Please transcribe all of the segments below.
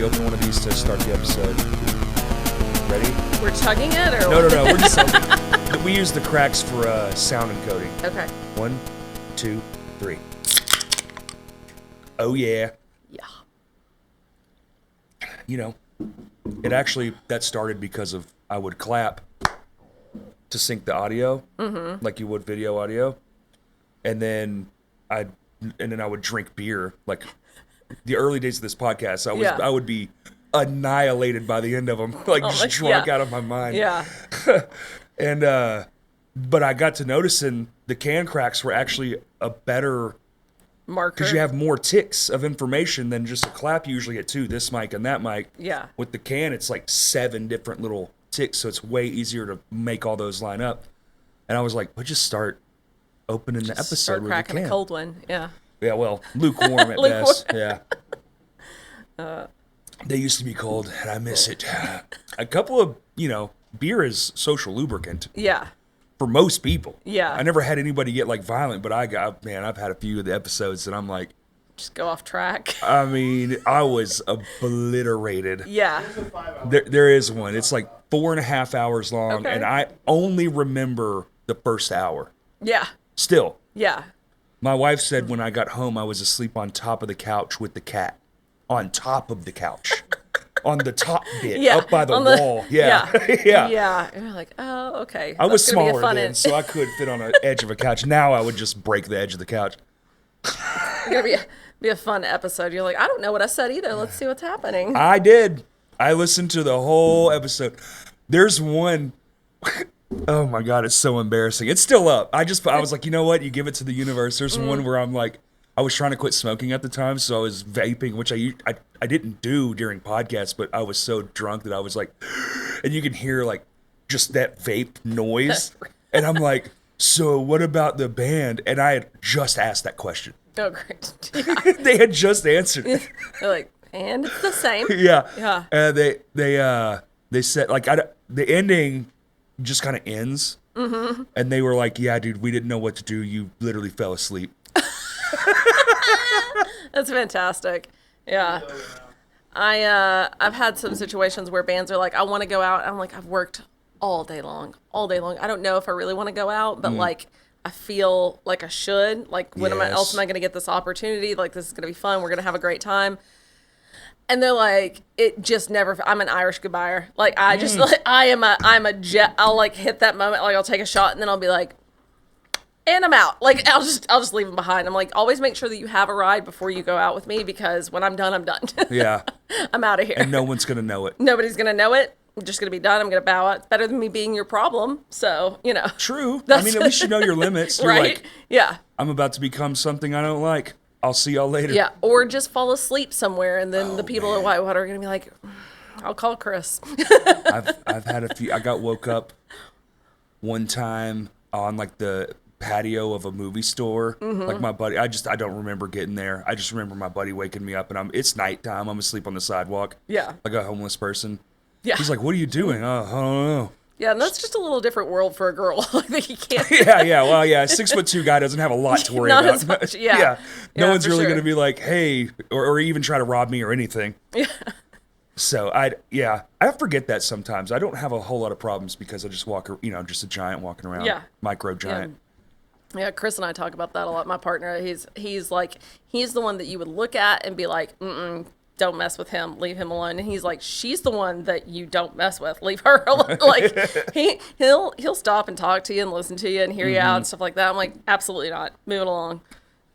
we open one of these to start the episode. Ready? We're chugging it, or No. We're just we use the cracks for sound encoding. Okay. 1, 2, 3. Oh yeah. Yeah. You know, it actually that started because of I would clap to sync the audio, like you would video audio, and then I would drink beer. Like the early days of this podcast, I would be annihilated by the end of them, like just drunk out of my mind. Yeah. And but I got to noticing the can cracks were actually a better Marker. because you have more ticks of information than just a clap. You usually get 2, this mic and that mic. Yeah. With the can, it's like 7 different little ticks, so it's way easier to make all those line up. And I was like, we'll just start opening the episode Start with cracking a can. a cold one. Yeah. Yeah, well, lukewarm at best. Yeah. They used to be cold, and I miss it. A couple of, beer is social lubricant. Yeah. For most people. Yeah. I never had anybody get like violent, but I've had a few of the episodes that I'm like, Just go off track. I mean, I was obliterated. Yeah. There is one. It's like 4.5 hours long, Okay. and I only remember the first hour. Yeah. Still. Yeah. My wife said when I got home, I was asleep on top of the couch with the cat. On top of the couch. On the top bit, up by the wall. Yeah. Yeah. Yeah. And you're like, oh, okay. I was smaller then, then, so I could fit on the edge of a couch. Now I would just break the edge of the couch. It's going to be a fun episode. You're like, I don't know what I said either. Let's see what's happening. I did. I listened to the whole episode. There's one. Oh my God, it's so embarrassing. It's still up. I was like, you know what? You give it to the universe. There's one where I'm like, I was trying to quit smoking at the time, so I was vaping, which I didn't do during podcasts, but I was so drunk that I was like, and you can hear like just that vape noise. And I'm like, so what about the band? And I had just asked that question. Oh, great. They had just answered it. They're like, and it's the same. Yeah. Yeah. And they said like the ending just kind of ends, and they were like, "Yeah, dude, we didn't know what to do. You literally fell asleep." That's fantastic. Yeah. I've had some situations where bands are like, I want to go out. I'm like, I've worked all day long. I don't know if I really want to go out, but like, I feel like I should. Like, when else am I going to get this opportunity? Like, this is going to be fun. We're going to have a great time. And they're like, it just never. I'm an Irish goodbyer. Like, I just, like, I'm a jet. I'll like hit that moment. Like, I'll take a shot and then I'll be like, and I'm out. Like, I'll just leave them behind. I'm like, always make sure that you have a ride before you go out with me, because when I'm done, I'm done. Yeah. I'm out of here. And no one's gonna know it. Nobody's gonna know it. I'm just gonna be done. I'm gonna bow out. It's better than me being your problem. So, True. I mean, at least you know your limits. You're right? like, Yeah. I'm about to become something I don't like. I'll see y'all later. Yeah. Or just fall asleep somewhere, and then the people at Whitewater are gonna be like, I'll call Chris. I've had a few. I got woke up one time on like the patio of a movie store. Like my buddy, I don't remember getting there. I just remember my buddy waking me up, and it's nighttime. I'm asleep on the sidewalk. Yeah. Like a homeless person. Yeah. He's like, "What are you doing?" I don't know. Yeah, and that's just a little different world for a girl. I think you can't. Yeah. Well, yeah. A 6'2" guy doesn't have a lot to worry Not about. as much, yeah. No Yeah, one's for really sure. going to be like, "Hey," or even try to rob me or anything. Yeah. So I forget that sometimes. I don't have a whole lot of problems because I just walk, just a giant walking around. Yeah. Micro giant. Yeah, Chris and I talk about that a lot. My partner, he's the one that you would look at and be like, don't mess with him, leave him alone. And he's like, she's the one that you don't mess with, leave her alone. Like he'll stop and talk to you and listen to you and hear you out and stuff like that. I'm like, absolutely not. Moving along.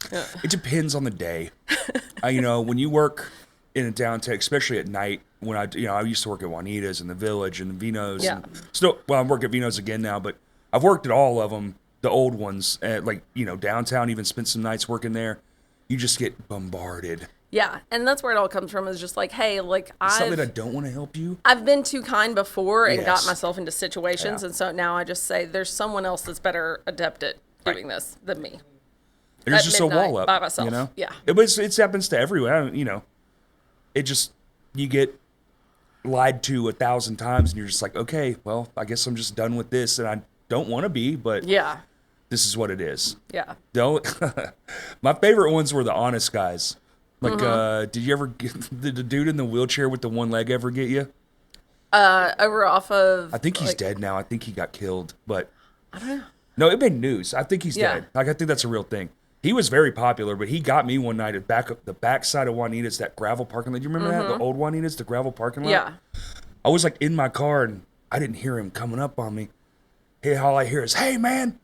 Yeah. It depends on the day. When you work in a downtown, especially at night, when I used to work at Juanita's and the Village and the Vino's. Yeah. I'm working at Vino's again now, but I've worked at all of them. The old ones, downtown, even spent some nights working there. You just get bombarded. Yeah, and that's where it all comes from, is just like, hey, like, Something I don't want to help you. I've been too kind before and got Yes. myself into situations, and so now I just say there's someone else that's better adept at doing this than me. There's At just midnight a wall up by myself. Yeah. It happens to everyone. It just, you get lied to 1,000 times, and you're just like, okay, well, I guess I'm just done with this, and I don't want to be, but Yeah. this is what it is. Yeah. My favorite ones were the honest guys. Like, did you ever get did the dude in the wheelchair with the one leg ever get you? Over off of. I think he's dead now. I think he got killed, but I don't know. no, it made news. I think he's Yeah. dead. Like, I think that's a real thing. He was very popular, but he got me one night at the backside of Juanita's, that gravel parking lot. Do you remember that? The old Juanita's, the gravel parking lot? Yeah. I was like in my car and I didn't hear him coming up on me. Hey, all I hear is, "Hey, man,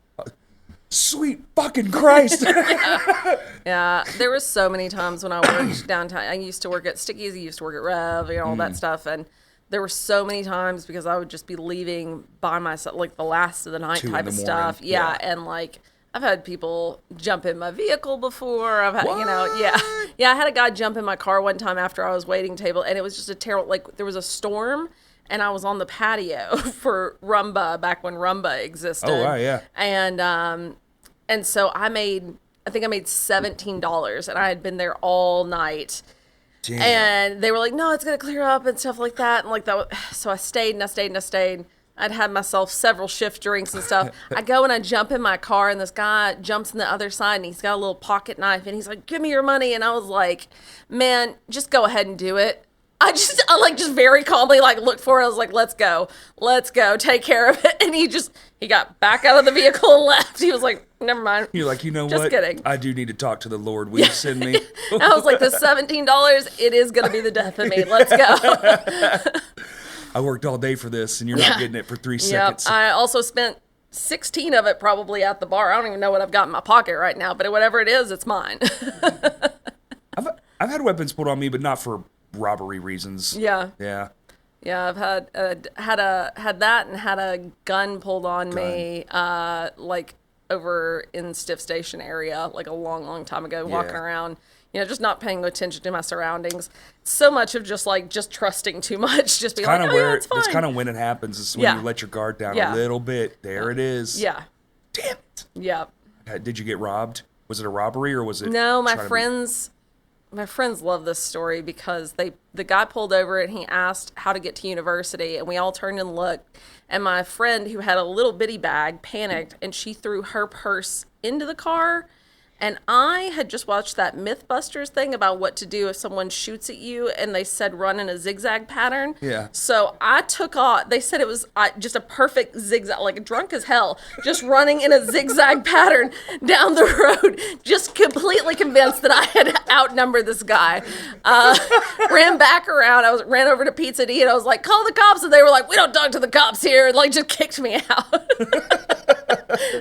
sweet fucking Christ." Yeah, there was so many times when I worked downtown. I used to work at Sticky's, I used to work at Rev, all that stuff, and there were so many times because I would just be leaving by myself, like the last of the night 2 in type the of morning. stuff. Yeah, and like I've had people jump in my vehicle before. I've had, I had a guy jump in my car one time after I was waiting table, and it was just a terrible. Like there was a storm. And I was on the patio for Rumba back when Rumba existed. Oh, wow, yeah. And so I think I made $17, and I had been there all night. Damn. And they were like, "No, it's gonna clear up," and stuff like that. And like that, so I stayed and I stayed and I stayed. I'd had myself several shift drinks and stuff. I go and I jump in my car, and this guy jumps on the other side, and he's got a little pocket knife, and he's like, "Give me your money." And I was like, "Man, just go ahead and do it." I just very calmly looked for it. I was like, let's go, take care of it. And he got back out of the vehicle and left. He was like, never mind. You're like, you know Just what? Kidding. I do need to talk to the Lord. Will you send me? I was like, the $17, it is going to be the death of me. Let's go. I worked all day for this, and you're not getting it for 3 seconds. I also spent 16 of it probably at the bar. I don't even know what I've got in my pocket right now, but whatever it is, it's mine. I've had weapons pulled on me, but not for robbery reasons. Yeah. Yeah. Yeah, I've had that and had a gun pulled on me, like over in Stiff Station area, like a long time ago, walking around, just not paying attention to my surroundings. So much of just trusting too much, just being like, it's fine. That's kind of when it happens. Is when you let your guard down a little bit. There it is. Yeah. Damn it. Yeah. Did you get robbed? Was it a robbery or was it? No, my friends love this story because the guy pulled over and he asked how to get to university, and we all turned and looked, and my friend who had a little bitty bag panicked, and she threw her purse into the car. And I had just watched that Mythbusters thing about what to do if someone shoots at you, and they said run in a zigzag pattern. Yeah. So I took off. They said it was just a perfect zigzag, like drunk as hell, just running in a zigzag pattern down the road, just completely convinced that I had outnumbered this guy. Ran back around. Ran over to Pizza D, and I was like, call the cops. And they were like, we don't talk to the cops here. And just kicked me out.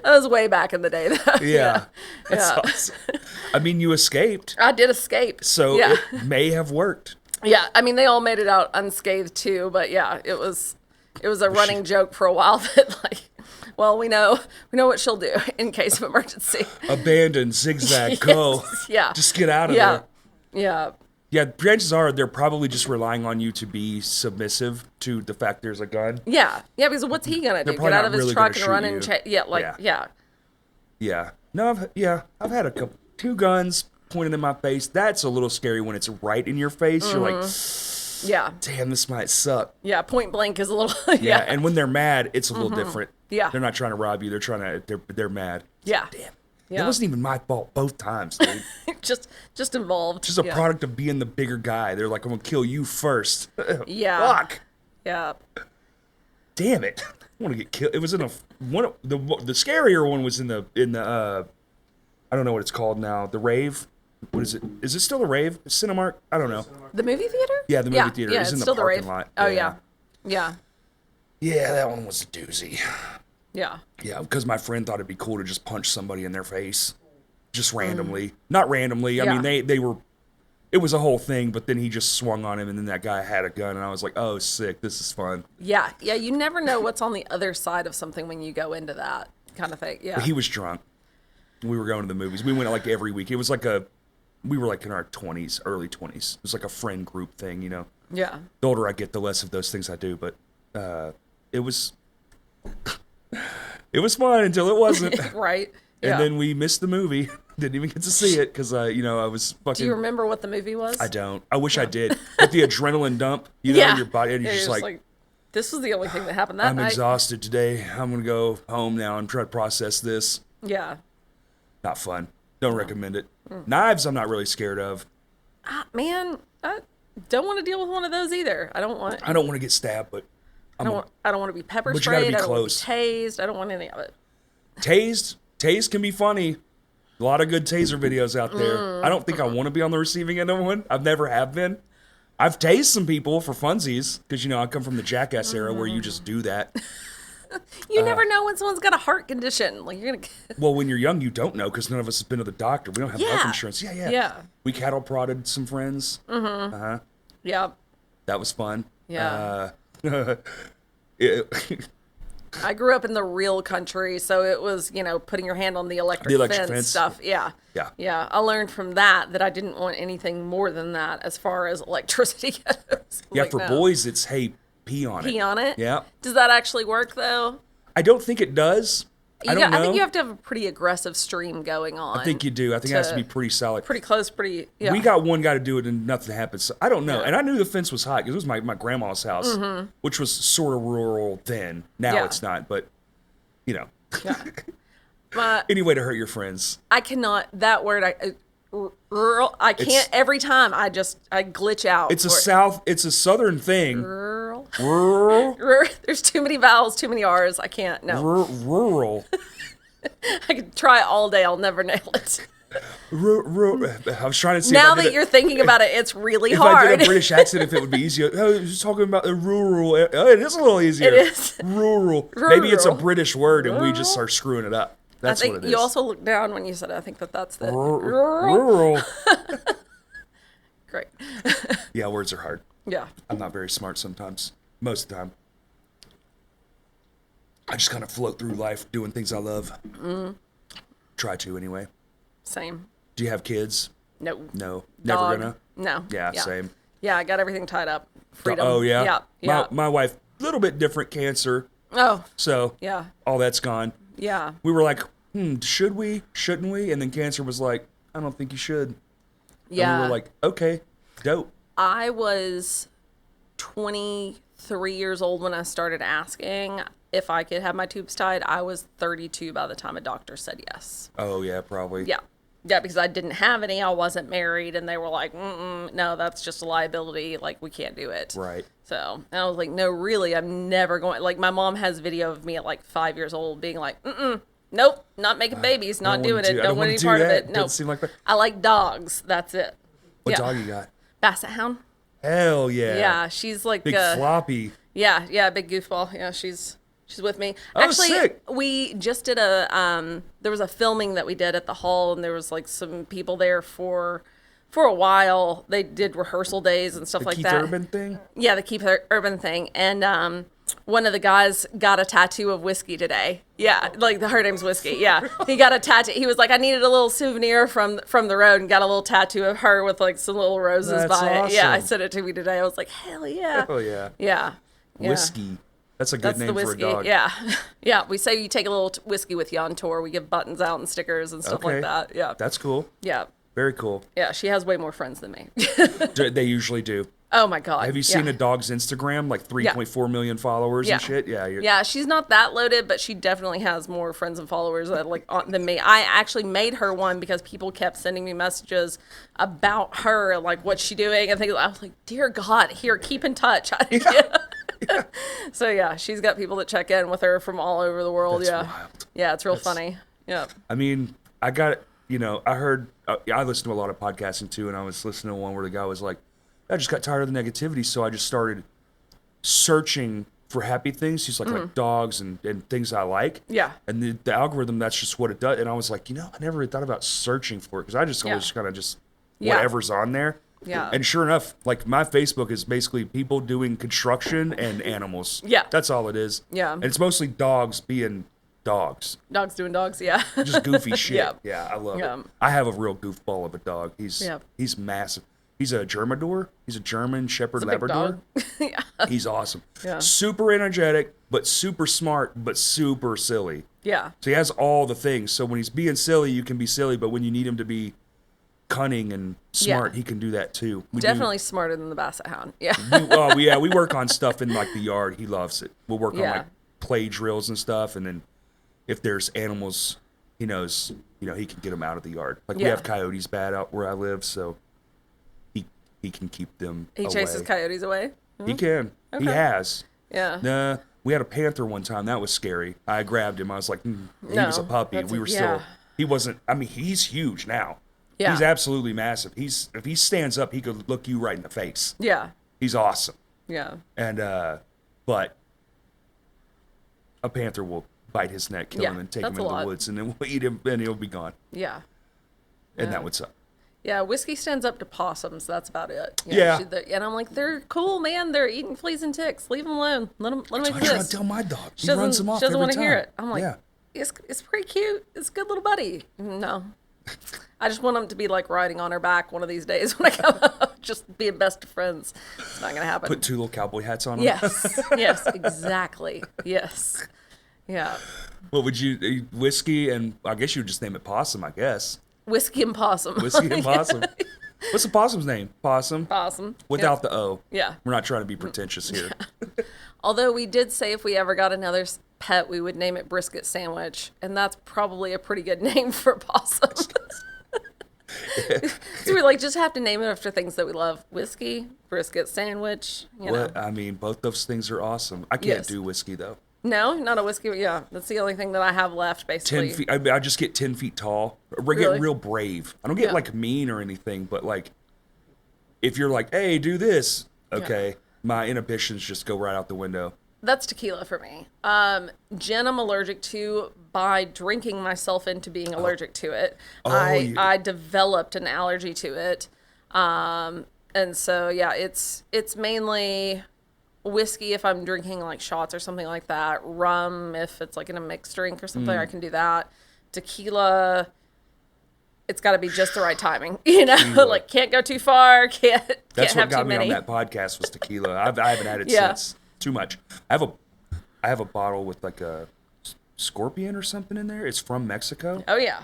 That was way back in the day, though. Yeah. That's awesome. I mean, you escaped. I did escape. So it may have worked. Yeah, I mean, they all made it out unscathed too, but yeah, it was a running joke for a while that well, we know what she'll do in case of emergency. Abandon, zigzag, go. Yeah. Just get out of there. Yeah. Yeah, chances are they're probably just relying on you to be submissive to the fact there's a gun. Yeah, because what's he gonna do? Get out of his truck and run and Yeah. No, I've had 2 guns pointed in my face. That's a little scary when it's right in your face. You're like, damn, this might suck. Yeah, point blank is a little. Yeah, and when they're mad, it's a little different. Yeah, they're not trying to rob you. They're mad. Yeah. Damn. Yeah. It wasn't even my fault both times, dude. just involved. Just a product of being the bigger guy. They're like, I'm gonna kill you first. Yeah. Fuck. Yeah. Damn it. I want to get killed. It was in the scarier one was in the I don't know what it's called now. The Rave. What is it? Is it still the Rave? Cinemark? I don't know. The movie theater? Yeah, the movie theater. Yeah, it's in the still parking the Rave. lot. Oh yeah. Yeah. Yeah, that one was a doozy. Yeah. Yeah, because my friend thought it'd be cool to just punch somebody in their face. Just randomly. Not randomly. I mean, they were... It was a whole thing, but then he just swung on him, and then that guy had a gun, and I was like, oh, sick. This is fun. Yeah, you never know what's on the other side of something when you go into that kind of thing. Yeah. But he was drunk. We were going to the movies. We went every week. It was we were in our 20s, early 20s. It was like a friend group thing, Yeah. The older I get, the less of those things I do, but it was... It was fun until it wasn't. Right. And then we missed the movie. Didn't even get to see it because, I was fucking... Do you remember what the movie was? I don't. I wish I did. But the adrenaline dump, your body, and you're just like... This was the only thing that happened that night. I'm exhausted today. I'm going to go home now and try to process this. Yeah. Not fun. Don't recommend it. Knives I'm not really scared of. Man, I don't want to deal with one of those either. I don't want to get stabbed, but I don't want to be pepper But you gotta sprayed. be I don't want close. to be tased. I don't want any of it. Tased can be funny. A lot of good taser videos out there. I don't think I want to be on the receiving end of one. I've never have been. I've tased some people for funsies because, I come from the Jackass era where you just do that. You never know when someone's got a heart condition. Like you're gonna. Well, when you're young, you don't know because none of us have been to the doctor. We don't have health insurance. Yeah. We cattle prodded some friends. Yeah. That was fun. Yeah. It- I grew up in the real country, so it was, putting your hand on the electric fence stuff. Yeah. Yeah. Yeah. I learned from that I didn't want anything more than that as far as electricity goes. yeah, Like, for no. boys, it's, hey, pee on it. Pee on it? Yeah. Does that actually work, though? I don't think it does. I don't know. I think you have to have a pretty aggressive stream going on. I think you do. I think it has to be pretty solid. Pretty close, yeah. We got one guy to do it and nothing happened. So I don't know. And I knew the fence was high because it was my grandma's house, which was sort of rural then. Now it's not, but, Yeah. But any way to hurt your friends. I cannot, that word, rural, I can't, every time I glitch out. It's a southern thing. Rural. Rural. There's too many vowels, too many R's. I can't, no. Rural. I could try all day, I'll never nail it. I was trying to see Now if I did that you're thinking about it, it's really if hard. I did a British accent, if it would be easier. Oh, you're talking about the rural. Oh, it is a little easier. It is. Rural. Maybe it's a Rural. British word and we just are screwing it up. That's I think what it is. you also looked down when you said it. I think that's the Rural. Great. Yeah, words are hard. Yeah. I'm not very smart sometimes. Most of the time. I just kind of float through life doing things I love. Try to, anyway. Same. Do you have kids? No. No. Dog. Never gonna? No. Yeah, same. Yeah, I got everything tied up. Freedom. Oh, yeah? Yeah. Yeah. My wife, little bit different cancer. Oh. So, Yeah. all that's gone. Yeah. We were like, should we? Shouldn't we? And then cancer was like, I don't think you should. Yeah. And we were like, okay, dope. I was 23 years old when I started asking if I could have my tubes tied. I was 32 by the time a doctor said yes. Oh, yeah, probably. Yeah. Yeah, because I didn't have any. I wasn't married. And they were like, no, that's just a liability. Like, we can't do it. Right. So, and I was like, no, really, I'm never going. Like, my mom has video of me at like 5 years old being like, nope, not making babies, not doing it. Don't want any part of it. No. Doesn't seem like that. I like dogs. That's it. What Yeah. dog you got? Basset Hound. Hell yeah. Yeah, she's like Big floppy. Yeah, big goofball. Yeah, she's with me. Oh, Actually, sick. we just did there was a filming that we did at the hall, and there was like some people there for a while. They did rehearsal days and stuff The like Keith that. Urban thing? Yeah, the Keith Urban thing. And one of the guys got a tattoo of whiskey today. Yeah, like her name's Whiskey. Yeah, he got a tattoo. He was like, I needed a little souvenir from the road, and got a little tattoo of her with like some little roses That's by it. Yeah, I awesome. sent it to me today. I was like, hell yeah. Oh, yeah. Yeah. Whiskey. That's a good That's name the for a whiskey. dog. Yeah. Yeah. We say you take a little whiskey with you on tour. We give buttons out and stickers and stuff Okay. like that. Yeah. That's cool. Yeah. Very cool. Yeah. She has way more friends than me. They usually do. Oh my God. Have you seen yeah. a dog's Instagram? Like 3.4 million followers Yeah. and shit? Yeah. Yeah, she's not that loaded, but she definitely has more friends and followers than me. I actually made her one because people kept sending me messages about her, like what's she doing, and things. I was like, dear God, here, keep in touch. Yeah. So yeah, she's got people that check in with her from all over the world. That's yeah, wild. yeah, it's real funny. Yeah, I mean, I got, I heard, I listen to a lot of podcasting too, and I was listening to one where the guy was like, I just got tired of the negativity, so I just started searching for happy things. He's like dogs and things I like. Yeah. And the algorithm, that's just what it does. And I was like, I never really thought about searching for it because I just always kind of just Yeah. whatever's on there. Yeah. And sure enough, like my Facebook is basically people doing construction and animals. Yeah. That's all it is. Yeah. And it's mostly dogs being dogs. dogs doing dogs. Yeah, Just goofy shit. Yeah. Yeah, I love Yeah. it. I have a real goofball of a dog. He's massive. He's a Germador. He's a German Shepherd It's a big Labrador. dog. Yeah, He's awesome. Yeah. Super energetic, but super smart, but super silly. yeah, So he has all the things. So when he's being silly, you can be silly, but when you need him to be cunning and smart, Yeah. he can do that too. We definitely smarter than the Basset Hound. Yeah, we work on stuff in like the yard. He loves it. We'll work on Yeah. like play drills and stuff, and then if there's animals, he knows, he can get them out of the yard. Like we Yeah. have coyotes bad out where I live, so he he can keep them He away. chases coyotes away. He can. Okay. He has. Yeah. Nah, we had a panther one time. That was scary. I grabbed him. I was like, he was a puppy. that's We a- were yeah. still. He wasn't. I mean, he's huge now. Yeah. He's absolutely massive. If he stands up, he could look you right in the face. Yeah. He's awesome. Yeah. And but a panther will bite his neck, kill Yeah, him, and take him that's a into the lot. woods, and then we'll eat him, and he'll be gone. Yeah. And that would suck. Yeah, Whiskey stands up to possums. That's about it. You know, Yeah. and I'm like, they're cool, man. They're eating fleas and ticks. Leave them alone. Let them I try to exist. tell my dog. She He runs them off doesn't every want to time. hear it. I'm like, yeah. it's pretty cute. It's a good little buddy. No. I just want him to be like riding on her back one of these days when I come up, just being best of friends. It's not going to happen. Put 2 little cowboy hats on him. Yes. Yes, exactly. Yes. Yeah. What would you, whiskey, and I guess you would just name it Possum, I guess. Whiskey and possum. Whiskey and Possum. What's the possum's name? Possum? Possum. Without the O. Yeah. We're not trying to be pretentious here. Although we did say if we ever got another pet, we would name it Brisket Sandwich. And that's probably a pretty good name for a possum. So we just have to name it after things that we love. Whiskey, brisket sandwich, you know. What? I mean, both those things are awesome. I can't Yes. do whiskey, though. No, not a whiskey. Yeah, that's the only thing that I have left, 10 basically. feet. I just get 10 feet tall. I Really? get real brave. I don't get Yeah. mean or anything, but if you're like, hey, do this, okay, my inhibitions just go right out the window. That's tequila for me. Gin I'm allergic to by drinking myself into being allergic to it. I developed an allergy to it. And so, yeah, it's mainly whiskey if I'm drinking shots or something like that. Rum if it's in a mixed drink or something, I can do that. Tequila, it's got to be just the right timing, can't go too far, can't That's have what got too me many. on that podcast was tequila. I haven't had it Yeah. since. Too much. I have a bottle with a scorpion or something in there. It's from Mexico. Oh yeah,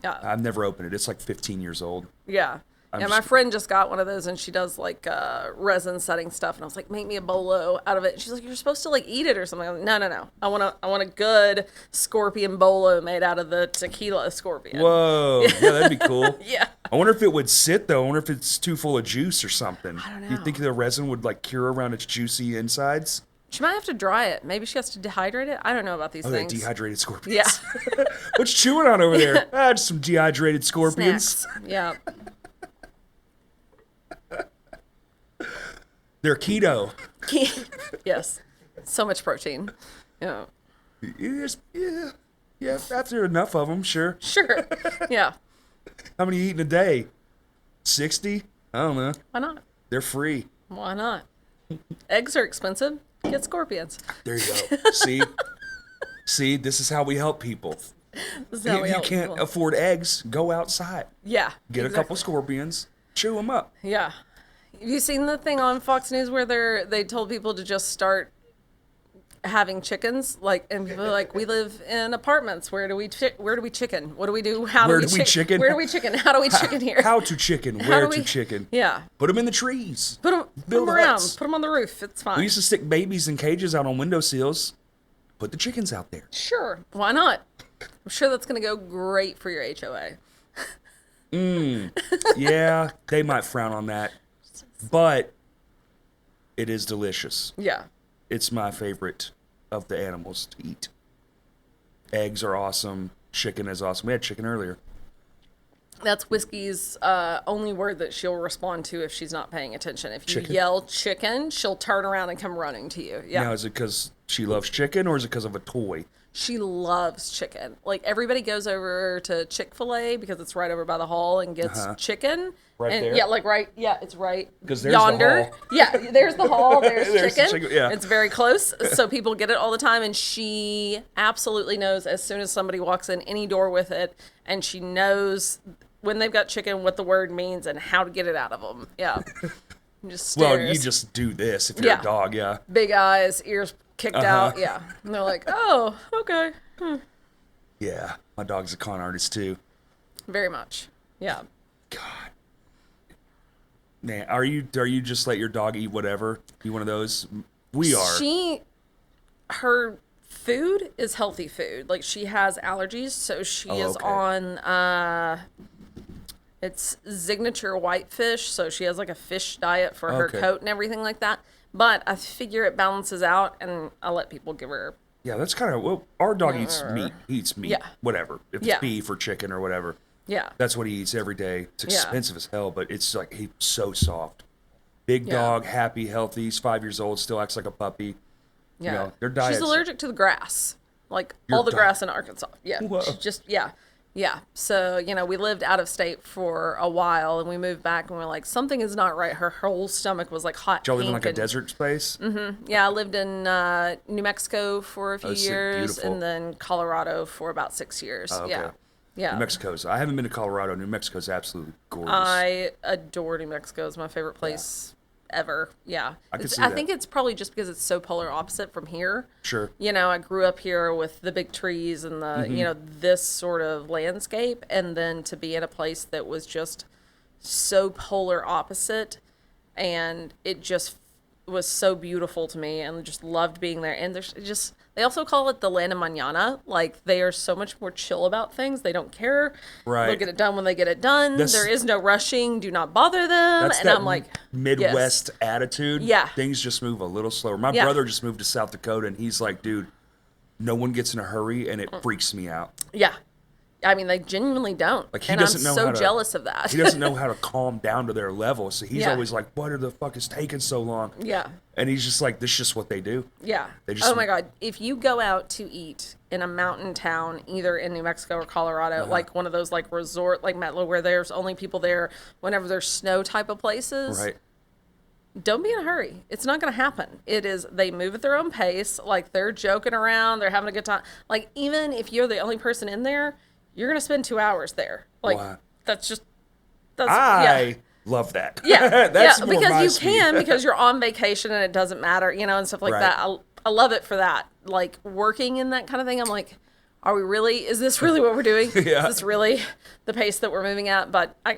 yeah. I've never opened it. It's 15 years old. Yeah. My friend just got one of those, and she does resin setting stuff, and I was like, make me a bolo out of it. And she's like, you're supposed to eat it or something. I'm like, no. I want a good scorpion bolo made out of the tequila scorpion. Whoa, yeah, that'd be cool. Yeah. I wonder if it would sit though. I wonder if it's too full of juice or something. I don't know. You think the resin would cure around its juicy insides? She might have to dry it. Maybe she has to dehydrate it. I don't know about these Oh, yeah, things. dehydrated scorpions. Yeah. What's chewing on over there? Just some dehydrated scorpions. Snacks. Yeah. They're keto. Yes. So much protein. Yeah. Yes, yeah. After enough of them, sure. Sure. Yeah. How many you eat in a day? 60? I don't know. Why not? They're free. Why not? Eggs are expensive. Get scorpions. There you go. See, this is how we help people. This is how If we you help can't people. afford eggs, go outside. Yeah. Get a couple scorpions, chew them up. Yeah. Have you seen the thing on Fox News where they told people to just start having chickens? And people are like, we live in apartments. Where do we chicken? What do we do? Where do we chicken? Where do we chicken? How do we chicken here? How to chicken? How Where do to we- chicken? Yeah. Put them in the trees. Put Build them around. huts. Put them on the roof. It's fine. We used to stick babies in cages out on windowsills. Put the chickens out there. Sure. Why not? I'm sure that's going to go great for your HOA. Yeah, they might frown on that, but it is delicious. Yeah. It's my favorite of the animals to eat. Eggs are awesome. Chicken is awesome. We had chicken earlier. That's Whiskey's only word that she'll respond to if she's not paying attention. If you Chicken? yell chicken, she'll turn around and come running to you. Yeah. Now, is it because she loves chicken or is it because of a toy? She loves chicken. Everybody goes over to Chick-fil-A because it's right over by the hall and gets chicken. Right and, there? Yeah, it's right 'Cause there's the yonder. hall. Yeah, there's the hall. There's, There's the chicken. chicken, yeah. It's very close, so people get it all the time. And she absolutely knows as soon as somebody walks in any door with it, and she knows when they've got chicken what the word means and how to get it out of them. Yeah, just stares. Well, you just do this if you're Yeah. a dog, yeah. Big eyes, ears kicked out. Yeah, and they're like, oh, okay. Yeah, my dog's a con artist too. Very much. Yeah. God. Man, are you just let your dog eat whatever? You one of those? We are. Her food is healthy food. She has allergies, so she is okay. on It's signature whitefish, so she has like a fish diet for her Okay. coat and everything like that. But I figure it balances out, and I let people give her. Yeah, that's kind of, well, our dog eats meat. He eats meat. Yeah. Whatever. If Yeah. it's beef or chicken or whatever. Yeah. That's what he eats every day. It's Yeah. expensive as hell, but it's like, he's so soft. Big Yeah. dog, happy, healthy. He's 5 years old, still acts like a puppy. Yeah. You know, their diets. She's allergic to the grass. Like Your all the dog- grass in Arkansas. Yeah. Whoa. She's just, yeah. Yeah. So, we lived out of state for a while and we moved back and we're like, something is not right. Her whole stomach was like hot. Did y'all live in pink like a and- desert space? Yeah. I lived in New Mexico for a few sick, years beautiful. and then Colorado for about 6 years. Oh, okay. Yeah. Yeah. New Mexico's. I haven't been to Colorado. New Mexico's absolutely gorgeous. I adore New Mexico. It's my favorite place ever. Yeah. I could It's- see I that. think it's probably just because it's so polar opposite from here. Sure. I grew up here with the big trees and the, this sort of landscape. And then to be in a place that was just so polar opposite. And it just was so beautiful to me and just loved being there. And there's just, they also call it the land of mañana. Like they are so much more chill about things. They don't care. Right. They'll get it done when they get it done. That's- There is no rushing. Do not bother them. That's And that I'm like, Midwest attitude. Yeah. Things just move a little slower. My Yeah. brother just moved to South Dakota, and he's like, dude, no one gets in a hurry, and it freaks me out. yeah. I mean, they genuinely don't. Like, he and doesn't I'm know so how to- jealous of that. He doesn't know how to calm down to their level, so he's Yeah. always like, what the fuck is taking so long? Yeah. And he's just like, this is just what they do. Yeah. They just- Oh my God. If you go out to eat in a mountain town, either in New Mexico or Colorado, like one of those like resort, like Metla, where there's only people there whenever there's snow type of places, Right. don't be in a hurry. It's not going to happen. It is, they move at their own pace. Like they're joking around. They're having a good time. Like even if you're the only person in there, you're going to spend 2 hours there. Like Wow. that's I yeah. love that. Yeah, That's yeah, more my because you speed. can because you're on vacation and it doesn't matter, and stuff like Right. that. I love it for that. Like working in that kind of thing, I'm like, are we really? Is this really what we're doing? Yeah. Is this really the pace that we're moving at? But I,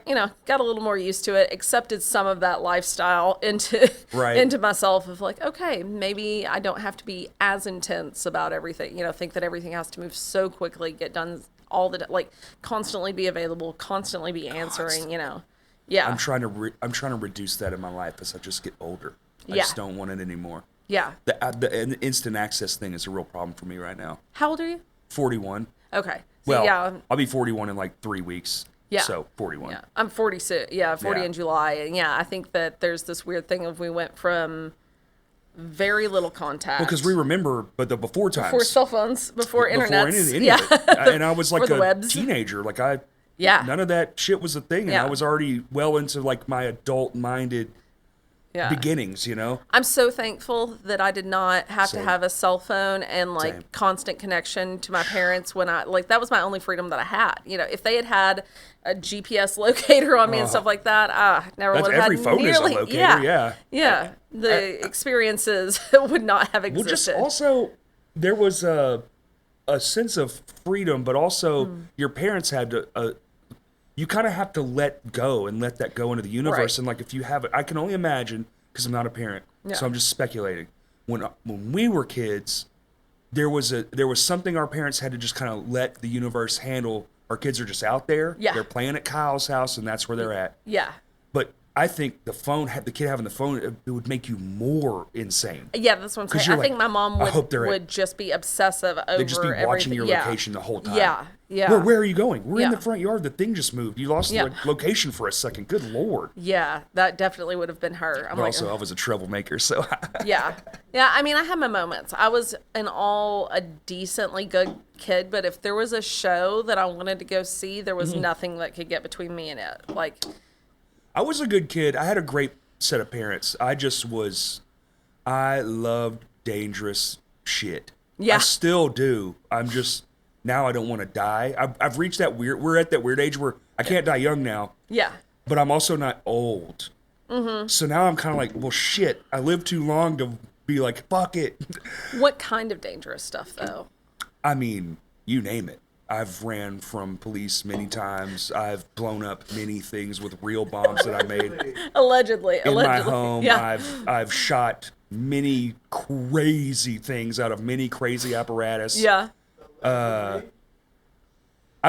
got a little more used to it. Accepted some of that lifestyle into Right. into myself of like, okay, maybe I don't have to be as intense about everything. Think that everything has to move so quickly, get done all the like constantly be available, constantly be answering. Yeah. I'm trying to reduce that in my life as I just get older. I Yeah. just don't want it anymore. Yeah. The instant access thing is a real problem for me right now. How old are you? 41. Okay. So, Well, yeah. I'll be 41 in like 3 weeks. Yeah. So 41. Yeah. I'm 46. Yeah, 40 Yeah. in July. And yeah, I think that there's this weird thing of we went from very little contact. Well, because we remember, but the before times. before cell phones, before internet. any Yeah. of it. And I was like the a webs. teenager. Like Yeah. none of that shit was a thing. And Yeah. I was already well into like my adult minded Yeah. beginnings, I'm so thankful that I did not have Same. to have a cell phone and like Same. constant connection to my parents when that was my only freedom that I had. If they had had a GPS locator on me and stuff like that, I never That's would have every had phone is a nearly, locator, yeah. yeah. The experiences would not have Well, just existed. also, there was a sense of freedom, but also your parents had to, you kind of have to let go and let that go into the universe. Right. And like, if you have it, I can only imagine, because I'm not a parent, Yeah. so I'm just speculating. When we were kids, there was something our parents had to just kind of let the universe handle. Our kids are just out there. Yeah. They're playing at Kyle's house, and that's where they're at. Yeah. But I think the kid having the phone, it would make you more insane. Yeah, that's what I'm 'Cause saying. I you're think like, my mom I hope they're would just be obsessive over They'd just be watching everything. your Yeah. location the whole time. Yeah, yeah. Where are you going? We're in Yeah. the front yard. The thing just moved. You lost Yeah. the location for a second. Good Lord. Yeah, that definitely would have been her. I'm But like, also, I was a troublemaker, so yeah. Yeah, I mean, I had my moments. I was in all a decently good kid, but if there was a show that I wanted to go see, there was nothing that could get between me and it. Like, I was a good kid. I had a great set of parents. I loved dangerous shit. Yeah. I still do. I'm just, now I don't want to die. I've reached we're at that weird age where I can't die young now, yeah. but I'm also not old. Mm-hmm. So now I'm kind of like, well, shit, I lived too long to be like, fuck it. What kind of dangerous stuff, though? I mean, you name it. I've ran from police many times. I've blown up many things with real bombs that I made Allegedly. in my home. Yeah. I've shot many crazy things out of many crazy apparatus. Yeah. I've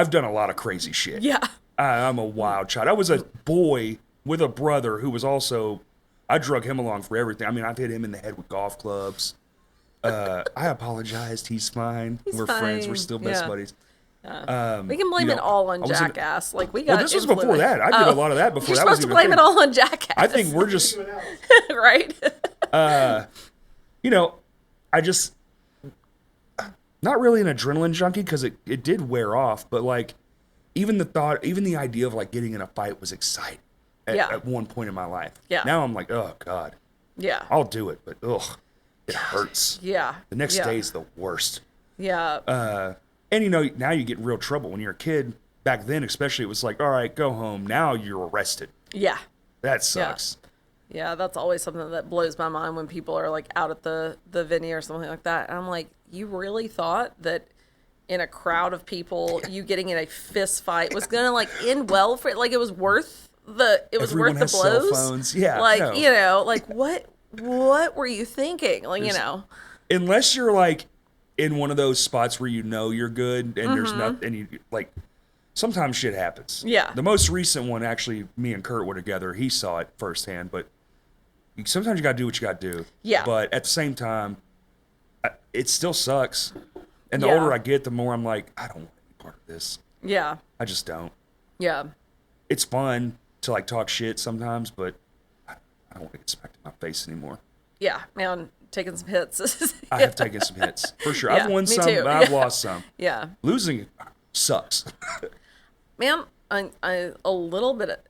done a lot of crazy shit. Yeah. I'm a wild child. I was a boy with a brother who was also, I drug him along for everything. I mean, I've hit him in the head with golf clubs. I apologized. He's fine. We're friends. We're still best buddies. We can blame it all on Jackass. Like we got. Well, this was before that. I did a lot of that before. You're that was supposed to even blame a it thing. all on Jackass. I think we're just, right. you know, I just, not really an adrenaline junkie because it did wear off, but like, even the idea of like getting in a fight was exciting at one point in my life. Yeah. Now I'm like, oh God. Yeah. I'll do it, but it hurts. Yeah. The next day is the worst. Yeah. And you know, now you get in real trouble when you're a kid. Back then, especially, it was like, all right, go home. Now you're arrested. Yeah. That sucks. Yeah, that's always something that blows my mind when people are like out at the venue or something like that. And I'm like, you really thought that in a crowd of people, you getting in a fist fight was gonna like end well for it? Like it was worth Everyone has the blows. cell phones. Yeah. Like, no. you know, like what were you thinking? Like, you know. Unless you're like in one of those spots where you know you're good and there's nothing, and you like, sometimes shit happens. Yeah. The most recent one, actually, me and Kurt were together. He saw it firsthand, but sometimes you gotta do what you gotta do. Yeah. But at the same time, it still sucks. And the Yeah. older I get, the more I'm like, I don't want to be part of this. Yeah. I just don't. Yeah. It's fun to like talk shit sometimes, but I don't want to get smacked in my face anymore. Yeah, man, taking some hits. I have taken some hits for sure. Yeah, I've won me some, too. but I've lost some. Yeah. Losing sucks. Man, I a little bit,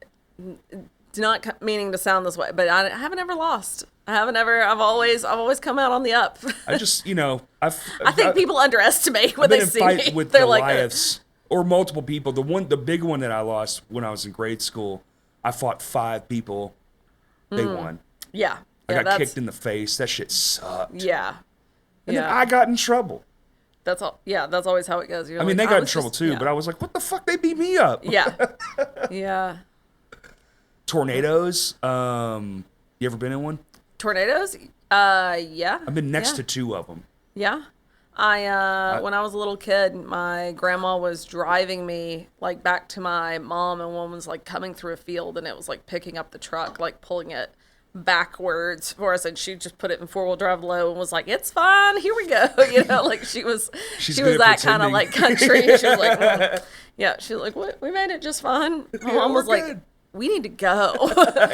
not meaning to sound this way, but I haven't ever lost. I've always come out on the up. I just, you know, I think people underestimate when I've been they in see fight me. with They're like, Goliaths or multiple people. The big one that I lost when I was in grade school, I fought 5 people. They won. yeah. I Yeah, got kicked in the face. That shit sucked. Yeah. And then I got in trouble. That's all. Yeah, that's always how it goes. You're I mean, like, they got in was trouble just- too, yeah. but I was like, what the fuck? They beat me up. Yeah. Yeah. Tornadoes. You ever been in one? Tornadoes? Yeah. I've been next Yeah. to 2 of them. Yeah. When I was a little kid, my grandma was driving me like back to my mom, and one was like coming through a field, and it was like picking up the truck, like pulling it backwards for us, and she just put it in 4-wheel drive low and was like, "It's fine, here we go." You know, like she was good at that kind of pretending. like country. She was like, yeah, she was like, "What? We made it just fine." My mom was we're like, good. "We need to go.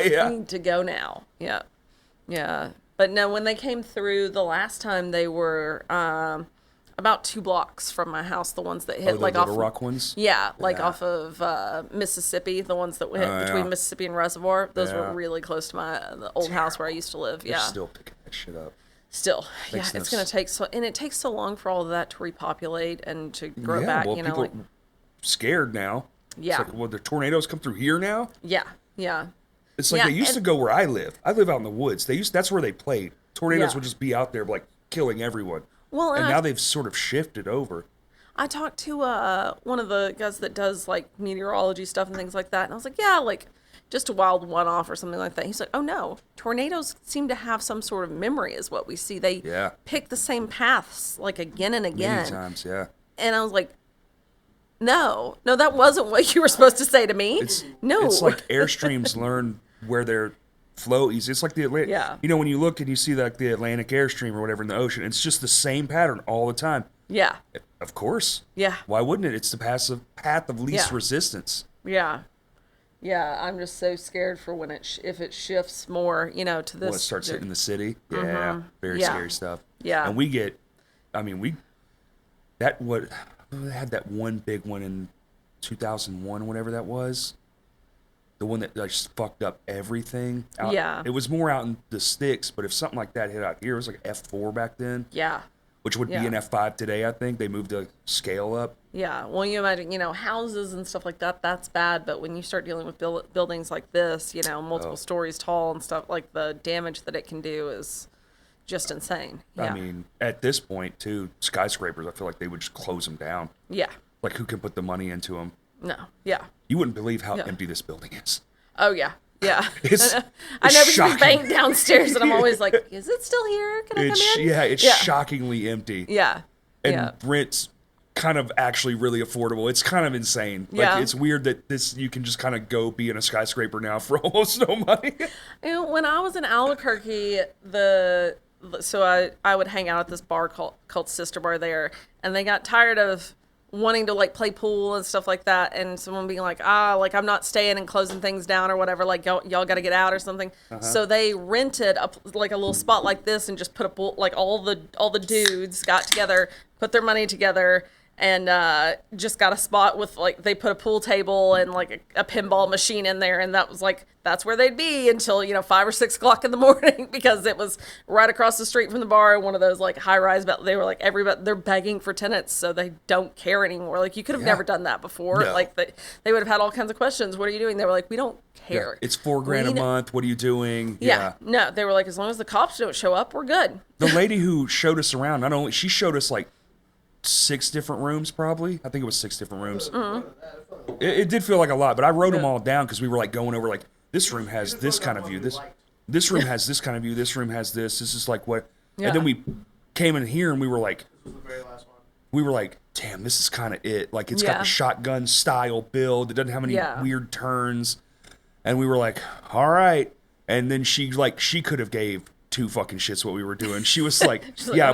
Yeah. We need to go now." Yeah, yeah. But no, when they came through the last time, they were about 2 blocks from my house. The ones that hit The like Little off Rock ones? yeah, like Yeah. off of Mississippi, the ones that hit Oh, between yeah. Mississippi and Reservoir. Those Yeah. were really close to the old house where I used to live. They're Yeah, still picking that shit up. still. Yeah, Makes it's no gonna take and it takes so long for all of that to repopulate and to grow back. well, You know, people like are scared now. Yeah. It's like, well, the tornadoes come through here now? yeah, yeah, It's like Yeah, they used to and- go where I live. I live out in the woods. That's where they played. Tornadoes Yeah. would just be out there like killing everyone. Well, and and now they've sort of shifted over. I talked to one of the guys that does like meteorology stuff and things like that, and I was like, yeah, like just a wild one-off or something like that. He's like, oh no, tornadoes seem to have some sort of memory, is what we see. They Yeah. pick the same paths like again and again. Many times, yeah. And I was like, no, that wasn't what you were supposed to say to me. No. It's like airstreams learn where their flow is. It's like the Atlantic. Yeah. You know, when you look and you see like the Atlantic airstream or whatever in the ocean, it's just the same pattern all the time. yeah, Of course. yeah, Why wouldn't it? It's the path of least Yeah. resistance. yeah. Yeah, I'm just so scared for when if it shifts more, you know, to this. When it starts hitting the city. Yeah. Very Yeah. scary stuff. Yeah. And we had that one big one in 2001, whatever that was. The one that just fucked up everything. Yeah. It was more out in the sticks, but if something like that hit out here, it was like F4 back then, Yeah, which would Yeah. be an F5 today, I think. They moved the scale up. yeah. Well, you imagine, you know, houses and stuff like that, that's bad. But when you start dealing with buildings like this, you know, multiple stories tall and stuff, like the damage that it can do is just insane. Yeah. I mean, at this point, too, skyscrapers, I feel like they would just close them down. yeah. Like, who can put the money into them? No. Yeah. You wouldn't believe how Yeah. empty this building is. Oh, yeah. Yeah. It's- I it's know, because we shocking. bang downstairs, and I'm always like, is it still here? Can I come in? It's shockingly empty. Yeah. And Yeah. rents kind of actually really affordable. It's kind of insane. Yeah. Like, it's weird that you can just kind of go be in a skyscraper now for almost no money. When I was in Albuquerque, I would hang out at this bar called Sister Bar there, and they got tired of wanting to like play pool and stuff like that, and someone being like, like I'm not staying and closing things down or whatever, like y'all got to get out or something. So they rented a little spot like this and just put a pool, like all the dudes got together, put their money together, and just got a spot with like they put a pool table and like a pinball machine in there, and that's where they'd be until 5 or 6 o'clock in the morning because it was right across the street from the bar, one of those like high rise. But they were like they're begging for tenants, so they don't care anymore. Like you could have never done that before. No. Like they would have had all kinds of questions. What are you doing? They were like, we don't care. It's $4,000 a month. What are you doing? Yeah. No, they were like, as long as the cops don't show up, we're good. The lady who showed us around, she showed us like 6 different rooms, probably. I think it was 6 different rooms. It did feel like a lot, but I wrote them all down because we were like going over like, this room has this kind of view. This room has this kind of view. This room has this. This is like what. Yeah. And then we came in here and we were like, damn, this is kind of it. Like it's got the shotgun style build. It doesn't have any weird turns. And we were like, all right. And then she could have gave 2 fucking shits what we were doing. She was like,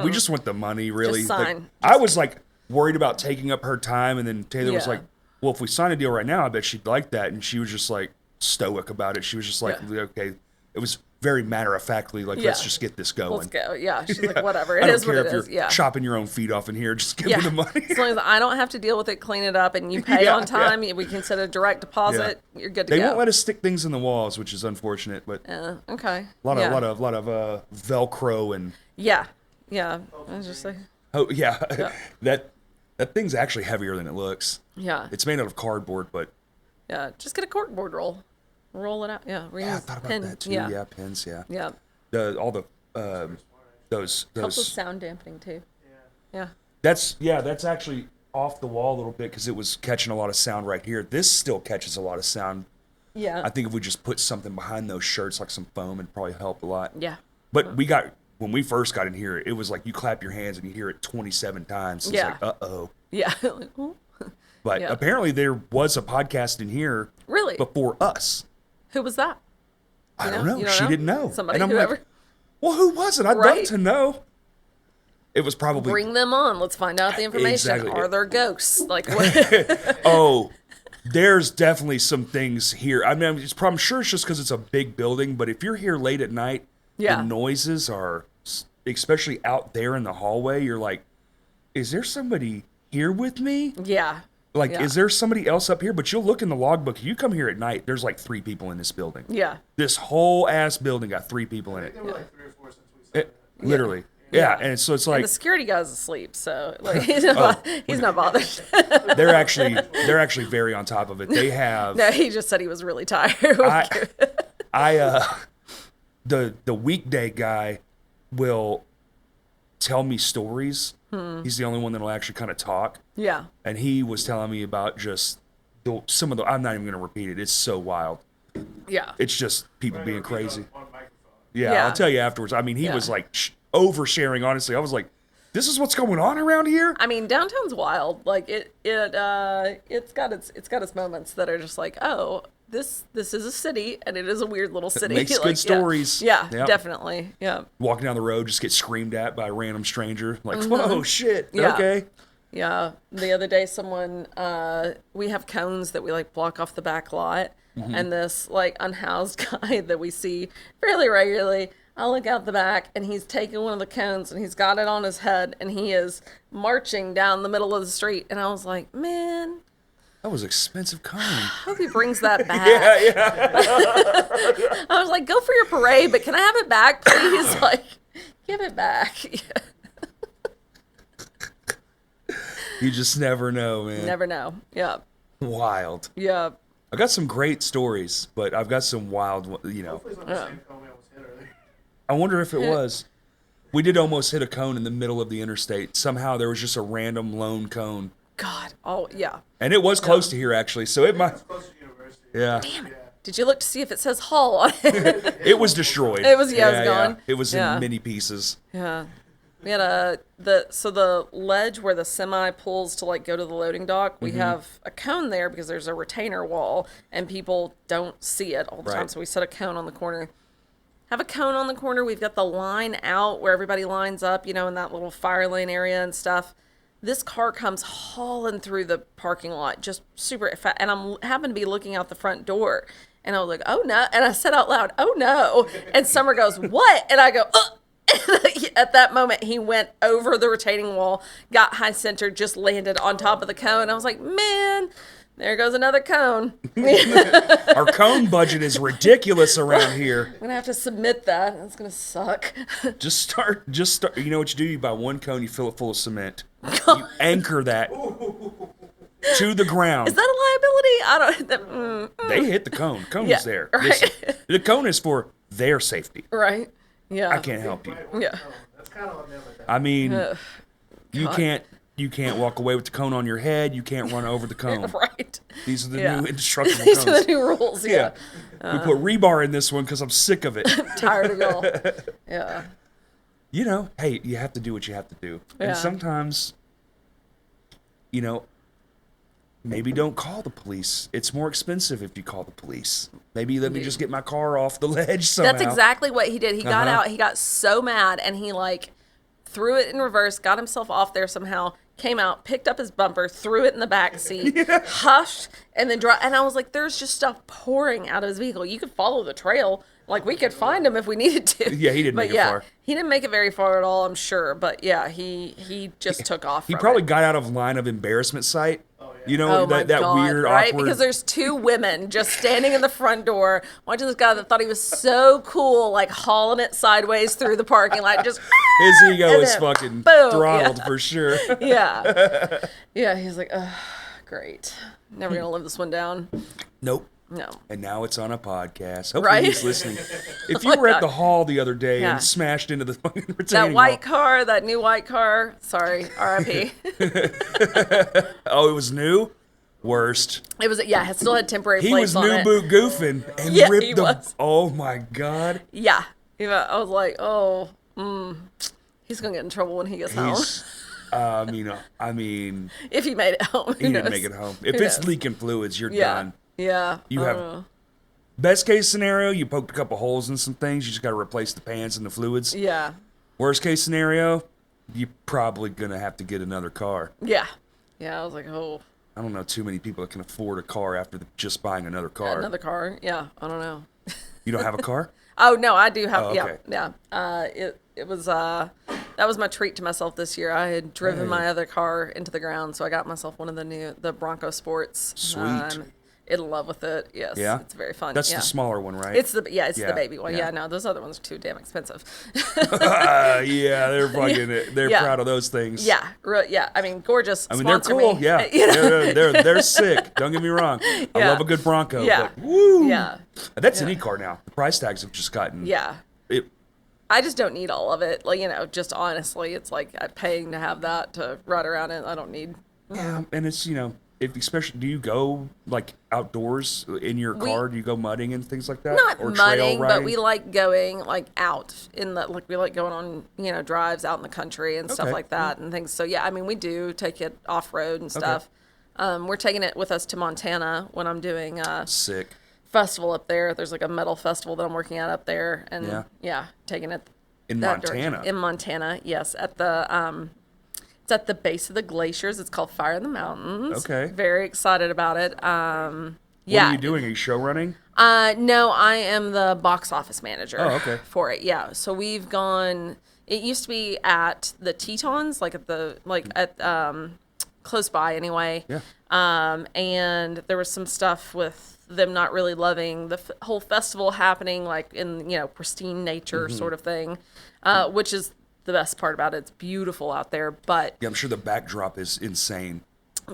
we just want the money, really. Just sign. Like, I was like worried about taking up her time, and then Taylor was like, well, if we sign a deal right now, I bet she'd like that. And she was just like stoic about it. She was just like, okay. It was very matter-of-factly, like, let's just get this going. Let's go. Yeah. She's like, whatever. It is what it is. I don't care if you're chopping your own feet off in here. Just give me the money. As long as I don't have to deal with it, clean it up, and you pay on time, we can set a direct deposit. You're good to go. They won't let us stick things in the walls, which is unfortunate, but okay. A lot of Velcro and yeah. I was just like, that thing's actually heavier than it looks. Yeah. It's made out of cardboard, but just get a corkboard roll. Roll it out. Yeah. I thought about that too. Yeah, pins. Yeah. Yeah. Those helps with sound dampening too. Yeah. That's actually off the wall a little bit because it was catching a lot of sound right here. This still catches a lot of sound. Yeah. I think if we just put something behind those shirts, like some foam, it'd probably help a lot. Yeah. But when we first got in here, it was like you clap your hands and you hear it 27 times. It's like, uh-oh. Yeah. But apparently there was a podcast in here really before us. Who was that? I don't know. She didn't know. Somebody, and I'm whoever. like, well, who was it? I'd love to know. It was probably... Bring them on. Let's find out the information. Exactly. Are there ghosts? Like what? Oh, there's definitely some things here. I mean, I'm sure it's just because it's a big building, but if you're here late at night, the noises are, especially out there in the hallway, you're like, is there somebody here with me? Yeah. Like, is there somebody else up here? But you'll look in the logbook. You come here at night, there's like 3 people in this building. Yeah. This whole ass building got 3 people in it. There were like 3 or 4 since we started. Literally. Yeah. And so it's like... And the security guy's asleep, so like he's not bothered. They're actually very on top of it. They have... No, he just said he was really tired. The weekday guy will tell me stories. He's the only one that'll actually kind of talk. Yeah. And he was telling me about just some of the... I'm not even going to repeat it. It's so wild. Yeah. It's just people being crazy. On microphone. Yeah, I'll tell you afterwards. I mean, he was like oversharing, honestly. I was like, this is what's going on around here? I mean, downtown's wild. Like it's got its moments that are just like, oh, this is a city, and it is a weird little city. It makes good stories. Yeah, definitely. Yeah. Walking down the road, just get screamed at by a random stranger. Like, whoa, shit. Yeah. Okay. Yeah. The other day, we have cones that we like block off the back lot, and this like unhoused guy that we see fairly regularly, I look out the back, and he's taking one of the cones, and he's got it on his head, and he is marching down the middle of the street, and I was like, man. That was expensive cone. I hope he brings that back. Yeah. I was like, go for your parade, but can I have it back, please? Like, give it back. You just never know, man. Never know. Yeah. Wild. Yeah. I got some great stories, but I've got some wild, Hopefully it's not the same cone we almost hit earlier. I wonder if it was. We did almost hit a cone in the middle of the interstate. Somehow there was just a random lone cone. God. Oh, yeah. And it was close to here, actually, so it might... It's close to university. Yeah. Damn it. Did you look to see if it says Hall on it? It was destroyed. It was gone. It was in many pieces. Yeah. We had the ledge where the semi pulls to like go to the loading dock. We have a cone there because there's a retainer wall and people don't see it all the time. Right. So we set a cone on the corner. Have a cone on the corner. We've got the line out where everybody lines up, in that little fire lane area and stuff. This car comes hauling through the parking lot, just super fast. And I'm happen to be looking out the front door. And I was like, oh no. And I said out loud, oh no. And Summer goes, what? And I go, ugh. At that moment, he went over the retaining wall, got high centered, just landed on top of the cone. I was like, man, there goes another cone. Our cone budget is ridiculous around here. I'm going to have to submit that. That's going to suck. Just start. You know what you do? You buy one cone, you fill it full of cement. You anchor that to the ground. Is that a liability? They hit the cone. Cone Yeah, is there. right. Listen, the cone is for their safety. Right? Yeah. I can't help you. Yeah. That's kind of on them at that. I mean, Ugh, you can't walk away with the cone on your head. You can't run over the cone. right. These are the Yeah. new indestructible These are cones. the new rules. Yeah. Yeah. We put rebar in this one because I'm sick of it. Tired of y'all. Yeah. Hey, you have to do what you have to do. Yeah. And sometimes, maybe don't call the police. It's more expensive if you call the police. Maybe let me just get my car off the ledge somehow. That's exactly what he did. He got Uh-huh. out. He got so mad, and he threw it in reverse, got himself off there somehow, came out, picked up his bumper, threw it in the back seat, huffed, and then and I was like, there's just stuff pouring out of his vehicle. You could follow the trail. We could find him if we needed to. Yeah, he didn't make it far. He didn't make it very far at all, I'm sure. But yeah, he just took off. He from probably it. got out of line of embarrassment sight. yeah. Oh my that God, weird, right? awkward. Because there's two women just standing in the front door watching this guy that thought he was so cool, hauling it sideways through the parking lot. Just his ego and is then fucking boom, throttled yeah. for sure. Yeah. Yeah, he's like, ugh, great. Never gonna live this one down. Nope. No. And now it's on a podcast. Hopefully Right? he's listening. If you were at the hall the other day Yeah. and smashed into the fucking retaining That white wall. car, that new white car. Sorry, R.I.P. Oh, it was new? Worst. It was, yeah, it still had temporary He plates was on new it. boot goofing and Yeah, ripped he the. was. Oh my God. Yeah. I was like, oh, he's gonna get in trouble when he gets home. He's. I mean, If he made it home. he didn't make it home. If Who it's knows? leaking fluids, you're Yeah. done. Yeah. You I have- don't know. Best case scenario, you poked a couple holes in some things. You just got to replace the pans and the fluids. Yeah. Worst case scenario, you're probably gonna have to get another car. Yeah. Yeah. I was like, oh, I don't know too many people that can afford a car after just buying another car. another car. Yeah. I don't know. You don't have a car? Oh no, I do have. Oh, okay. Yeah. It was that was my treat to myself this year. I had driven my other car into the ground, so I got myself one of the Bronco Sports. Sweet. I'm in love with it. Yes. Yeah? It's very fun. That's yeah. the smaller one, right? It's the Yeah, baby one. yeah. Yeah. No, those other ones are too damn expensive. Yeah, they're fucking. They're Yeah. proud of those things. Yeah. Yeah. I mean, gorgeous. I mean, they're Sponsor cool. me. Yeah, You know? they're sick. Don't get me wrong. I Yeah. love a good Bronco. Yeah. But woo. Yeah. That's any car now. The price tags have just gotten. Yeah. It, I just don't need all of it. Just honestly, it's like I'm paying to have that to ride around in. I don't need. yeah, and it's if especially do you go outdoors in your car? Do you go mudding and things like that? Not or trail mudding, but riding? we like going out in the we like going on drives out in the country and stuff Okay. like that and things. So yeah, I mean we do take it off road and stuff. We're taking it with us to Montana when I'm doing Sick. festival up there. There's a metal festival that I'm working at up there, and Yeah. taking it In that Montana? direction. In Montana, yes, at the it's at the base of the glaciers. It's called Fire in the Mountains. Okay. Very excited about it. What Yeah. are you doing? Are you show running? No, I am the box office manager. Oh, okay. For it, yeah. So we've gone. It used to be at the Tetons, close by anyway. Yeah. And there was some stuff with them not really loving the whole festival happening in pristine nature Mm-hmm. sort of thing, which is the best part about it. It's beautiful out there, but Yeah, I'm sure the backdrop is insane.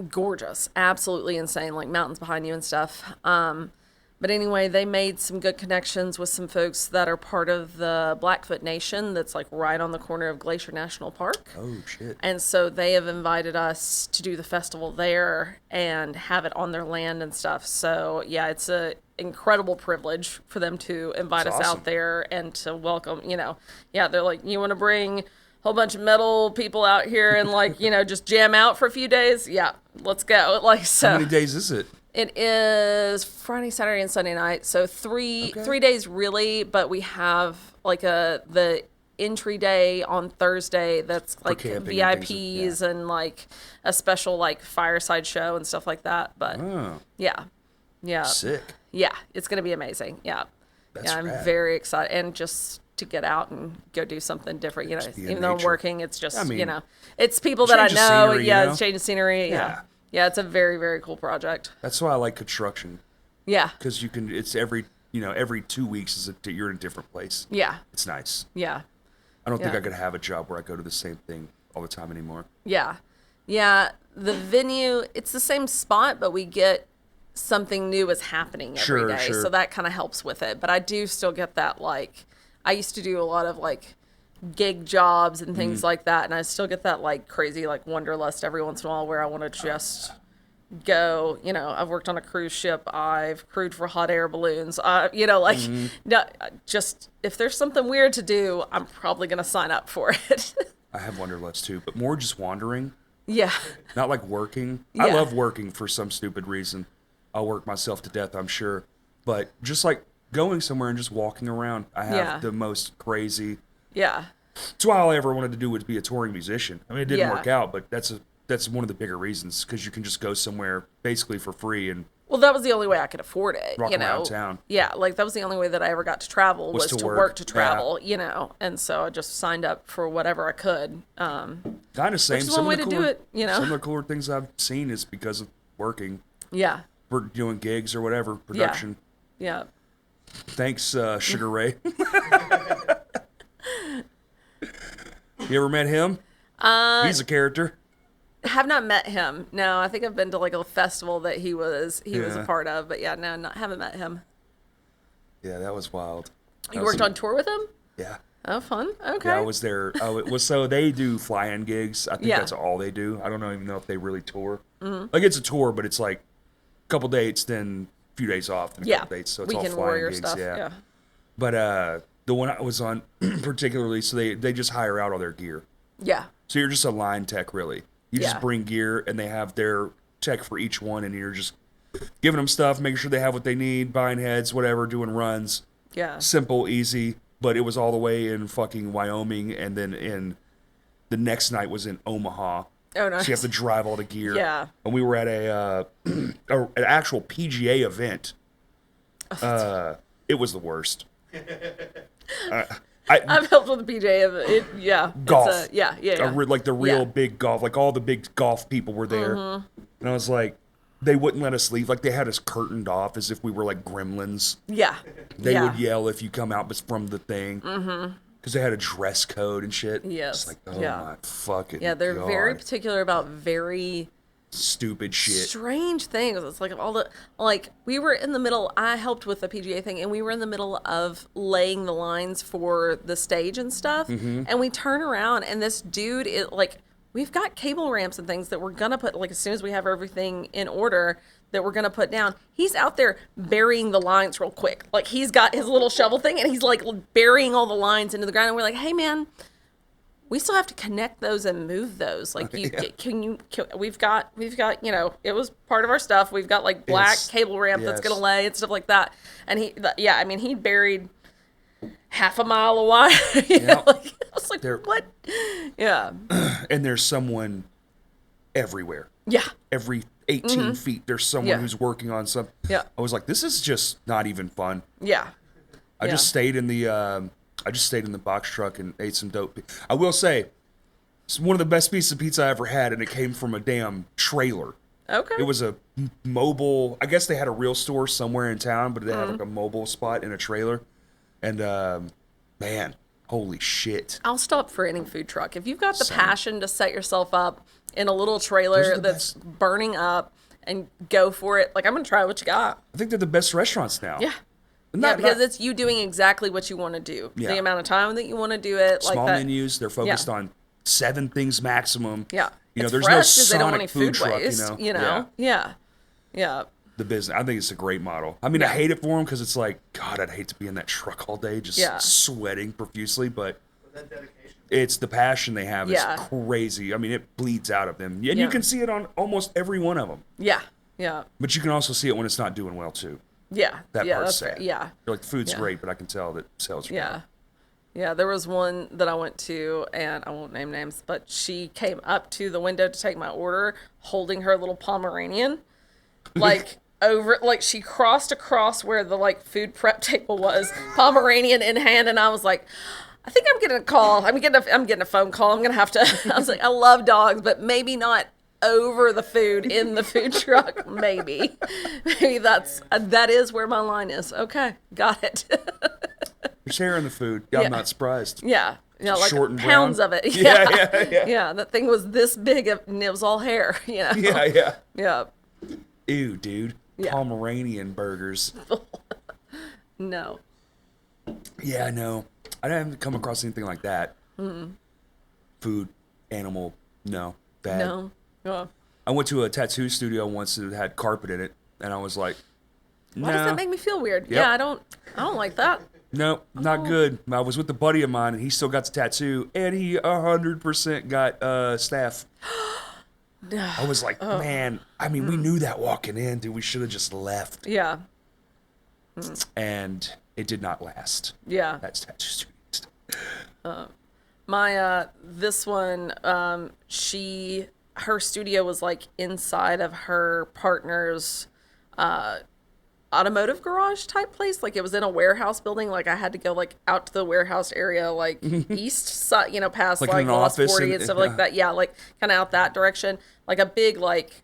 gorgeous, absolutely insane, like mountains behind you and stuff. But anyway, they made some good connections with some folks that are part of the Blackfoot Nation that's right on the corner of Glacier National Park. Oh shit. And so they have invited us to do the festival there and have it on their land and stuff. So yeah, it's a incredible privilege for them to invite That's us awesome. out there and to welcome, yeah, they're like, you want to bring whole bunch of metal people out here and like, just jam out for a few days. Yeah, let's go. Like, so. How many days is it? It is Friday, Saturday, and Sunday night. So three days really, but we have like the entry day on Thursday that's like VIPs and like a special like fireside show and stuff like that. But yeah. Sick. Yeah, it's gonna be amazing. Yeah. That's I'm rad. very excited, and just to get out and go do something different. Even though I'm nature. working, it's just I mean, it's people that I change of know. scenery, It's changing scenery. Yeah, it's a very, very cool project. That's why I like construction. Yeah. Because it's every 2 weeks you're in a different place. Yeah. It's nice. Yeah. I don't think I could have a job where I go to the same thing all the time anymore. Yeah. Yeah. The venue, it's the same spot, but we get something new is happening every day. Sure. So that kind of helps with it. But I do still get that, like, I used to do a lot of like gig jobs and things like that, and I still get that like crazy like wanderlust every once in a while where I want to just go. I've worked on a cruise ship, I've crewed for hot air balloons, no, just if there's something weird to do, I'm probably gonna sign up for it. I have wanderlust too, but more just wandering. Yeah. Not like working. Yeah. I love working for some stupid reason. I'll work myself to death, I'm sure. But just like going somewhere and just walking around, I have the most crazy. Yeah. That's why all I ever wanted to do was be a touring musician. I mean, it didn't Yeah. work out, but that's one of the bigger reasons, because you can just go somewhere basically for free and Well, that was the only way I could afford it, rock around town. Yeah, like that was the only way that I ever got to travel was to work to Yeah. travel, and so I just signed up for whatever I could. Kind of same. Which is one way to do it, Some of the cooler things I've seen is because of working. Yeah. We're doing gigs or whatever, production. Yeah. Thanks, Sugar Ray. You ever met him? He's a character. Have not met him. No, I think I've been to like a festival that he was a part of, but yeah, no, haven't met him. Yeah, that was wild. You worked on tour with him? Yeah. Oh, fun. Okay. Yeah, I was there. So they do fly-in gigs. I think Yeah. that's all they do. I don't even know if they really tour. Like, it's a tour, but it's like a couple dates, then a few days off, then a couple dates. So it's Weekend all fly-in warrior gigs. stuff. Yeah. But the one I was on particularly, so they just hire out all their gear. Yeah. So you're just a line tech, really. You just Yeah. bring gear, and they have their tech for each one, and you're just giving them stuff, making sure they have what they need, buying heads, whatever, doing runs. Yeah. Simple, easy, but it was all the way in fucking Wyoming, and then the next night was in Omaha. Oh, nice. So you have to drive all the gear. Yeah. And we were at an actual PGA event. It was the worst. I've helped with the PJ. Yeah. Golf. Yeah. Like the real Yeah. big golf. Like all the big golf people were there. And I was like, they wouldn't let us leave. Like they had us curtained off as if we were like gremlins. Yeah. They yeah. would yell if you come out from the thing. Because they had a dress code and shit. Yes. It's like, oh Yeah. my fucking Yeah, they're God. very particular about very Stupid shit. strange things. It's like we were in the middle. I helped with the PGA thing, and we were in the middle of laying the lines for the stage and stuff. And we turn around, and this dude is like, we've got cable ramps and things that we're gonna put, like, as soon as we have everything in order, that we're gonna put down. He's out there burying the lines real quick. Like, he's got his little shovel thing, and he's like burying all the lines into the ground. And we're like, hey man, we still have to connect those and move those. Like, we've got, it was part of our stuff. We've got like black cable ramp that's going to lay and stuff like that. And he buried half a mile of wire. I was like, what? Yeah. And there's someone everywhere. Yeah. Every 18 feet, there's someone who's working on something. Yeah. I was like, this is just not even fun. Yeah. I just stayed in the box truck and ate some dope. I will say, it's one of the best pieces of pizza I ever had, and it came from a damn trailer. Okay. It was a mobile. I guess they had a real store somewhere in town, but they had like a mobile spot in a trailer. And man, holy shit! I'll stop for any food truck if you've got the passion to set yourself up in a little trailer that's burning up and go for it. Like, I'm gonna try what you got. I think they're the best restaurants now. Yeah. Because it's you doing exactly what you want to do. Yeah. The amount of time that you want to do it. Small like that. menus. They're focused on 7 things maximum. Yeah. There's fresh no 'cause they don't want Sonic any food truck. waste, Yeah. Yeah. The business. I think it's a great model. I mean, I hate it for them because it's like, God, I'd hate to be in that truck all day just sweating profusely. But But that dedication it's the passion they have is Yeah. crazy. I mean, it bleeds out of them. And Yeah. you can see it on almost every one of them. Yeah. Yeah. But you can also see it when it's not doing well, too. Yeah. That yeah, part's that's sad. fair. Yeah. You're like, food's Yeah. great, but I can tell that sales are Yeah. Yeah, there was one that I went to, and I won't name names, but she came up to the window to take my order holding her little Pomeranian. Like, she crossed across where the, like, food prep table was, Pomeranian in hand, and I was like, I think I'm getting a call. I'm getting a phone call. I'm going to have to, I was like, I love dogs, but maybe not over the food in the food truck. Maybe that is where my line is. Okay. Got it. There's hair in the food. Yeah, Yeah. I'm not surprised. Yeah. Yeah, like Short and pounds brown. of it. Yeah. Yeah, that thing was this big and it was all hair, you know. Yeah. Yeah. Ew, dude. Yeah. Pomeranian burgers. No. Yeah, I know. I haven't come across anything like that. Food, animal, no. Bad. No. Yeah. I went to a tattoo studio once that had carpet in it, and I was like, Why does that make me feel weird? Yep. Yeah, I don't like that. no, not good. I was with a buddy of mine, and he still got the tattoo, and he 100% got staph. I was like, man, I mean, we knew that walking in, dude. We should have just left. Yeah. And it did not last. Yeah. That's tattoo studio. My this one, her studio was like inside of her partner's automotive garage type place. Like it was in a warehouse building. Like I had to go like out to the warehouse area, like east side, past Like in like an Lost office 40 and- and stuff like that. Yeah, like kind of out that direction. Like a big like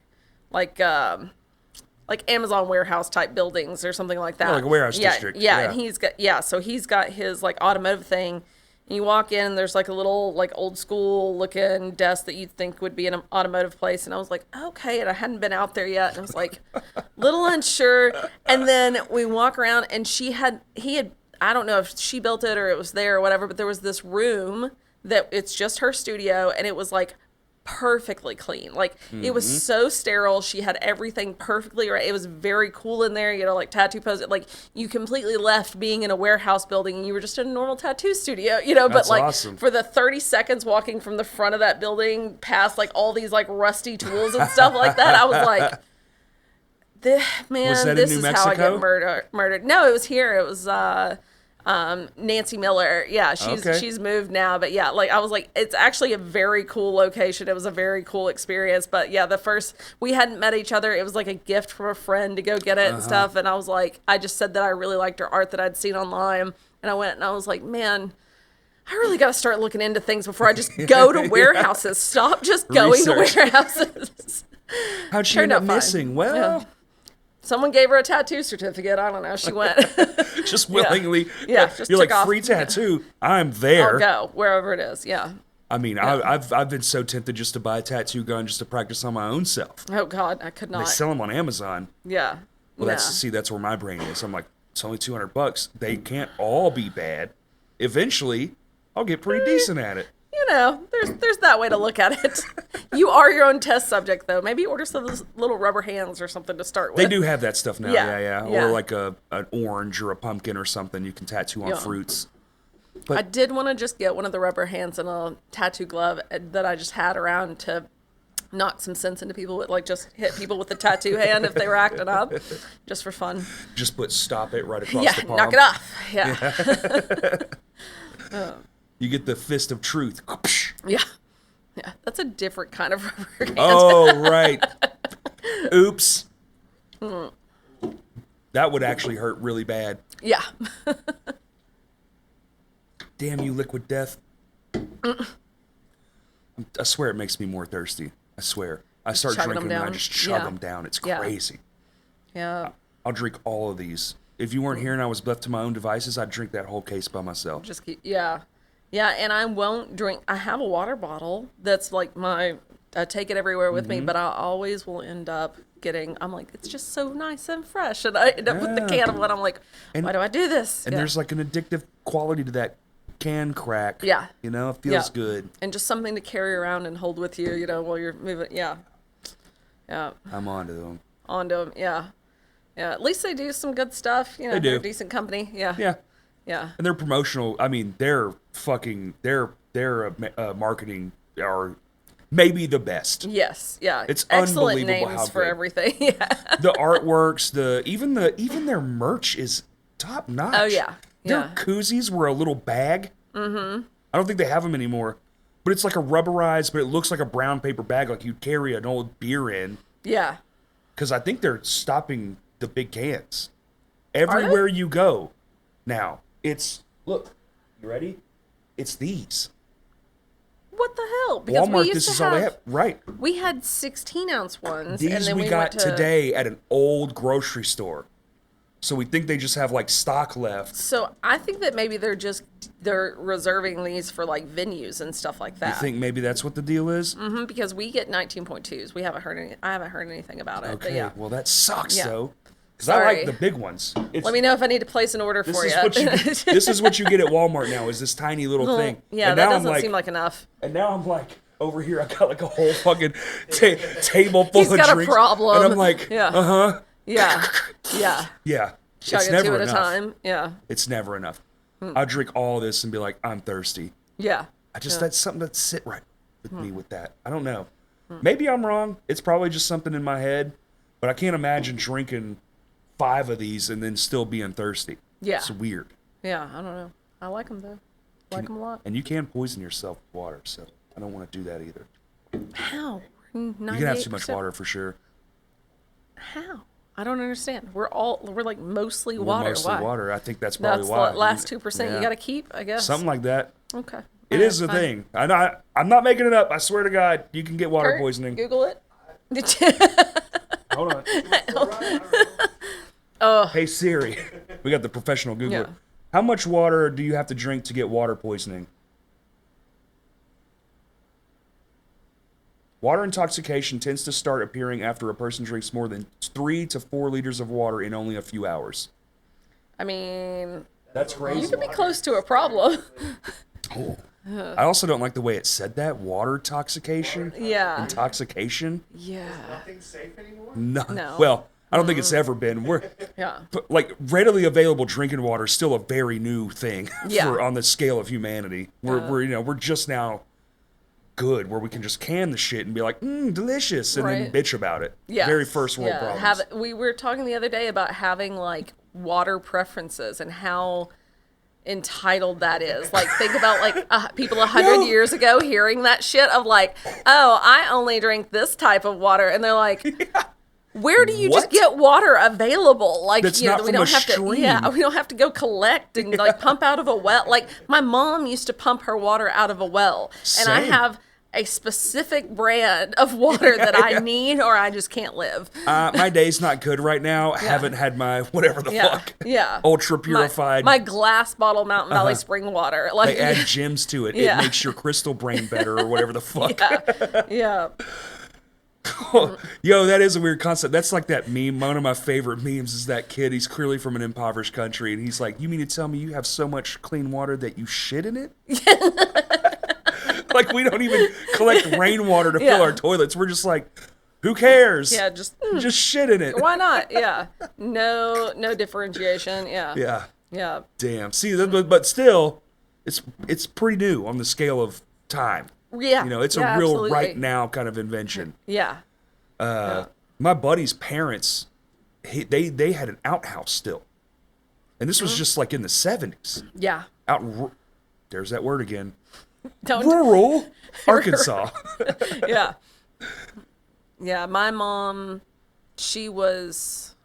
Amazon warehouse type buildings or something like that. like a warehouse yeah, district. Yeah, Yeah. and so he's got his like automotive thing. And you walk in, and there's like a little like old school looking desk that you'd think would be in an automotive place. And I was like, okay. And I hadn't been out there yet. And I was like, little unsure. And then we walk around, and he had, I don't know if she built it or it was there or whatever, but there was this room that it's just her studio, and it was like perfectly clean. Like it was so sterile. She had everything perfectly right. It was very cool in there, like tattoo pose. Like you completely left being in a warehouse building and you were just in a normal tattoo studio, but That's like awesome. for the 30 seconds walking from the front of that building past like all these like rusty tools and stuff like that, I was like, man, Was that in this New is how I Mexico? get murdered. No, it was here. It was Nancy Miller. Yeah, Okay. she's moved now, but yeah, like I was like, it's actually a very cool location. It was a very cool experience. But yeah, we hadn't met each other. It was like a gift from a friend to go get it and stuff. And I was like, I just said that I really liked her art that I'd seen online, and I went and I was like, man, I really got to start looking into things before I just go to warehouses. Stop just going Research. to warehouses. How'd she Turned end up out fine. missing? Well, Someone gave her a tattoo certificate. I don't know. She went. just willingly. Yeah, just You're like, took off. free tattoo. I'm there. I'll go wherever it is. Yeah. I mean, I've been so tempted just to buy a tattoo gun just to practice on my own self. Oh God, I could They not. sell them on Amazon. Yeah. Well, Yeah. that's where my brain is. I'm like, it's only $200. They can't all be bad. Eventually, I'll get pretty decent at it. There's that way to look at it. You are your own test subject, though. Maybe order some of those little rubber hands or something to start with. They do have that stuff now. Yeah, Yeah. yeah. Or like an orange or a pumpkin or something you can tattoo on Yeah. fruits. I did want to just get one of the rubber hands and a tattoo glove that I just had around to knock some sense into people with, like just hit people with the tattoo hand if they were acting up, just for fun. Just put stop it right across Yeah, the palm. knock it off. Yeah. You get the fist of truth. Yeah. Yeah. That's a different kind of rubber hand. Oh, right. Oops. That would actually hurt really bad. Yeah. Damn you, liquid death. I swear it makes me more thirsty. I swear. I start chugging drinking them and I down. just chug Yeah. them down. It's Yeah. crazy. Yeah. I'll drink all of these. If you weren't here and I was left to my own devices, I'd drink that whole case by myself. Just keep, yeah. Yeah, and I won't drink. I have a water bottle that's like I take it everywhere with me, but I always will end up I'm like, it's just so nice and fresh. And I end up with the can of one. I'm like, why do I do this? And there's like an addictive quality to that can crack. Yeah. It feels good. And just something to carry around and hold with you, while you're moving. Yeah. Yeah. I'm onto them. Onto them. Yeah. Yeah. At least they do some good stuff. They do. They're decent company. Yeah. Yeah. Yeah. And they're promotional. I mean, they their marketing are maybe the best. Yes, yeah. It's excellent unbelievable names how for good. everything. Yeah. The artworks, even their merch is top notch. Oh yeah. Their Yeah. koozies were a little bag. Mm-hmm. I don't think they have them anymore. But it's like a rubberized, but it looks like a brown paper bag like you'd carry an old beer in. Yeah. Because I think they're stopping the big cans. Everywhere you go now, look, you ready? It's these. What the hell? Because Walmart, we used this to is all they have. Right. We had 16-ounce ones, These and then we we got went to today at an old grocery store. So we think they just have like stock left. So I think that maybe they're reserving these for like venues and stuff like that. You think maybe that's what the deal is? Mm-hmm, because we get 19.2s. I haven't heard anything about it. But Okay, yeah. well that sucks Yeah. though. Because I Sorry. like the big ones. Let me know if I need to place an order for you. This is what you get at Walmart now, is this tiny little thing. Yeah, and that now doesn't seem like enough. And now I'm like, over here, I got like a whole fucking table full He's of got drinks. a problem. And I'm like, Yeah. uh-huh. Yeah. Yeah. Yeah. Chug It's it never two at enough. a time. Yeah. It's never enough. I'll drink all this and be like, I'm thirsty. Yeah. That's something that sit right with me with that. I don't know. Maybe I'm wrong. It's probably just something in my head, but I can't imagine drinking 5 of these and then still being thirsty. Yeah. It's weird. Yeah. I don't know. I like them though. I like them a lot. And you can poison yourself with water, so I don't want to do that either. How? You can have too much water for sure. How? I don't understand. We're like mostly We're water. mostly Why? water. I think that's probably That's why. the last 2% Yeah. you got to keep, I guess. Something like that. Okay. It is a thing. I'm not making it up. I swear to God, you can get water Kurt, poisoning. Google it. Hold on. Oh. Hey Siri, we got the professional Googler. Yeah. How much water do you have to drink to get water poisoning? Water intoxication tends to start appearing after a person drinks more than 3 to 4 liters of water in only a few hours. I mean, That's you crazy. could be close to a problem. I also don't like the way it said that. Water intoxication? Yeah. Intoxication? Yeah. Nothing safe anymore? No. Well, I don't think it's ever been. Yeah. But like readily available drinking water is still a very new thing Yeah. on the scale of humanity. We're just now good where we can just can the shit and be like, delicious, and then Right. bitch about it. Yeah. Very first world problems. We were talking the other day about having like water preferences and how entitled that is. Like, think about like people 100 years ago hearing that shit of like, oh, I only drink this type of water, and they're like, where do you just What? get water available? Like, That's you know, not we from don't a have stream. to. Yeah, we don't have to go collect and like pump out of a well. Like, my mom used to pump her water out of a well, and I Same. have a specific brand of water that I need, or I just can't live. My day's not good right now. I haven't had my whatever the Yeah, fuck. yeah. Ultra My- purified. My glass bottle Mountain Valley spring water. Like, they add gems to it. Yeah. It makes your crystal brain better or whatever the fuck. yeah. Yo, that is a weird concept. That's like that meme. One of my favorite memes is that kid. He's clearly from an impoverished country, and he's like, "You mean to tell me you have so much clean water that you shit in it?" Like we don't even collect rainwater to fill Yeah. our toilets. We're just like, who cares? Yeah, just Just shit in it. why not? Yeah. No differentiation. Yeah. Yeah. Yeah. Damn. See, but still, it's pretty new on the scale of time. Yeah. You know, it's a Yeah, real absolutely. right now kind of invention. Yeah. My buddy's parents, they had an outhouse still, and this was Mm-hmm. just like in the 70s. Yeah. There's that word again. Don't. Rural Arkansas. Yeah. Yeah. My mom, she was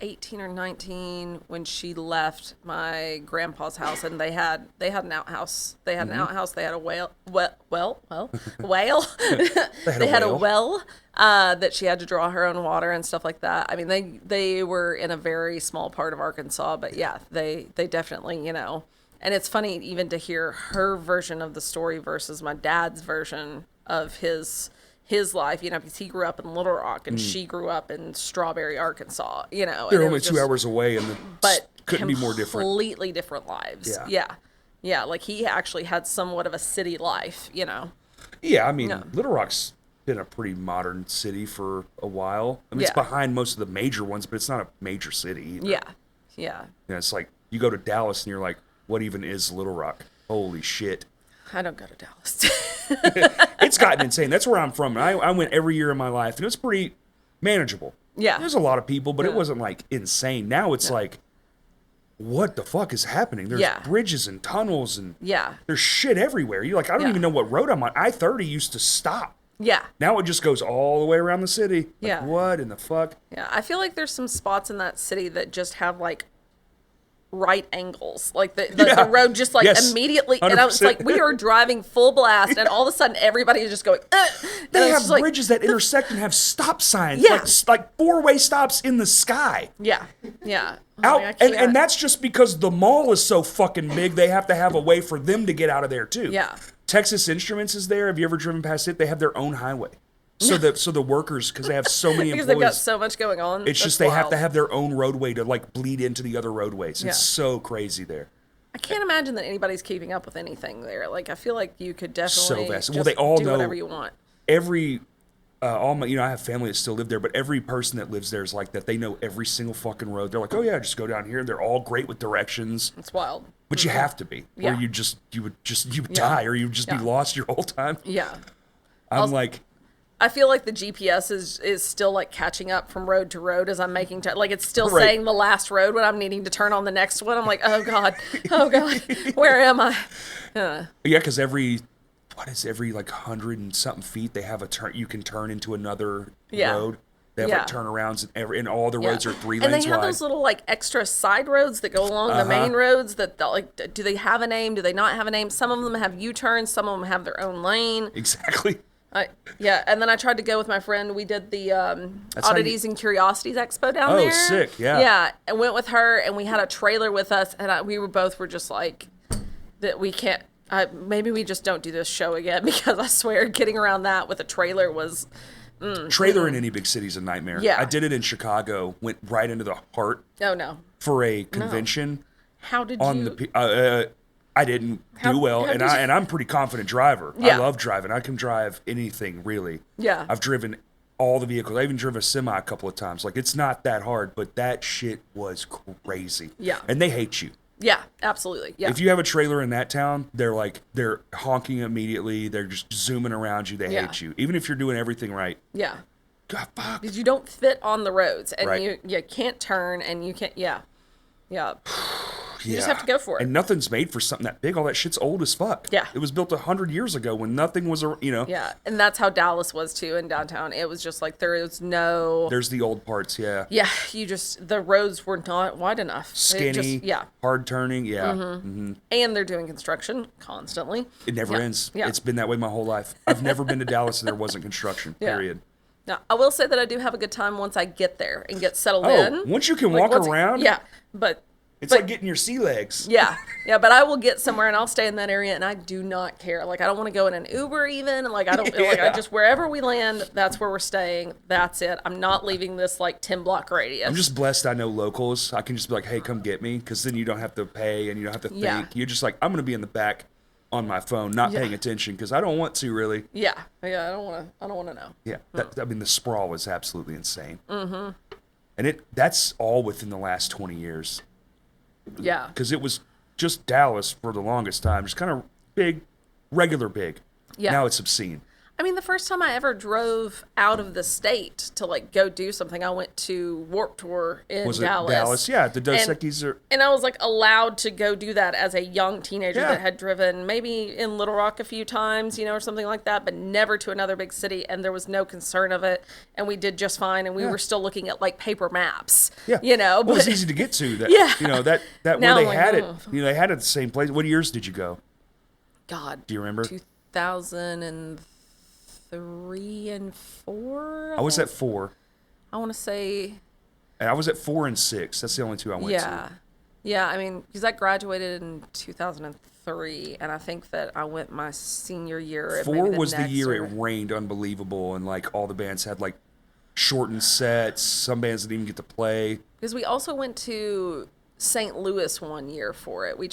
18 or 19 when she left my grandpa's house, and they had an outhouse. They had an outhouse. They had a whale. Whale. They had a well that she had to draw her own water and stuff like that. I mean, they were in a very small part of Arkansas, but yeah, they definitely, you know. And it's funny even to hear her version of the story versus my dad's version of his life, you know, because he grew up in Little Rock and she grew up in Strawberry, Arkansas, you know. They're and it only was 2 hours away, and but couldn't be more different. Completely different lives. Yeah. Yeah. Yeah. Like he actually had somewhat of a city life, you know. Yeah, I mean, No. Little Rock's been a pretty modern city for a while. I mean, it's Yeah. behind most of the major ones, but it's not a major city either. Yeah. Yeah. You know, it's like you go to Dallas and you're like, what even is Little Rock? Holy shit. I don't go to Dallas. It's gotten insane. That's where I'm from. I went every year of my life, and it was pretty manageable. Yeah. There's a lot of people, but it Yeah. wasn't like insane. Now it's like, what the fuck is happening? There's Yeah. bridges and tunnels and Yeah. there's shit everywhere. You're like, I don't Yeah. even know what road I'm on. I-30 used to stop. Yeah. Now it just goes all the way around the city. Like, Yeah. what in the fuck? Yeah. I feel like there's some spots in that city that just have like right angles. Like the road just like Yes. immediately. And I was 100%. like, we are driving full blast and all of a sudden everybody is just going, They have bridges that intersect and have stop signs. Yeah. Like four-way stops in the sky. Yeah. Yeah. Out, I and can't. that's just because the mall is so fucking big, they have to have a way for them to get out of there too. Yeah. Texas Instruments is there. Have you ever driven past it? They have their own highway. So the workers, because they have so many because they've got employees, so much going on. it's just they have to have their own roadway to like bleed into the other roadways. Yeah. It's so crazy there. I can't imagine that anybody's keeping up with anything there. Like I feel like you could definitely vast. just Well, they all do know- whatever you want. Every all my, I have family that still live there, but every person that lives there is like that. They know every single fucking road. They're like, oh yeah, just go down here. They're all great with directions, It's wild. but you have to be, Yeah. or you would die, or you would just be Yeah. lost your whole time. Yeah. I'm like, I feel like the GPS is still like catching up from road to road as I'm making like it's still Right. saying the last road when I'm needing to turn on the next one. I'm like, oh god, where am I? yeah, because every like 100 and something feet they have a turn. You can turn into another Yeah. road. They have Yeah. like turnarounds, and all the roads are 3 and lanes they have wide. those little like extra side roads that go along the main roads that like do they have a name, do they not have a name? Some of them have U-turns, some of them have their own lane. Exactly. Yeah, and then I tried to go with my friend. We did the how Oddities and Curiosities Expo down Oh, there. sick, yeah. Yeah, and went with her, and we had a trailer with us, and we were both just like, that we can't, maybe we just don't do this show again, because I swear getting around that with a trailer was, Trailer in any big city is a nightmare. Yeah. I did it in Chicago. Went right into the heart oh no. for a convention How did on you, the. I didn't do well, how and did you- I'm a pretty confident driver. I Yeah. love driving. I can drive anything really. Yeah. I've driven all the vehicles. I even drove a semi a couple of times. Like it's not that hard, but that shit was crazy. Yeah. And they hate you. yeah, absolutely, yeah. If you have a trailer in that town, they're honking immediately. They're just zooming around you. They Yeah. hate you, even if you're doing everything right. yeah. God, fuck. Because you don't fit on the roads, and Right. you can't turn, and you can't, yeah. Yeah. just have to go for it. And nothing's made for something that big. All that shit's old as fuck. Yeah. It was built 100 years ago when nothing was, Yeah, and that's how Dallas was too in downtown. It was just like there is no. There's the old parts, yeah. Yeah, the roads were not wide enough. It Skinny, just, yeah, hard turning, yeah. Mm-hmm. and they're doing construction constantly. It never Yeah, ends. yeah. It's been that way my whole life. I've never been to Dallas and there wasn't construction, Yeah. period. Now, I will say that I do have a good time once I get there and get settled Oh, in. once you can Like, walk once- around, Yeah, but it's like getting your sea legs. yeah, but I will get somewhere and I'll stay in that area and I do not care. Like I don't want to go in an Uber even. And like I don't like I Yeah. just wherever we land, that's where we're staying. That's it. I'm not leaving this like 10-block radius. I'm just blessed I know locals. I can just be like, hey, come get me, because then you don't have to pay and you don't have to think. Yeah. You're just like, I'm going to be in the back on my phone, not Yeah. paying attention, because I don't want to really. Yeah. I don't want to know. Yeah, I mean, the sprawl was absolutely insane. Mm-hmm. And that's all within the last 20 years. Yeah. Because it was just Dallas for the longest time, just kind of big, regular big. Yeah. Now it's obscene. I mean, the first time I ever drove out of the state to like go do something, I went to Warped Tour in Was Dallas. it Dallas? Yeah, the Dos Equis are. And I was like allowed to go do that as a young teenager Yeah. that had driven maybe in Little Rock a few times, or something like that, but never to another big city. And there was no concern of it. And we did just fine. And we were still looking at like paper maps, Yeah. But Well, it's easy to get to. That, Yeah. That where Now they I'm like, had it. oh. They had it at the same place. What years did you go? God, Do you remember? 2003 and 4. I was at 4. I want to say, And I was at 4 and 6. That's the only two I went to. Yeah, I mean, because I graduated in 2003, and I think that I went my senior year. 4 was the next year or- it rained unbelievable, and like all the bands had like shortened sets. Some bands didn't even get to play. Because we also went to St. Louis one year for it. We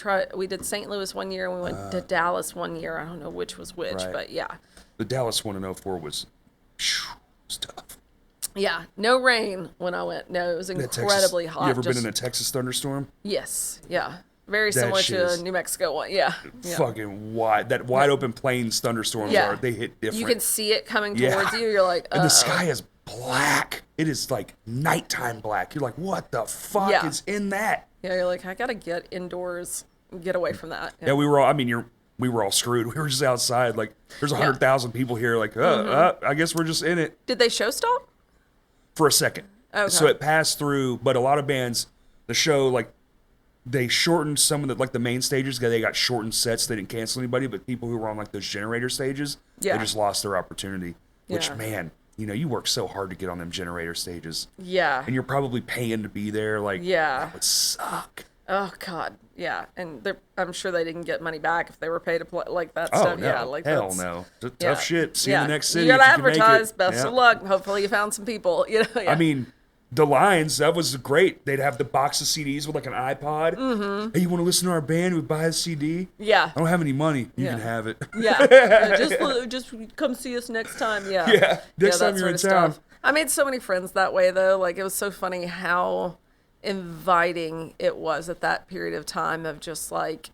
did St. Louis one year, and we went to Dallas one year. I don't know which was which, Right. but yeah. The Dallas one in 04 was tough. Yeah, no rain when I went. No, it was That Texas- incredibly hot. You ever been Just- in a Texas thunderstorm? Yes, yeah. Very That similar shit to is New Mexico one. Yeah. fucking wide. That wide open plains thunderstorms Yeah. they hit different. You can see it coming Yeah. towards you. You're like, and the sky is black. It is like nighttime black. You're like, what the fuck Yeah. is in that? Yeah, you're like, I gotta get indoors, get away from that. Yeah, we were all. I mean, we were all screwed. We were just outside. Like, there's 100,000 people here. Like, I guess we're just in it Did they show stop? for a second. Okay. So it passed through, but a lot of bands, the show, like, they shortened some of the, like, the main stages. They got shortened sets. They didn't cancel anybody, but people who were on, like, those generator stages, they Yeah. just lost their opportunity. Which, Yeah. man, you know, you work so hard to get on them generator stages. Yeah. And you're probably paying to be there. Like, Yeah. that would suck. Oh God. Yeah. And I'm sure they didn't get money back if they were paid to play like that Oh, stuff. no. Yeah. Like Hell that's, no. yeah. Tough shit. See you in the next city. You gotta if you can make it. advertise. Best Yeah. of luck. Hopefully you found some people. You know. Yeah. I mean, the lines, that was great. They'd have the box of CDs with like an iPod. Mm-hmm. Hey, you want to listen to our band? We buy a CD. Yeah. I don't have any money. You Yeah. can have it. Yeah. Just come see us next time. Yeah. Yeah, next time that you're in sort of town. stuff. I made so many friends that way though. Like it was so funny how inviting it was at that period of time of just like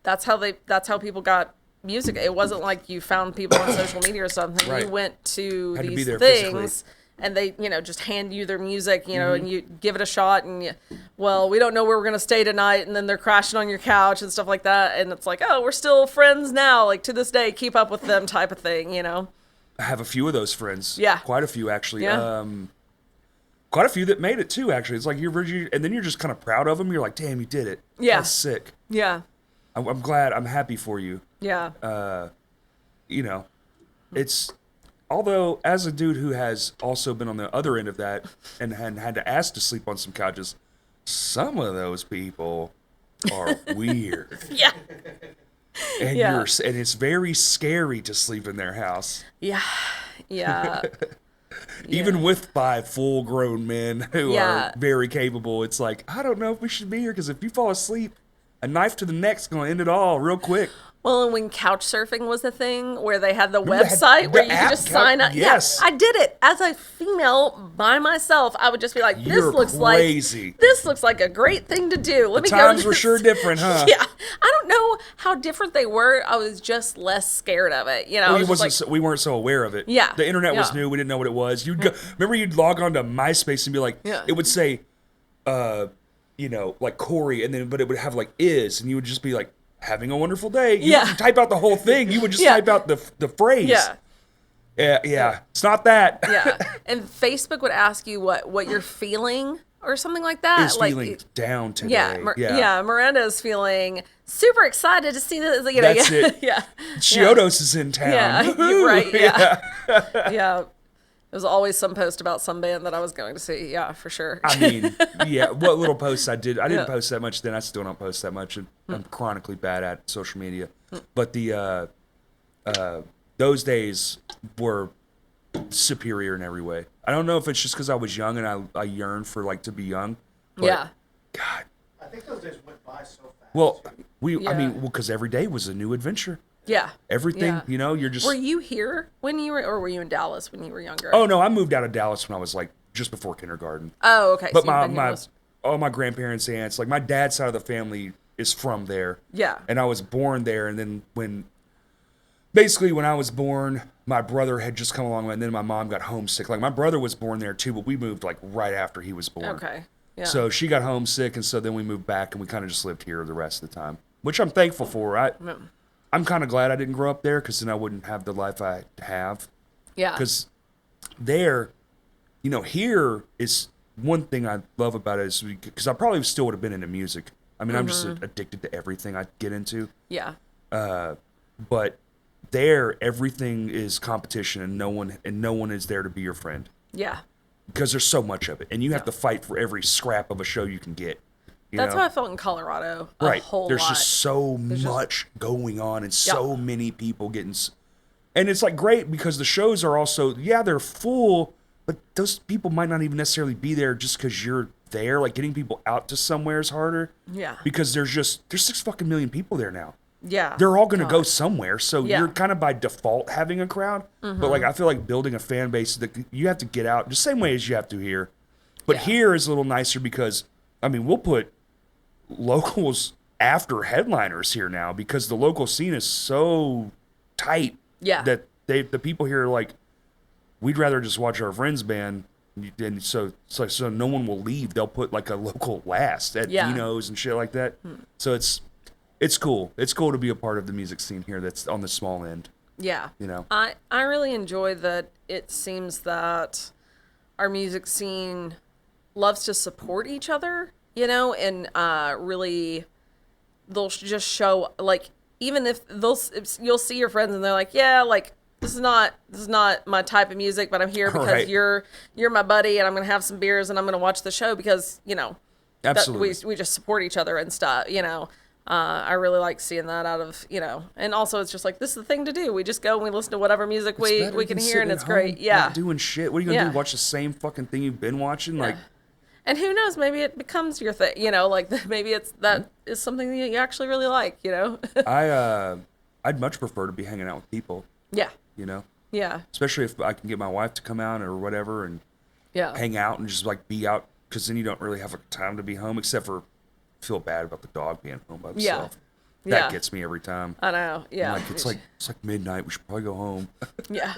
that's how people got music. It wasn't like you found people on social media or something. Right. You went to Had to be these there things physically. and they, just hand you their music, and Mm-hmm. you give it a shot and we don't know where we're going to stay tonight. And then they're crashing on your couch and stuff like that. And it's like, oh, we're still friends now. Like to this day, keep up with them type of thing, I have a few of those friends. Yeah. Quite a few, actually. Yeah. Quite a few that made it, too, actually. It's like, and then you're just kind of proud of them. You're like, damn, you did it. Yeah. That's sick. Yeah. I'm glad. I'm happy for you. Yeah. It's, although as a dude who has also been on the other end of that and had to ask to sleep on some couches, some of those people are weird. Yeah. And Yeah. and it's very scary to sleep in their house. Yeah. Yeah. Even with 5 full-grown men who Yeah. are very capable, it's like, I don't know if we should be here, because if you fall asleep, a knife to the neck's going to end it all real quick. Well, and when couch surfing was a thing, where they had the Remember they had website the where you app could just couch? sign up. Yes. Yeah, I did it as a female by myself. I would just be like, "This You're looks crazy. like a great thing to do. Let me go." Times to were this." sure different, huh? Yeah, I don't know how different they were. I was just less scared of it. I was just like, We weren't so aware of it. Yeah, The internet was yeah. new. We didn't know what it was. You'd go, remember you'd log on to MySpace and be like, Yeah. it would say, like Corey, but it would have like is, and you would just be like, having a wonderful day. You Yeah. wouldn't type out the whole thing. You would just Yeah. type out the phrase. yeah. Yeah. It's not that. Yeah, and Facebook would ask you what you're feeling or something like that. Is like, feeling down today. yeah, Miranda is feeling super excited to see this. That's it. Yeah, Chiodos is in town. yeah, you're right. Yeah, yeah. There was always some post about some band that I was going to see. Yeah, for sure. I mean, yeah, what little posts I didn't Yeah. post that much then. I still don't post that much. And I'm chronically bad at social media. But those days were superior in every way. I don't know if it's just because I was young and I yearned for like to be young. But Yeah, God. I think those days went by so fast. Well, too. because every day was a new adventure. yeah. Everything, Yeah. you're just. Were you here when you were, or were you in Dallas when you were younger? Oh no, I moved out of Dallas when I was like just before kindergarten. Oh, okay. But so you've been here most- all my grandparents, aunts, like my dad's side of the family is from there. Yeah. And I was born there, and then when I was born, my brother had just come along, and then my mom got homesick. Like my brother was born there too, but we moved like right after he was born. Okay. Yeah. So she got homesick, and so then we moved back, and we kind of just lived here the rest of the time, which I'm thankful for. I'm kind of glad I didn't grow up there, because then I wouldn't have the life I have. yeah. Because there, here is one thing I love about it is because I probably still would have been into music. I mean, I'm just addicted to everything I get into. Yeah. But there, everything is competition, and no one is there to be your friend, Yeah. because there's so much of it, and you have to fight for every scrap of a show you can get. That's how I felt in Colorado. A Right. whole There's lot. just so much going on, and so many people getting. And it's like great because the shows are also, they're full, but those people might not even necessarily be there just because you're there. Like getting people out to somewhere is harder. Yeah. Because there's 6 fucking million people there now. Yeah. They're all going to God. go somewhere. So Yeah. you're kind of by default having a crowd. But like I feel like building a fan base that you have to get out the same way as you have to here. But Yeah. here is a little nicer because, I mean, we'll put locals after headliners here now because the local scene is so tight. Yeah. That the people here are like, we'd rather just watch our friends band, and so no one will leave. They'll put like a local last at Dino's and shit like that. So it's cool. It's cool to be a part of the music scene here. That's on the small end. Yeah. You know, I really enjoy that. It seems that our music scene loves to support each other, you know, and really they'll just show, like, even if you'll see your friends and they're like, yeah, like, this is not my type of music, but I'm here because Right. you're my buddy, and I'm gonna have some beers and I'm gonna watch the show because, you know, absolutely. we just support each other and stuff, you know. I really like seeing that out of, you know, and also it's just like, this is the thing to do. We just go and we listen to whatever music It's we better can than hear, and sitting it's at great. home, Yeah. not doing shit. What are you gonna Yeah. do? Watch the same fucking thing you've been watching? Like, And who knows, maybe it becomes your thing, you know, like maybe that is something that you actually really like, you know? I'd much prefer to be hanging out with people. Yeah. You know, Yeah. especially if I can get my wife to come out or whatever and Yeah. hang out and just like be out, because then you don't really have time to be home except for feel bad about the dog being home by Yeah. himself. That Yeah. gets me every time. I know. Yeah. I'm like it's like midnight. We should probably go home. Yeah.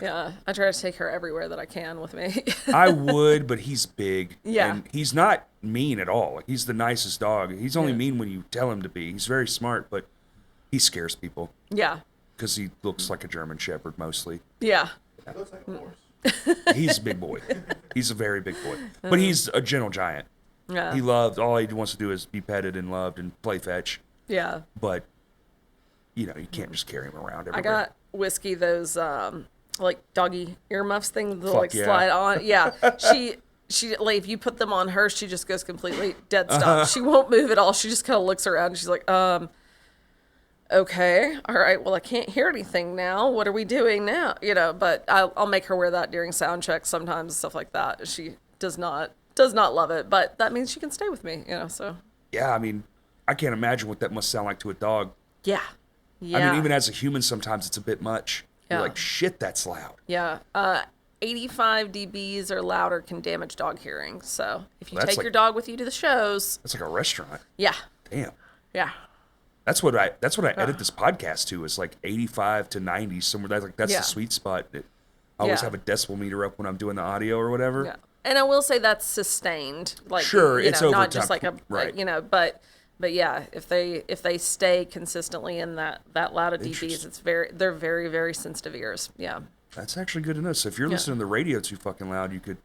Yeah. I try to take her everywhere that I can with me. I would, but he's big. Yeah. And he's not mean at all. Like, he's the nicest dog. He's only mean when you tell him to be. He's very smart, but he scares people Yeah. because he looks like a German Shepherd mostly. Yeah. It looks like a horse. He's a big boy. He's a very big boy. But he's a gentle giant. Yeah. He loves, all he wants to do is be petted and loved and play fetch. Yeah. But, you know, you can't just carry him around everywhere. I got Whiskey those like doggy earmuffs thing that Fuck like yeah. slide on. Yeah. She like if you put them on her, she just goes completely dead stop. She won't move at all. She just kind of looks around and she's like, okay, all right, well, I can't hear anything now. What are we doing now? You know, but I'll make her wear that during sound checks sometimes, stuff like that. She does not love it, but that means she can stay with me, you know, so. Yeah, I mean, I can't imagine what that must sound like to a dog. Yeah. Yeah. I mean, even as a human, sometimes it's a bit much. Yeah. You're like, shit, that's loud. Yeah. 85 dBs or louder can damage dog hearing. So if you That's take like- your dog with you to the shows, That's like a restaurant. yeah. Damn. Yeah. That's what I edit this podcast to, is like 85 to 90 somewhere. That's Yeah. the sweet spot. I always Yeah. have a decibel meter up when I'm doing the audio or whatever. Yeah. And I will say that's sustained. Like, Sure, you it's know, over not just time. like a, Right. you know, but yeah, if they stay consistently in that loud of dBs, Interesting. they're very, very sensitive ears. Yeah. That's actually good to know. So if you're Yeah. listening to the radio too fucking loud, you could.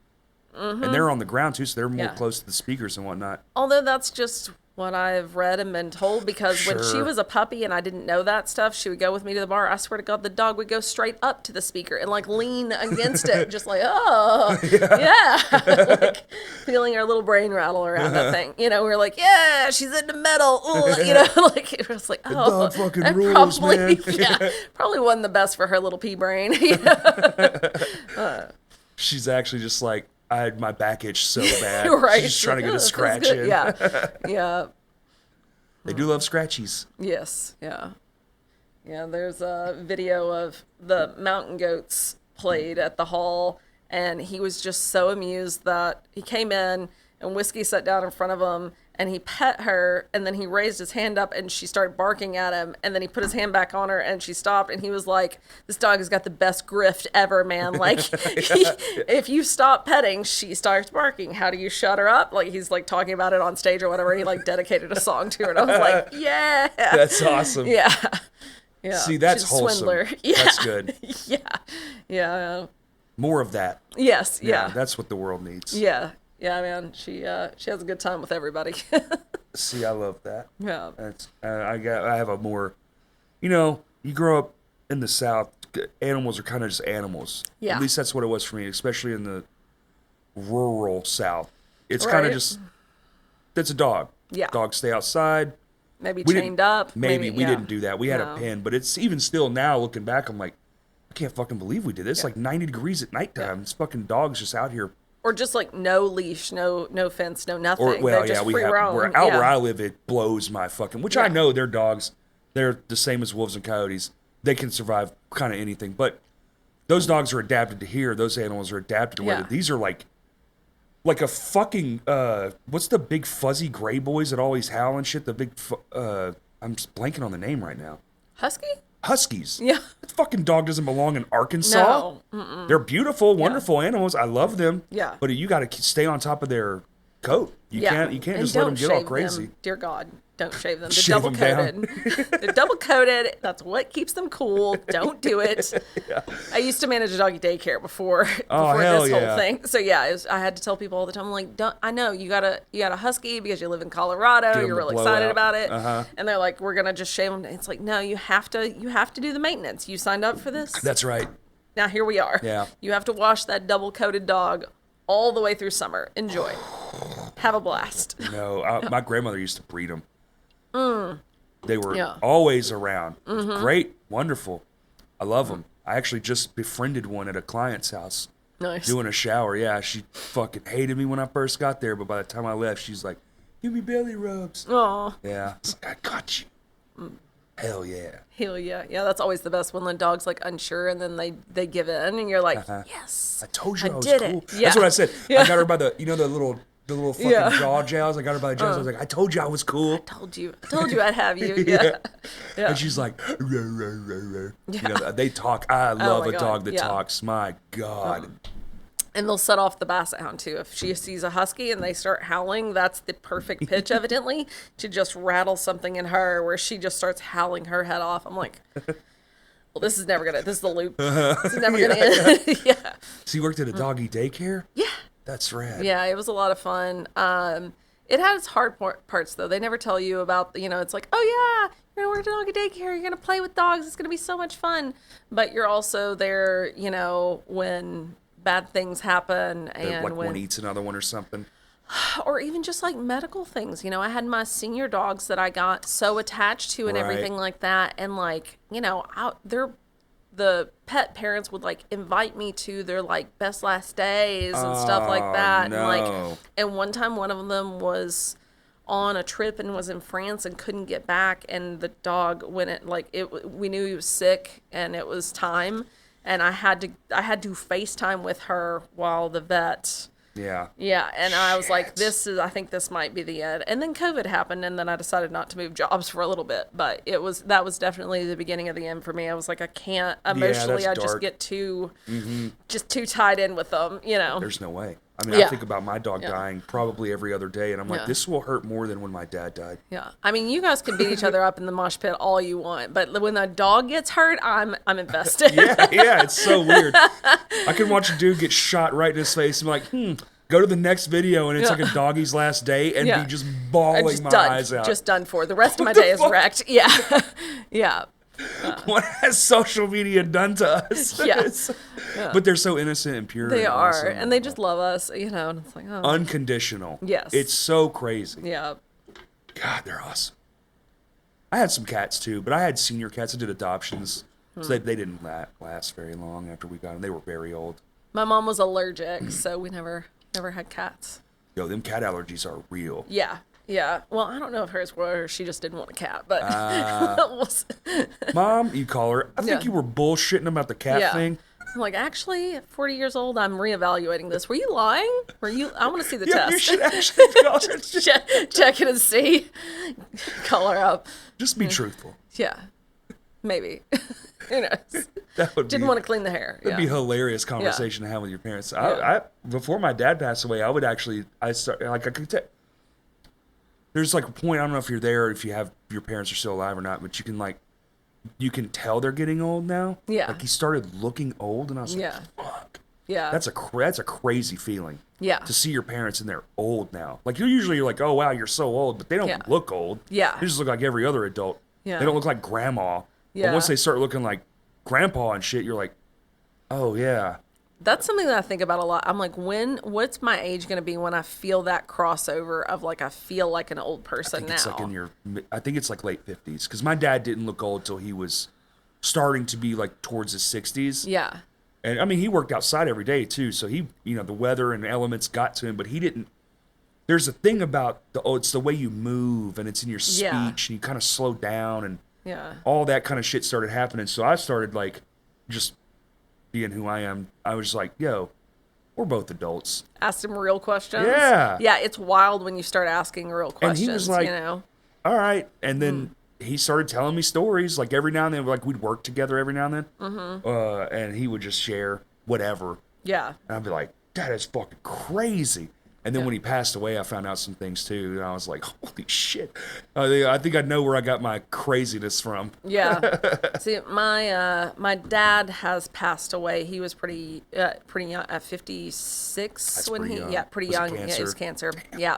And they're on the ground too, so they're more Yeah. close to the speakers and whatnot. Although that's just what I've read and been told, because when she Sure. was a puppy and I didn't know that stuff, she would go with me to the bar. I swear to God, the dog would go straight up to the speaker and like lean against it, just like, oh, yeah. Like feeling our little brain rattle around that thing. You know, we were like, yeah, she's into metal. Ooh, you know, like it was like, oh, dog fucking that rules, probably, man. yeah, probably wasn't the best for her little pea brain. You know? She's actually just like, I had my back itch so bad. Right. She's just trying to get "Oh, a this feels scratch good." in. Yeah. Yeah. They do love scratchies. Yes, yeah. Yeah, there's a video of the mountain goats played at the hall, and he was just so amused that he came in and Whiskey sat down in front of him and he pet her, and then he raised his hand up and she started barking at him, and then he put his hand back on her and she stopped, and he was like, this dog has got the best grift ever, man. Like, if you stop petting, she starts barking. How do you shut her up? Like, he's like talking about it on stage or whatever, and he like dedicated a song to her, and I was like, yeah. That's awesome. Yeah. Yeah. See, that's She's a wholesome. swindler. Yeah. That's good. Yeah. Yeah. More of that. Yes. Yeah. That's what the world needs. Yeah. Yeah, man. She has a good time with everybody. See, I love that. Yeah. That's I have a more, you grow up in the South, animals are kind of just animals. Yeah. At least that's what it was for me, especially in the rural South. It's kind of Right. just, that's a dog. Yeah. Dogs stay outside. Maybe We chained didn't- up. Maybe we yeah. didn't do that. We had No. a pen, but it's even still now looking back, I'm like, I can't fucking believe we did this. Yeah. Like 90 degrees at nighttime. Yeah. This fucking dog's just out here. Or just like no leash, no fence, no nothing. Or well, They're just we free have roam. where I live, it blows my fucking. Which I Yeah. know they're dogs. They're the same as wolves and coyotes. They can survive kind of anything. But those dogs are adapted to here. Those animals are adapted to Yeah. weather. These are like like a fucking what's the big fuzzy gray boys that always howl and shit? The big I'm just blanking on the name right now. Husky? Huskies. Yeah. That fucking dog doesn't belong in Arkansas. No. They're beautiful, wonderful animals. I love them. Yeah. But you got to stay on top of their coat. You can't And just let them get all shave crazy. them. Dear God, don't shave them. They're Shave double them down. coated. They're double coated. That's what keeps them cool. Don't do it. Yeah. I used to manage a doggy daycare before Oh, hell this yeah. whole thing. So yeah, I had to tell people all the time, I'm like, I know you got a husky because you live in Colorado. Get 'em You're to really blow excited out. about it. Uh-huh. And they're like, we're gonna just shave them. It's like, no, you have to do the maintenance. You signed up for this. That's right. Now here we are. Yeah. You have to wash that double coated dog all the way through summer. Enjoy. Have a blast. No, my grandmother used to breed them. They were Yeah. always around. Great, wonderful. I love them. I actually just befriended one at a client's house Nice. doing a shower. Yeah, she fucking hated me when I first got there, but by the time I left, she's like, "Give me belly rubs." Aw. Yeah, it's like, I got you. Hell yeah. Hell yeah. Yeah, that's always the best when the dog's like unsure and then they give in and you're like, Uh-huh. yes. I told you I was did cool. it. Yeah. That's what I said. Yeah. I got her by the little fucking Yeah. jaw jowls. I got her by the jaws. I was like, I told you I was cool. Told you I'd have you. Yeah. Yeah. And she's like, "Ruh, ruh, ruh, ruh." Yeah. You know, they talk. I love my a God, dog that yeah. talks. My God. And they'll set off the basset hound too. If she sees a husky and they start howling, that's the perfect pitch, evidently, to just rattle something in her where she just starts howling her head off. I'm like, well, this is the loop. This is never gonna end. Yeah. So you worked at a doggy daycare? Yeah. That's rad. Yeah, it was a lot of fun. It had its hard parts though. They never tell you about, it's like, oh yeah, you're gonna work at a doggy daycare, you're gonna play with dogs, it's gonna be so much fun. But you're also there, when bad things happen and Like one eats another one or something. or even just like medical things. I had my senior dogs that I got so attached to and Right. everything like that. And the pet parents would like invite me to their like best last days and stuff like that. No. And one time one of them was on a trip and was in France and couldn't get back. And the dog, we knew he was sick and it was time. And I had to FaceTime with her while the vet. Yeah. Yeah, and I was like, Shit. I think this might be the end. And then COVID happened, and then I decided not to move jobs for a little bit. But that was definitely the beginning of the end for me. I was like, I can't emotionally. that's I just dark. get too tied in with them. There's no way. I mean, I Yeah. think about my dog dying probably every other day, and I'm like, Yeah. this will hurt more than when my dad died. Yeah, I mean, you guys can beat each other up in the mosh pit all you want, but when a dog gets hurt, I'm invested. Yeah, it's so weird. I can watch a dude get shot right in his face and be like, go to the next video, and it's like a doggy's last day, and Yeah. be just bawling just my done, eyes out. just done for. The rest of my What the day is fuck? wrecked. Yeah, yeah. What has social media done to us? Yeah. But they're so innocent and pure. They and are, awesome. and they just love us, and it's like, oh, Unconditional. Yes. It's so crazy. yeah. God, they're awesome. I had some cats too, but I had senior cats. I did adoptions. So they didn't last very long after we got them. They were very old. My mom was allergic, so we never had cats. Yo, them cat allergies are real. Yeah, yeah. Well, I don't know if hers were, or she just didn't want a cat, but Mom, you call her. I think Yeah. you were bullshitting about the cat yeah. thing. I'm like, actually, at 40 years old, I'm reevaluating this. Were you lying? I want to see the Yeah, you test. should actually call her. Check it and see. Call her up. Just be truthful. Yeah, maybe. Who knows? That would Didn't be, want to clean the hair. that'd be a hilarious conversation to have with your parents. I before my dad passed away, I could tell. There's like a point, I don't know if you're there or if your parents are still alive or not, but you can tell they're getting old now. Yeah. Like he started looking old, and I was like, Yeah. fuck. Yeah. That's a crazy feeling. Yeah. To see your parents and they're old now. Like you're like, oh wow, you're so old, but they don't Yeah. look old. Yeah. They just look like every other adult. Yeah. They don't look like grandma. Yeah. But once they start looking like grandpa and shit, you're like, oh yeah. That's something that I think about a lot. I'm like, what's my age going to be when I feel that crossover of like, I feel like an old person now? It's like I think it's like late 50s, because my dad didn't look old till he was starting to be like towards his 60s. Yeah. And I mean, he worked outside every day too, so he, the weather and elements got to him, but he didn't. There's a thing about it's the way you move, and it's in your speech, Yeah. and you kind of slow down, and Yeah. all that kind of shit started happening. So I started like just being who I am. I was like, yo, we're both adults. Asked him real questions. Yeah. Yeah, it's wild when you start asking real questions, And he was like, you know. All right. And then he started telling me stories, like every now and then, like we'd work together every now and then. Mm-hmm. And he would just share whatever. Yeah. And I'd be like, that is fucking crazy. And then Yeah. when he passed away, I found out some things too. And I was like, holy shit. I think I know where I got my craziness from. Yeah. See, my dad has passed away. He was pretty young, at 56 That's when pretty he young. pretty Was it young. Yeah, it was cancer? cancer. Yeah.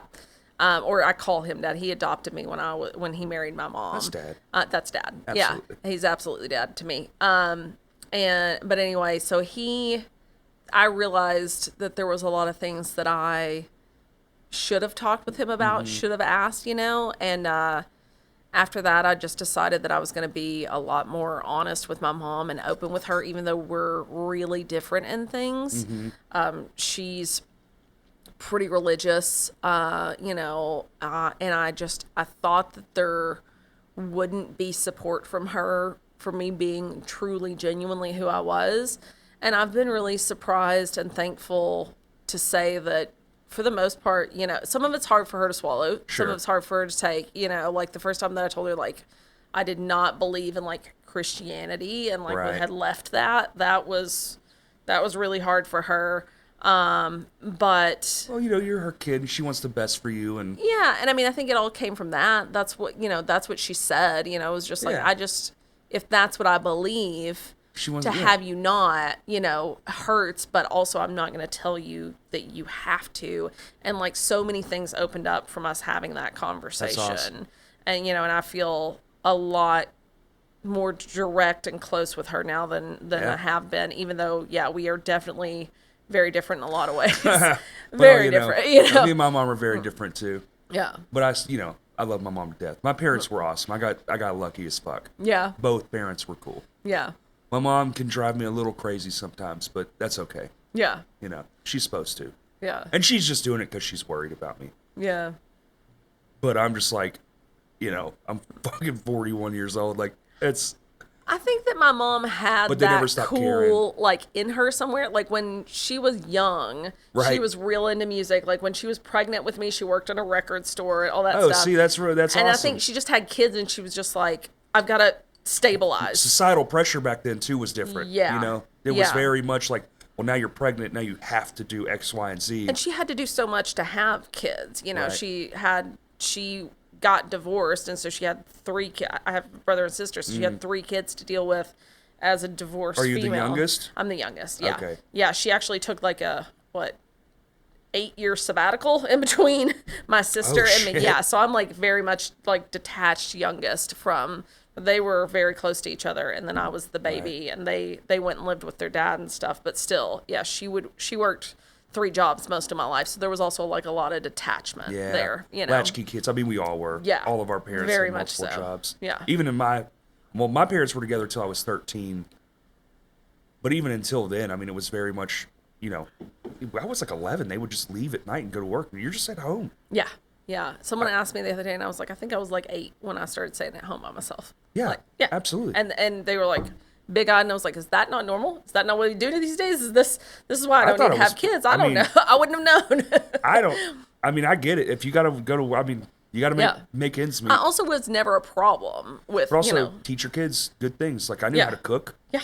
Or I call him dad. He adopted me when he married my mom. That's dad. That's dad. Absolutely. Yeah. He's absolutely dad to me. But anyway, so I realized that there was a lot of things that I should have talked with him about, should have asked, you know, and after that, I just decided that I was going to be a lot more honest with my mom and open with her, even though we're really different in things. She's pretty religious, you know, and I thought that there wouldn't be support from her for me being truly, genuinely who I was. And I've been really surprised and thankful to say that for the most part, you know, some of it's hard for her to swallow. Sure. Some of it's hard for her to take, you know, like the first time that I told her, like, I did not believe in, like, Christianity and, like, Right. we had left that was really hard for her. But Well, you know, you're her kid and she wants the best for you. And yeah, and I mean, I think it all came from that. That's what, you know, that's what she said, you know, it was just like, Yeah. if that's what I believe, she wants to have you not, you know, hurts, but also I'm not going to tell you that you have to. And like so many things opened up from us having that conversation. That's awesome. And, you know, and I feel a lot more direct and close with her now than Yeah. I have been, even though, yeah, we are definitely very different in a lot of ways. Well, Very you know, different, you know. Me and my mom are very different too. Yeah. But I love my mom to death. My parents were awesome. I got lucky as fuck. Yeah. Both parents were cool. Yeah. My mom can drive me a little crazy sometimes, but that's okay. Yeah. You know, she's supposed to. Yeah. And she's just doing it because she's worried about me. Yeah. But I'm just like, you know, I'm fucking 41 years old. Like, it's... I think that my mom had But they never that stopped cool, caring. like, in her somewhere. Like, when she was young, she Right. was real into music. Like, when she was pregnant with me, she worked in a record store and all that Oh, stuff. see, that's and awesome. I think she just had kids, and she was just like, I've got to stabilize. Societal pressure back then, too, was different. Yeah. You know? It was Yeah. very much like, well, now you're pregnant, now you have to do X, Y, and Z. And she had to do so much to have kids. You know, Right. she got divorced, and so she had 3 kids. I have a brother and sister, so she had 3 kids to deal with as a divorced Are you female. the youngest? I'm the youngest, yeah. Okay. Yeah, she actually took like a, 8-year sabbatical in between my sister and me. shit. Yeah, so I'm like very much like detached youngest from, they were very close to each other, and then I was the baby, and they went and lived with their dad and stuff, but still, yeah, she worked 3 jobs most of my life, so there was also like a lot of detachment there, you know. Latchkey kids. I mean, we all were. Yeah. All of our parents Very had much multiple so. jobs. Yeah. Even in my parents were together till I was 13. But even until then, I mean, it was very much, you know, I was like 11. They would just leave at night and go to work. And you're just at home. Yeah. Yeah. Someone asked me the other day, and I was like, I think I was like 8 when I started staying at home by myself. Yeah. Like, yeah. Absolutely. And they were like big-eyed, and I was like, is that not normal? Is that not what you do these days? This is why I don't thought need to it have was- kids. I I don't mean- know. I wouldn't have known. I get it. If you got to go to, I mean, you got to Yeah. make ends meet. I also was never a problem with, But also you know. teach your kids good things. Like I knew Yeah. how to cook. Yeah.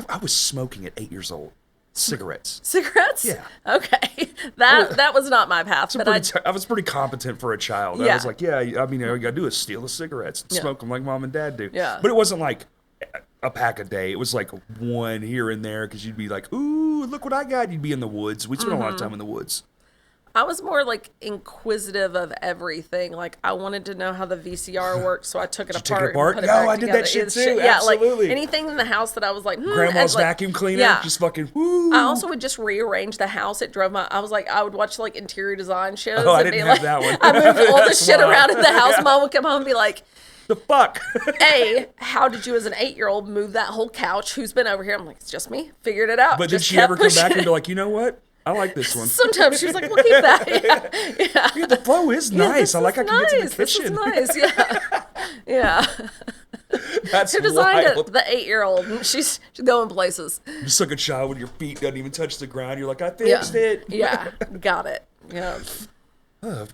I was smoking at 8 years old. Cigarettes. Cigarettes? Yeah. Okay. That was not my path. But I was pretty competent for a child. I Yeah. was like, yeah, I mean, all you got to do is steal the cigarettes and Yeah. smoke them like mom and dad do. Yeah. But it wasn't like a pack a day. It was like one here and there because you'd be like, ooh, look what I got. You'd be in the woods. We'd spend a lot Mm-hmm. of time in the woods. I was more like inquisitive of everything. Like I wanted to know how the VCR worked, so I took it took it apart. apart? And put it No, back I did that together. shit too. Yeah, Absolutely. like anything in the house that I was like, Grandma's and, like, vacuum cleaner. Yeah. Just fucking, woo. I also would just rearrange the house. It drove I would watch like interior design shows. Oh, I and didn't be have like, that one. I moved all the That's shit wild. around in the house. Mom would come home and be like, the fuck? A, how did you as an 8-year-old move that whole couch? Who's been over here? I'm like, it's just me. Figured it out. But did Just she kept ever come back pushing and be like, you know what? I like this one. Sometimes she was like, we'll keep that. Yeah. Yeah, the flow is nice. I like how I can get to the This is kitchen. nice. Yeah. Yeah. That's Who designed wild. it? The 8-year-old. She's going places. Just like a child when your feet doesn't even touch the ground. You're like, I fixed it. Yeah, got it. Yeah.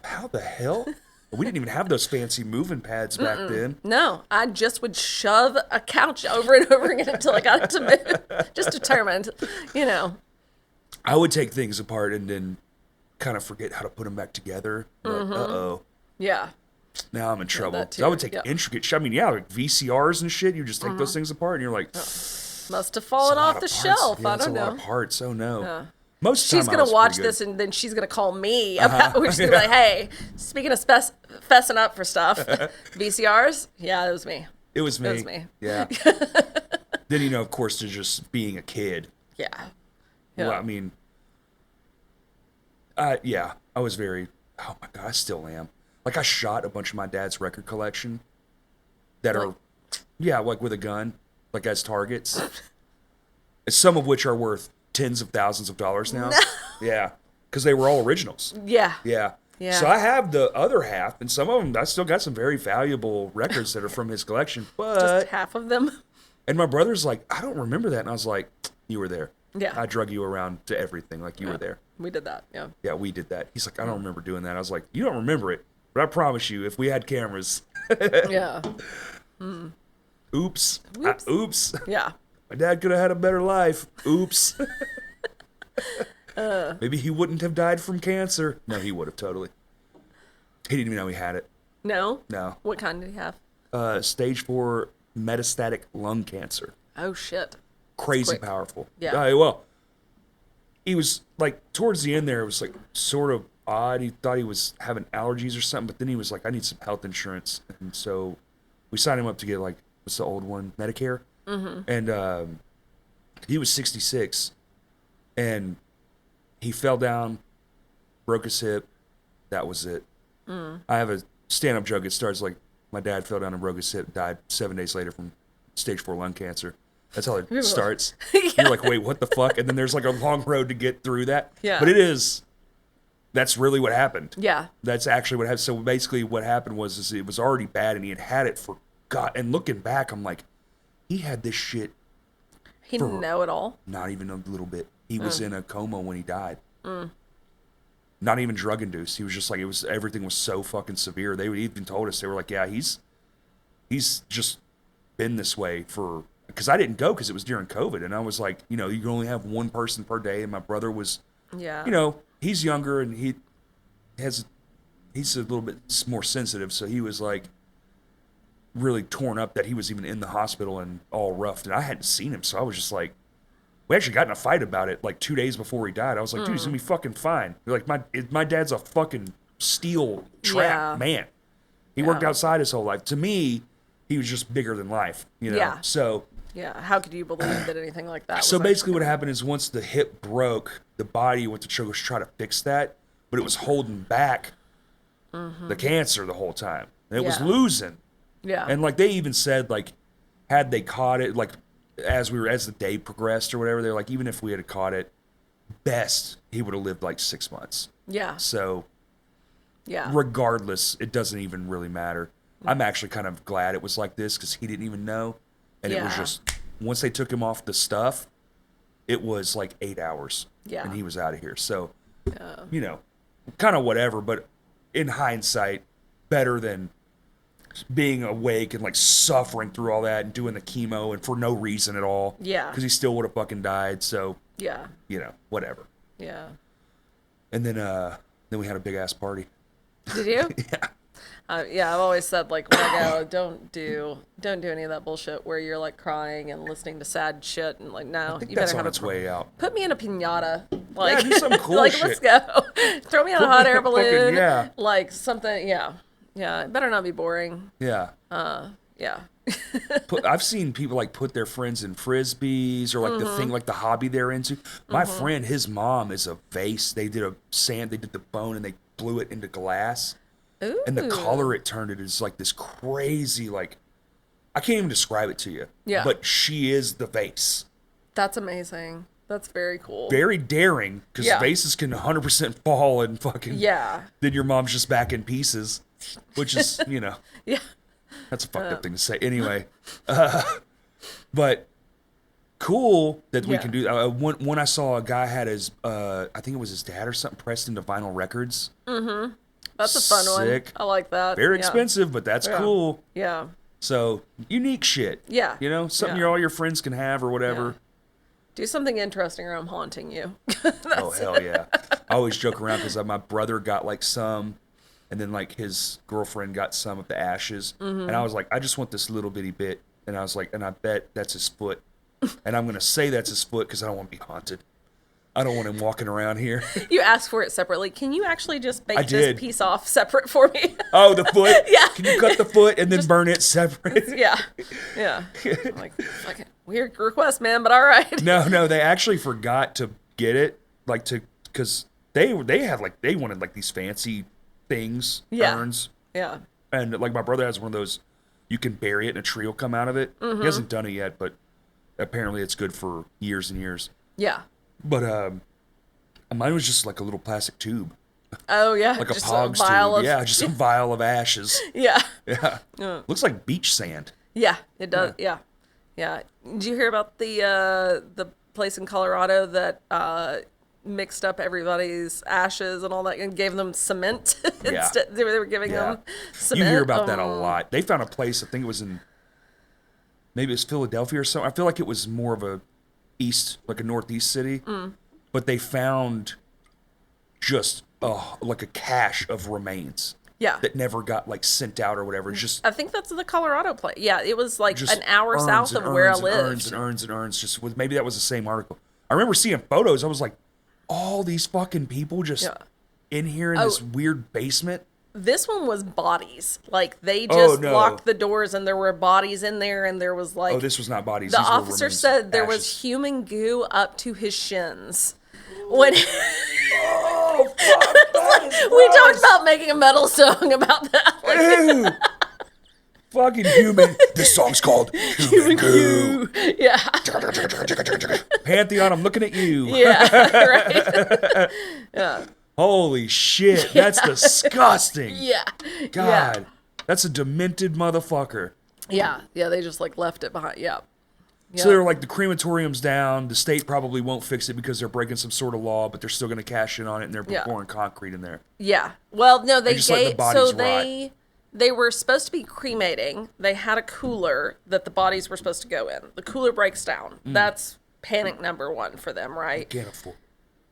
How the hell? We didn't even have those fancy moving pads back then. No, I just would shove a couch over and over again until I got it to move. Just determined, you know. I would take things apart and then kind of forget how to put them back together. Like, uh-oh. Yeah. Now I'm in trouble. that 'Cause I would too, take yeah. intricate shit. I mean, yeah, like VCRs and shit. You just take those things apart and you're like, Must have fallen off the shelf. Yeah, I it's don't a lot know. of parts. Oh no. Most of the She's time I gonna was watch pretty good. this and then she's gonna call me about. We're just gonna be like, "Hey, speaking of fessing up for stuff, VCRs? Yeah, it was me. It was me. It was me. Yeah. Then, you know, of course, to just being a kid. Yeah, Well, I mean, yeah, I was very, oh my God, I still am. Like, I shot a bunch of my dad's record collection that are, yeah, like with a gun, like as targets. Some of which are worth tens of thousands of dollars now. Yeah, because they were all originals. yeah, Yeah. Yeah. So I have the other half, and some of them, I still got some very valuable records that are from his collection. But, just half of them. and my brother's like, I don't remember that. And I was like, you were there. Yeah. I drug you around to everything. Like, you were there. We did that. Yeah. Yeah, we did that. He's like, I don't remember doing that. I was like, you don't remember it. But I promise you, if we had cameras. Yeah. Oops. Whoops. Oops. Yeah. My dad could have had a better life. Oops. Maybe he wouldn't have died from cancer. No, he would have totally. He didn't even know he had it. No. No. What kind did he have? Stage 4 metastatic lung cancer. Oh shit. Crazy quick. powerful. Yeah. Well, he was like towards the end there. It was like sort of odd. He thought he was having allergies or something, but then he was like, "I need some health insurance," and so we signed him up to get like what's the old one, Medicare. And he was 66, and he fell down, broke his hip. That was it. I have a stand-up joke. It starts like my dad fell down and broke his hip, died 7 days later from stage 4 lung cancer. That's how it starts. You're like, wait, what the fuck? And then there's like a long road to get through that. Yeah. But that's really what happened. Yeah. That's actually what happened. So basically what happened was it was already bad and he had it for God. And looking back, I'm like, he had this shit He didn't know it all. not even a little bit. He was in a coma when he died. Not even drug induced. He was just like, everything was so fucking severe. They even told us, they were like, yeah, he's just been this way for, because I didn't go because it was during COVID. And I was like, you know, you can only have one person per day. And my brother was, Yeah. you know, he's younger and he's a little bit more sensitive. So he was like really torn up that he was even in the hospital and all roughed. And I hadn't seen him. So I was just like, we actually got in a fight about it like 2 days before he died. I was like, dude, he's gonna be fucking fine. Like my dad's a fucking steel trap man. He worked outside his whole life. To me, he was just bigger than life, you know? Yeah. So Yeah. How could you believe that anything like that? so was basically what actually happened is once the hip broke, the body went to try to fix that, but it was holding back the cancer the whole time. And it was Yeah. losing. Yeah. And like they even said, like, had they caught it, like as the day progressed or whatever, they're like, even if we had caught it, best he would have lived like 6 months. Yeah. So Yeah. regardless, it doesn't even really matter. I'm actually kind of glad it was like this because he didn't even know. And it was Yeah. just, once they took him off the stuff, it was like 8 hours. Yeah. And he was out of here. So, you know, kind of whatever. But in hindsight, better than being awake and like suffering through all that and doing the chemo and for no reason at all. Yeah. Because he still would have fucking died. So, Yeah. you know, whatever. Yeah. And then we had a big ass party. Did you? Yeah. Yeah, I've always said, like, when I go, don't do any of that bullshit where you're like crying and listening to sad shit and like, no, I think you that's better on have its way out. Put me in a pinata, like, do some cool like shit. let's go, throw me on a hot air balloon, yeah. like something, yeah, it better not be boring, Yeah. yeah, I've seen people like put their friends in frisbees or like the thing, like the hobby they're into. My friend, his mom is a vase. They did the bone and they blew it into glass. Ooh. And the color it turned it is like this crazy, like, I can't even describe it to you. Yeah. But she is the vase. That's amazing. That's very cool. Very daring, because Yeah. vases can 100% fall and fucking. Yeah. Then your mom's just back in pieces, which is, you know. Yeah. That's a fucked up thing to say. Anyway, but cool that we Yeah. can do. One I saw a guy had his, I think it was his dad or something, pressed into vinyl records. That's a fun Sick. one. I like that. Very Yeah. expensive, but that's Yeah. cool. Yeah. So unique shit. Yeah. You know, something Yeah. all your friends can have or whatever. Do something interesting or I'm haunting you. Oh hell yeah! I always joke around because my brother got like some, and then like his girlfriend got some of the ashes, and I was like, I just want this little bitty bit, and I was like, and I bet that's his foot, and I'm gonna say that's his foot because I don't want to be haunted. I don't want him walking around here. You asked for it separately. Can you actually just I bake did. this piece off separate for me? Oh, the foot? Yeah. Can you cut the foot and then burn it separate? Yeah. Yeah. I'm like, fucking weird request, man, but all right. No, they actually forgot to get it, like because they had like they wanted like these fancy things, Yeah. urns, Yeah. and like my brother has one of those. You can bury it and a tree will come out of it. He hasn't done it yet, but apparently it's good for years and years. Yeah. But mine was just like a little plastic tube, Oh, yeah. like a just Pogs vial tube. of- Yeah, just a vial of ashes. Yeah. Yeah, looks like beach sand. Yeah, it does. Yeah. Yeah. Did you hear about the place in Colorado that mixed up everybody's ashes and all that and gave them cement Yeah. instead? They were giving Yeah. them cement. You hear about that a lot. They found a place, I think it was in, maybe it was Philadelphia or something. I feel like it was more of a northeast city. But they found just like a cache of remains Yeah. that never got like sent out or whatever. Just I think that's the Colorado place. Yeah, it was like just an hour urns south and of where I urns and lived. urns and urns and urns. Just with, maybe that was the same article. I remember seeing photos. I was like, all these fucking people just Yeah. in here in this weird basement. This one was bodies. Like they Oh, just no. locked the doors and there were bodies in there and there was like Oh, this was not bodies. the These were officer remains, said there was ashes. human goo up to his shins. When Oh, fuck, that is we talked gross. about making a metal song about that. Like, Ew. Fucking human. This song's called Human Goo. yeah. Pantheon, I'm looking at you. Yeah. Right. Yeah. Holy shit. That's disgusting. Yeah. God. That's a demented motherfucker. Yeah. Yeah. They just like left it behind. Yeah. So they're like, the crematorium's down. The state probably won't fix it because they're breaking some sort of law, but they're still going to cash in on it, and they're Yeah. pouring concrete in there. Yeah. Well, no, they just let the gave bodies so they were supposed to be cremating. They had a cooler that the bodies were supposed to go in. The cooler breaks down. That's panic number one for them, right? Can't afford.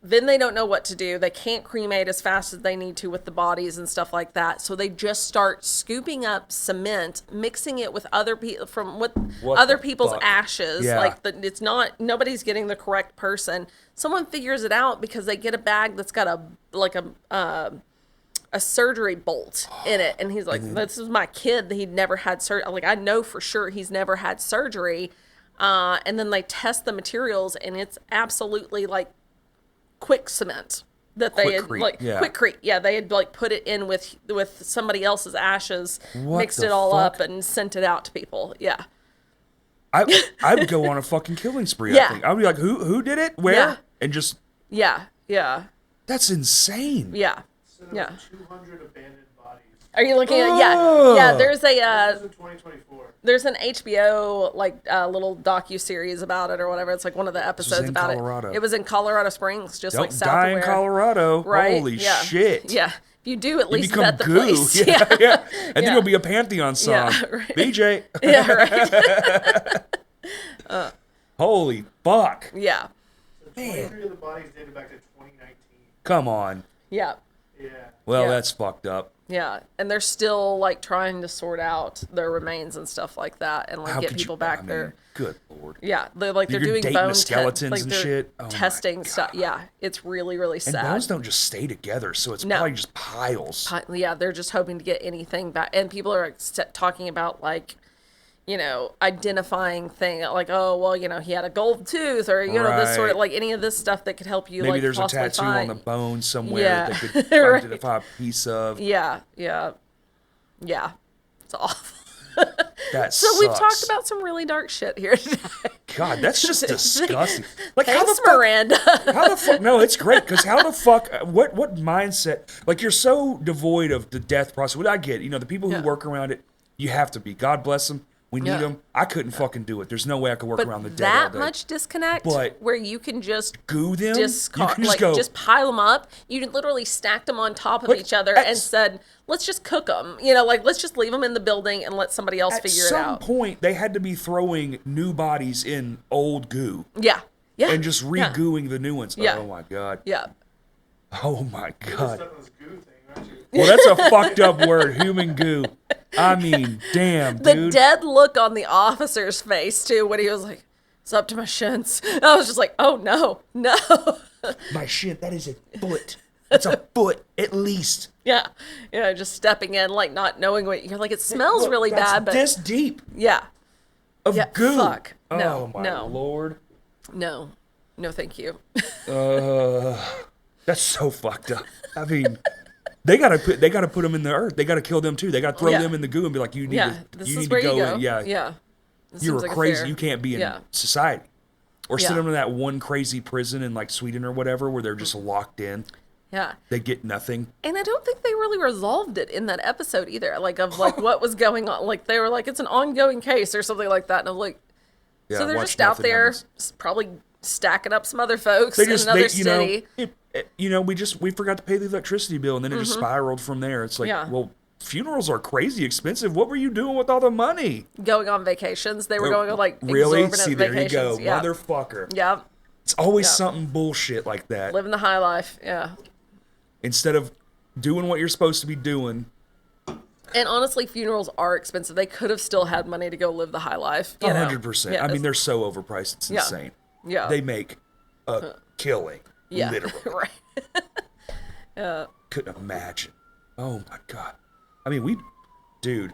Then they don't know what to do. They can't cremate as fast as they need to with the bodies and stuff like that. So they just start scooping up cement, mixing it with other people What other the people's fuck? ashes. Yeah. Like it's not nobody's getting the correct person. Someone figures it out because they get a bag that's got a surgery bolt in it, and he's like, "This is my kid. He'd never had surgery. Like I know for sure he's never had surgery." And then they test the materials, and it's absolutely like quick cement that they had Quickcrete, like yeah. quickcrete. Yeah, they had like put it in with somebody else's ashes, What mixed the it all fuck? up, and sent it out to people. Yeah, I would go on a fucking killing spree, Yeah. I think. I would be like, who did it? Where? Yeah. And just, yeah, yeah, that's insane. yeah, Set yeah. up 200 abandoned bodies. Are you looking at? Yeah, Oh. yeah. There's This a is in 2024. there's an HBO like little docu-series about it or whatever. It's like one of the episodes in about Colorado. it. It was in Colorado Springs, just Don't like south die of in where, Colorado. right? Holy yeah. shit. Yeah. If you do, at You least become vet the goo. place. Yeah, yeah. And then Yeah. it'll be a Pantheon song. Yeah, right. BJ. Yeah, right. Holy fuck. Yeah. So 23 of the bodies dated back to 2019. Come on. Yeah. Yeah. Well, Yeah. that's fucked up. Yeah. And they're still like trying to sort out their remains and stuff like that and like How get could people you, back I mean, there. Good lord. Yeah. They're You're doing dating bone the skeletons like and they're shit? Oh my testing stuff. Yeah. It's really, really And sad. bones don't just stay together, so it's No. probably just piles. Yeah, they're just hoping to get anything back. And people are talking about like, you know, identifying thing like, oh, well, you know, he had a gold tooth or, you know, this sort of Right. like any of this stuff that could help you. Maybe like, there's a possibly tattoo find. on the bone somewhere Yeah. that they could Right. identify a piece of. Yeah, yeah, yeah. It's awful. That So sucks. we've talked about some really dark shit here today. God, that's just disgusting. Like how the Thanks, fuck? Miranda. How the fuck? No, it's great because how the fuck? What mindset? Like you're so devoid of the death process. What I get, you know, the people who Yeah. work around it, You have to be. God bless them. We need Yeah. them. I couldn't fucking do it. There's no way I could work But around the dead all that day. much disconnect, But where you can just goo them? You can like go, just pile them up. You literally stacked them on top of But each other at and said, "Let's just cook them." You know, like let's just leave them in the building and let somebody else at figure it some out. point, they had to be throwing new bodies in old goo Yeah, yeah, and just yeah. re-gooing the new ones. Yeah. Oh, my God. Yeah, Oh, my God. Stuck on this goo thing, aren't you? Well, that's a fucked up word, human goo. I mean, damn, the dude. dead look on the officer's face too when he was like, "It's up to my shins." I was just like, "Oh no, no." My shit, that is a foot. That's a foot, at least. Yeah, just stepping in, like not knowing what you're like. It smells Look, really that's bad, but this deep yeah, of yeah, goo. fuck. No, oh, my no. Lord. no, thank you. That's so fucked up. I mean, they gotta put them in the earth. They gotta kill them too. They gotta throw Yeah. them in the goo and be like, you need Yeah, to, this you is need where to go. you go. And, yeah, yeah. This you're seems like a crazy. fair- You can't be in Yeah. society. Or send Yeah. them to that one crazy prison in like Sweden or whatever where they're just locked in. Yeah. They get nothing. And I don't think they really resolved it in that episode either. Like of like what was going on. Like they were like, it's an ongoing case or something like that. And I'm like, Yeah, so they're watch just out nothing there happens. probably stacking up some other folks They in just, another you know, city. we forgot to pay the electricity bill and then it just spiraled from there. It's like, Yeah. well, funerals are crazy expensive. What were you doing with all the money? Going on vacations. They were going on like Really? exorbitant See, there vacations. you go, Yeah. motherfucker. Yeah. It's always Yeah. something bullshit like that. Living the high life. Yeah. Instead of doing what you're supposed to be doing. And honestly, funerals are expensive. They could have still had money to go live the high life. you know? 100%. I mean, they're so overpriced. It's Yeah. insane. Yeah. They make a killing. Yeah. Literally. right. Couldn't imagine. Oh my God. I mean, dude,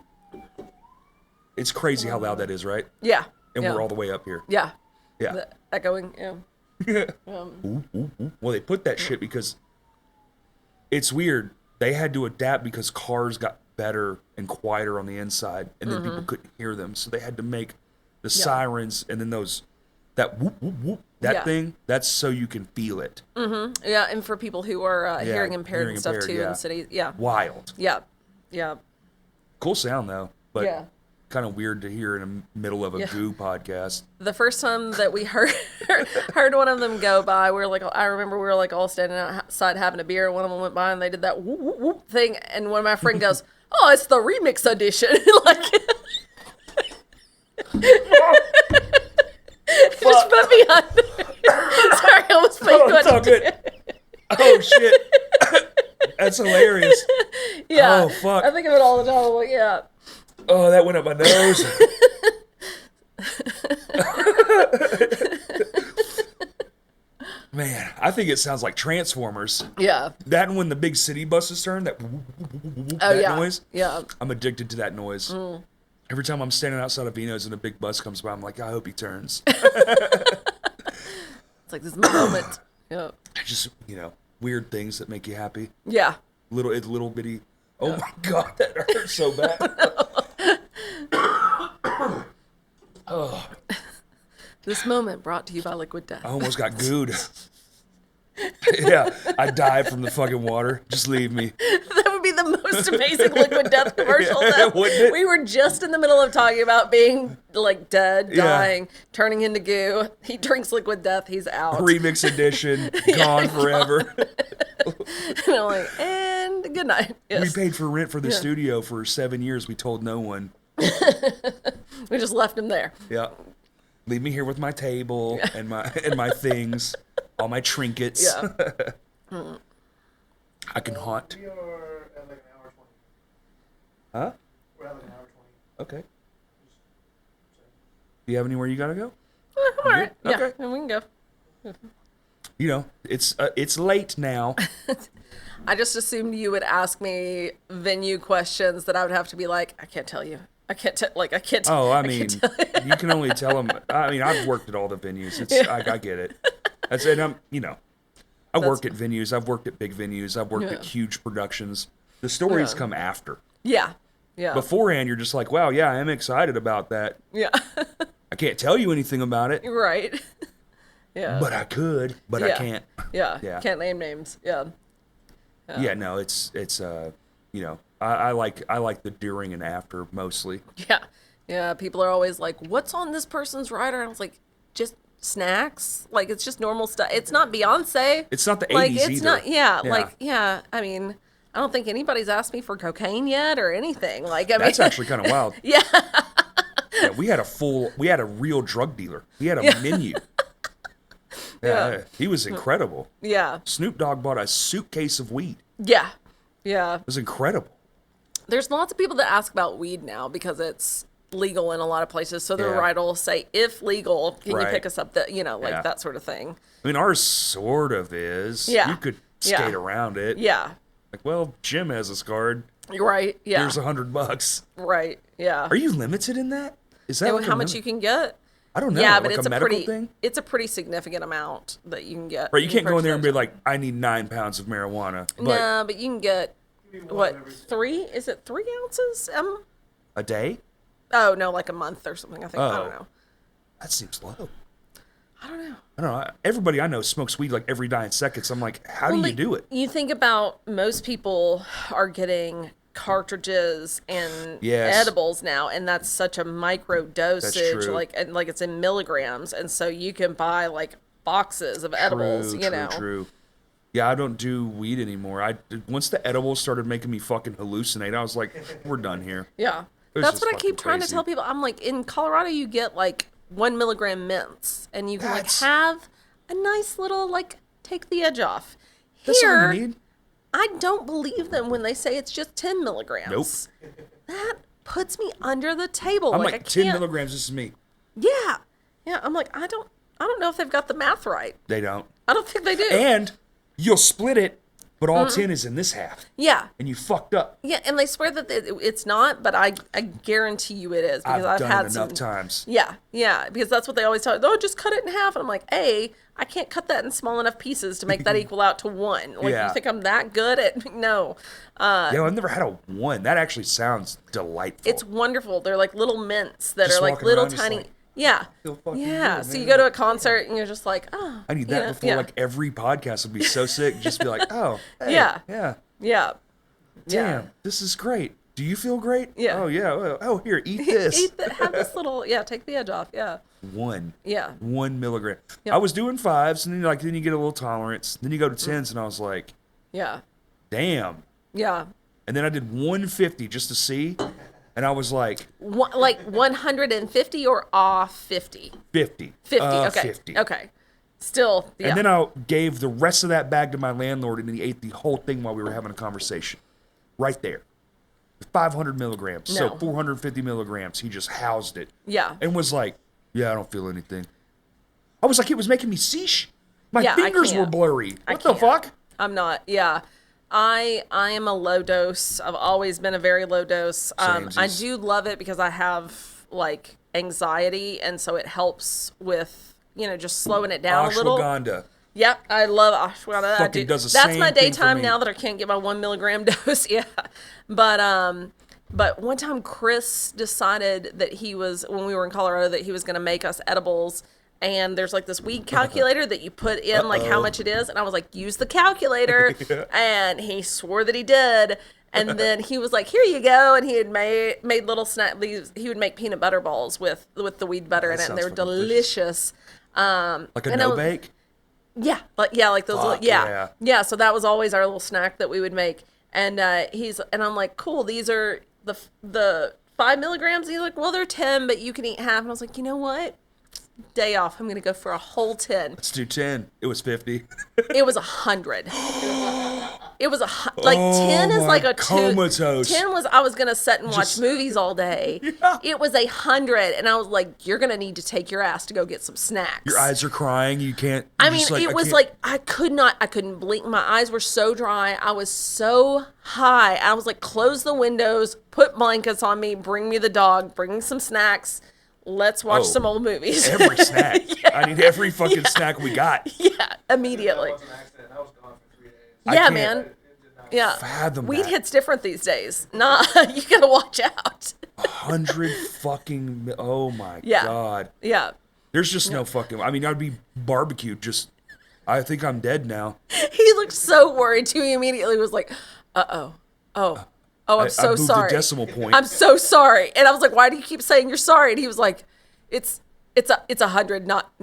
it's crazy how loud that is, right? Yeah. And yeah. we're all the way up here. Yeah. Yeah. The echoing. Yeah. Ooh, ooh, ooh. Well, they put that shit because it's weird. They had to adapt because cars got better and quieter on the inside, and then people couldn't hear them, so they had to make the sirens and then that whoop whoop whoop Yeah. thing. That's so you can feel it. Yeah. And for people who are hearing impaired hearing and stuff impaired, too in yeah. the city. Yeah. Wild, Yeah. Yeah. cool sound though, but Yeah. kind of weird to hear in the middle of a goo podcast. The first time that we heard one of them go by, we were like, I remember we were like all standing outside having a beer, and one of them went by and they did that whoop, whoop, whoop thing, and one of my friend goes, "Oh, it's the remix edition." Like, just put me on. Sorry, I almost put you Oh, it's all on. good. Oh shit, that's hilarious. Yeah. Oh, fuck. I think of it all the time. I'm like, yeah. Oh, that went up my nose. Man, I think it sounds like Transformers. Yeah. That and when the big city buses turn, that Oh, that yeah. noise. Yeah. I'm addicted to that noise. Mm. Every time I'm standing outside of Vino's and a big bus comes by, I'm like, I hope he turns. It's like this is my moment. Yeah. Just, weird things that make you happy. Yeah. Little bitty. Oh my God, that hurts so bad. This moment brought to you by Liquid Death. I almost got gooed. Yeah, I died from the fucking water. Just leave me. That would be the most amazing Liquid Death commercial. Though. Wouldn't it? We were just in the middle of talking about being like dead, Yeah. dying, turning into goo. He drinks Liquid Death. He's out. Remix edition, gone forever. And I'm like, and good night. We Yes. paid for rent for the studio for 7 years. We told no one. We just left him there. Yeah. Leave me here with my table and my things, all my trinkets. Yeah. I can haunt. We are at like an hour 20. Huh? We're at like an hour 20. Okay. Do you have anywhere you gotta go? All right. Yeah. Okay. And we can go. It's late now. I just assumed you would ask me venue questions that I would have to be like, I can't tell you. I can't tell. Like, I can't. Oh, I can't mean, tell you. you can only tell them. I mean, I've worked at all the venues. I get it. I work at venues. I've worked at big venues. I've worked at huge productions. The stories come after. Yeah. Yeah. Beforehand, you're just like, wow, yeah, I am excited about that. Yeah. I can't tell you anything about it, Right. Yeah. but I could, but I Yeah. can't. Yeah. Yeah. Can't name names. Yeah. Yeah, no, it's you know, I like the during and after mostly. Yeah. Yeah. People are always like, what's on this person's rider? And I was like, just snacks. Like, it's just normal stuff. It's not Beyonce. It's not the Like, 80s it's either. not, yeah. I mean, I don't think anybody's asked me for cocaine yet or anything. Like, I mean, That's actually kind of wild. yeah. Yeah, we had a real drug dealer. We had a menu. Yeah, he was incredible. Yeah. Snoop Dogg bought a suitcase of weed. Yeah. Yeah. It was incredible. There's lots of people that ask about weed now because it's legal in a lot of places. So the Yeah. rider will say, if legal, can you Right. pick us up? That, you know, like Yeah. that sort of thing. I mean, ours sort of is. Yeah. You could Yeah. skate around it. Yeah. Like, well, Jim has his card. You're right. Yeah. Here's $100. Right. Yeah. Are you limited in that? Is that And like how a much limit? you can get? I don't know. Yeah, like but a it's a medical pretty thing? it's a pretty significant amount that you can get. Right, you can't go in there and be purchase like, I need 9 pounds of marijuana. But no, but you can get Give me one what every 3? Is it 3 ounces? a day? Oh no, like a month or something. I think I Oh. don't know. That seems low. I don't know. I don't know. Everybody I know smokes weed like every 9 seconds. I'm like, how do you Like, do it? You think about most people are getting cartridges and Yes. edibles now, and that's such a micro dosage, true. like it's in milligrams, and so you can buy like boxes of edibles, you know. True. Yeah, I don't do weed anymore. Once the edibles started making me fucking hallucinate, I was like, we're done here. Yeah. It was That's just what I keep fucking trying to crazy. tell people. I'm like, in Colorado, you get like 1 milligram mints, and you can That's- like have a nice little, like, take the edge off. That's all Here, you need. I don't believe them when they say it's just 10 milligrams. Nope. That puts me under the table. I'm like, I like 10 can't. milligrams, this is me. Yeah. Yeah. I'm like, I don't know if they've got the math right. They don't. I don't think they do. And you'll split it, but all Mm-hmm. 10 is in this half. yeah. And you fucked up. Yeah. And they swear that it's not, but I guarantee you it is because I've done had it some. enough times. Yeah, yeah, because that's what they always tell you. Oh, just cut it in half. And I'm like, I can't cut that in small enough pieces to make that equal out to 1. Like, Yeah. you think I'm that good at? No. Yo, I've never had a 1. That actually sounds delightful. It's wonderful. They're like little mints that Just are like walking little around just tiny. like, yeah. feel fucking Yeah. good, So you man. go to a concert and you're just like, oh. I need you that know, before yeah. like every podcast would be so sick. Just be like, oh, hey, Yeah. yeah. Yeah. Damn, Yeah. this is great. Do you feel great? Yeah. Oh, yeah. Oh, here, eat this. Eat that. Have this little. Yeah. Take the edge off. Yeah. 1. Yeah. 1 milligram. Yep. I was doing 5s, and then you get a little tolerance. Then you go to 10s, and I was like, Yeah. damn. Yeah. And then I did 150 just to see, and I was like, Like 150 or off 50? 50. 50. Okay. 50. Okay. Still. Yeah. And then I gave the rest of that bag to my landlord, and he ate the whole thing while we were having a conversation. Right there. 500 milligrams. So No. 450 milligrams. He just housed it. Yeah. And was like, yeah, I don't feel anything. I was like, it was making me see. My Yeah, I fingers were can't. blurry. I What the can't. fuck? I'm not. Yeah. I am a low dose. I've always been a very low dose. I Samesies. do love it because I have like anxiety, and so it helps with just slowing it down a little. Ashwagandha. Yep, I love ashwagandha. I Fucking do. does the That's same my thing for daytime me. now that I can't get my 1 milligram dose. Yeah, but one time Chris decided that he was, when we were in Colorado, that he was going to make us edibles. And there's like this weed calculator that you put in like how much it is. And I was like, use the calculator. And he swore that he did. And then he was like, here you go. And he had made little he would make peanut butter balls with the weed butter in That it. And they were sounds fucking delicious. Like a and I no was- bake? Yeah, like those Fuck, little, yeah. So that was always our little snack that we would make. And I'm like, cool, these are the 5 milligrams. And he's like, well, they're 10, but you can eat half. And I was like, you know what? Day off. I'm gonna go for a whole 10. Let's do 10. It was 50. It was 100. It was like 10 is my like a comatose. 10 was I was gonna sit and watch movies all day. Yeah. It was 100, and I was like, you're gonna need to take your ass to go get some snacks. Your eyes are crying. You can't. I you're mean, just it was can't- like I couldn't blink. My eyes were so dry. I was so high. I was like, close the windows, put blankets on me, bring me the dog, bring me some snacks. Let's watch some old movies. Every snack. I need every fucking snack we got. Yeah, immediately. That was an accident. I was gone for 3 days. I Yeah, can't man. It did not. Yeah. fathom Weed that. hits different these days. Nah, you gotta watch out. 100 fucking. Oh my Yeah. God. Yeah. There's just no fucking. I mean, I'd be barbecued. Just. I think I'm dead now. He looked so worried too. He immediately was like, oh. Oh, I'm I so moved sorry. the decimal point. I'm so sorry. And I was like, why do you keep saying you're sorry? And he was like, it's 100, not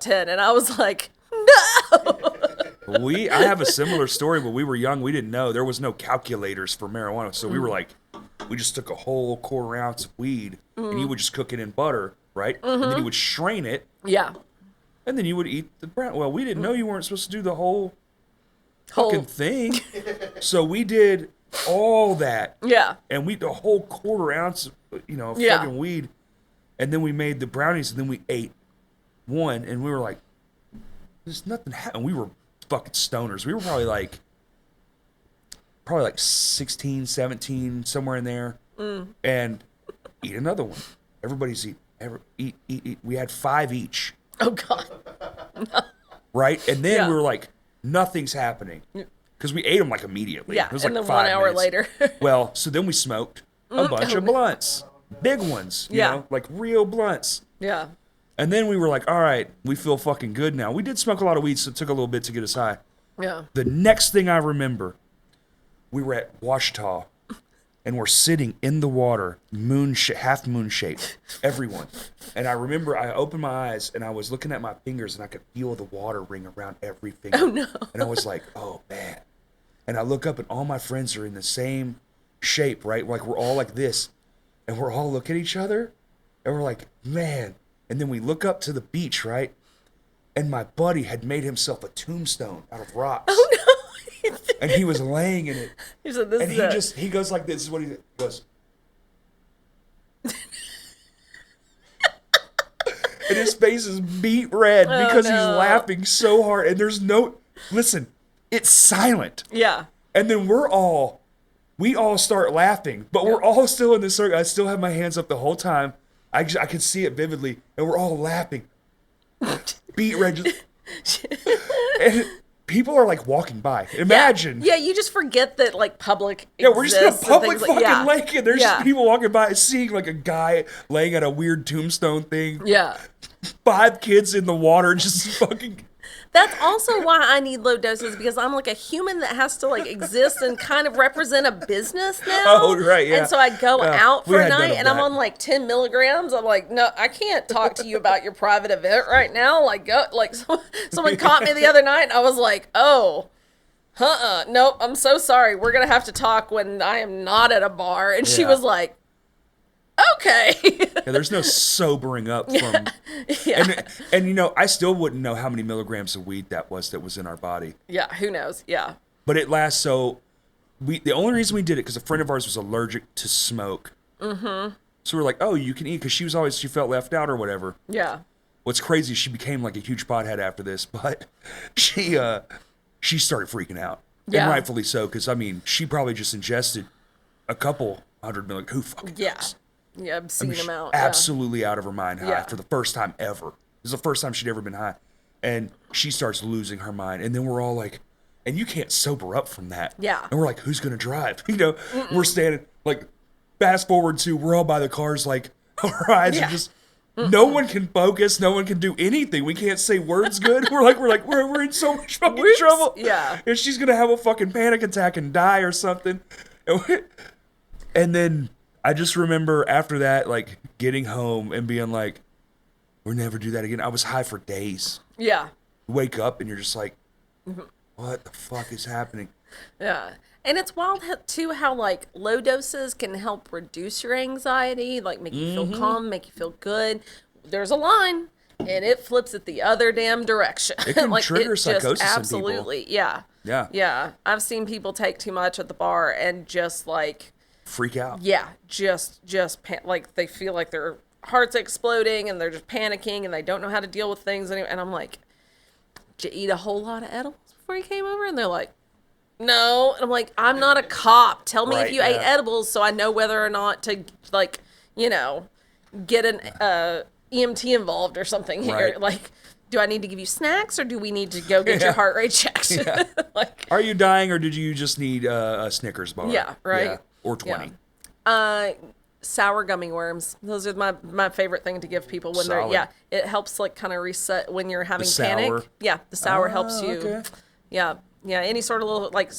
10. And I was like, no. I have a similar story. When we were young, we didn't know there was no calculators for marijuana, so we were like, we just took a whole quarter ounce of weed, and you would just cook it in butter, right? And then you would strain it, Yeah. and then you would eat the brown. Well, we didn't know you weren't supposed to do the whole fucking thing, so we did all that. Yeah. And we the whole quarter ounce, of Yeah. fucking weed, and then we made the brownies, and then we ate one, and we were like, "There's nothing happening." We were fucking stoners. We were probably like 16, 17, somewhere in there, and eat another one. Everybody's eat. We had 5 each, Oh, God. right? And then Yeah. we were like, nothing's happening. Because we ate them like immediately. Yeah. It was And like then 1 5 hour minutes. later. Well, so then we smoked a bunch of blunts. Big ones, you Yeah. know, like real blunts. Yeah. And then we were like, all right, we feel fucking good now. We did smoke a lot of weed, so it took a little bit to get us high. Yeah. The next thing I remember, we were at Washita, and we're sitting in the water, half moon shaped, everyone. And I remember I opened my eyes, and I was looking at my fingers, and I could feel the water ring around every finger. Oh, no. And I was like, oh, man. And I look up, and all my friends are in the same shape, right? Like, we're all like this. And we're all looking at each other, and we're like, man. And then we look up to the beach, right? And my buddy had made himself a tombstone out of rocks. Oh, no. And he was laying in it. He said, this And is it. he goes like this. This is what he goes. And his face is beet red because he's no. laughing so hard. And there's listen, it's silent. Yeah. And then we all start laughing, but we're all still in the circle. I still have my hands up the whole time. I can see it vividly, and we're all laughing. Beet red. And people are like walking by. Imagine. Yeah, you just forget that like public. Yeah, we're just in a exists and public things fucking lake, and there's just people walking by, seeing like a guy laying at a weird tombstone thing. Yeah. 5 kids in the water, just fucking. That's also why I need low doses, because I'm like a human that has to like exist and kind of represent a business now. Oh, right, yeah. And so I go out we for a had none night of and I'm that. on like 10 milligrams. I'm like, no, I can't talk to you about your private event right now. Like, someone caught me the other night and I was like, oh, nope, I'm so sorry. We're going to have to talk when I am not at a bar. And she Yeah. was like, okay. Yeah, there's no sobering up from. Yeah. And I still wouldn't know how many milligrams of weed that was in our body. Yeah, who knows? Yeah. But it lasts so. The only reason we did it because a friend of ours was allergic to smoke. Mm-hmm. So we're like, oh, you can eat, because she felt left out or whatever. Yeah. What's crazy, she became like a huge pothead after this, but she started freaking out. Yeah. And rightfully so, because, I mean, she probably just ingested a couple 100 milligrams. Who fucking Yeah. knows? Yeah, I've seen them out. Absolutely out of her mind high Yeah. for the first time ever. This is the first time she'd ever been high. And she starts losing her mind. And then we're all like, and you can't sober up from that. Yeah. And we're like, who's going to drive? We're standing, like, fast forward to, we're all by the cars, like, our eyes Yeah. are just, no one can focus. No one can do anything. We can't say words good. We're in so much fucking Whoops. trouble. Yeah. And she's going to have a fucking panic attack and die or something. And then I just remember after that, like, getting home and being like, we'll never do that again. I was high for days. Yeah. Wake up and you're just like, what the fuck is happening? Yeah. And it's wild too how like low doses can help reduce your anxiety, like make you feel calm, make you feel good. There's a line and it flips it the other damn direction. It can like, trigger psychosis in people. absolutely. Yeah. Yeah. Yeah. I've seen people take too much at the bar and just like, Freak out. yeah, like they feel like their heart's exploding and they're just panicking and they don't know how to deal with things. And I'm like, did you eat a whole lot of edibles before you came over? And they're like, no. And I'm like, I'm not a cop. Tell me if Right, you ate yeah. edibles so I know whether or not to, like, get an EMT involved or something here. Right. Like, do I need to give you snacks or do we need to go get your heart rate checked? Like, Are you dying or did you just need a Snickers bar? Yeah, right? Or 20. sour gummy worms. Those are my favorite thing to give people when Solid. it helps like kind of reset when you're having sour? panic. Yeah, the sour helps you. Okay. Yeah. Yeah, any sort of little like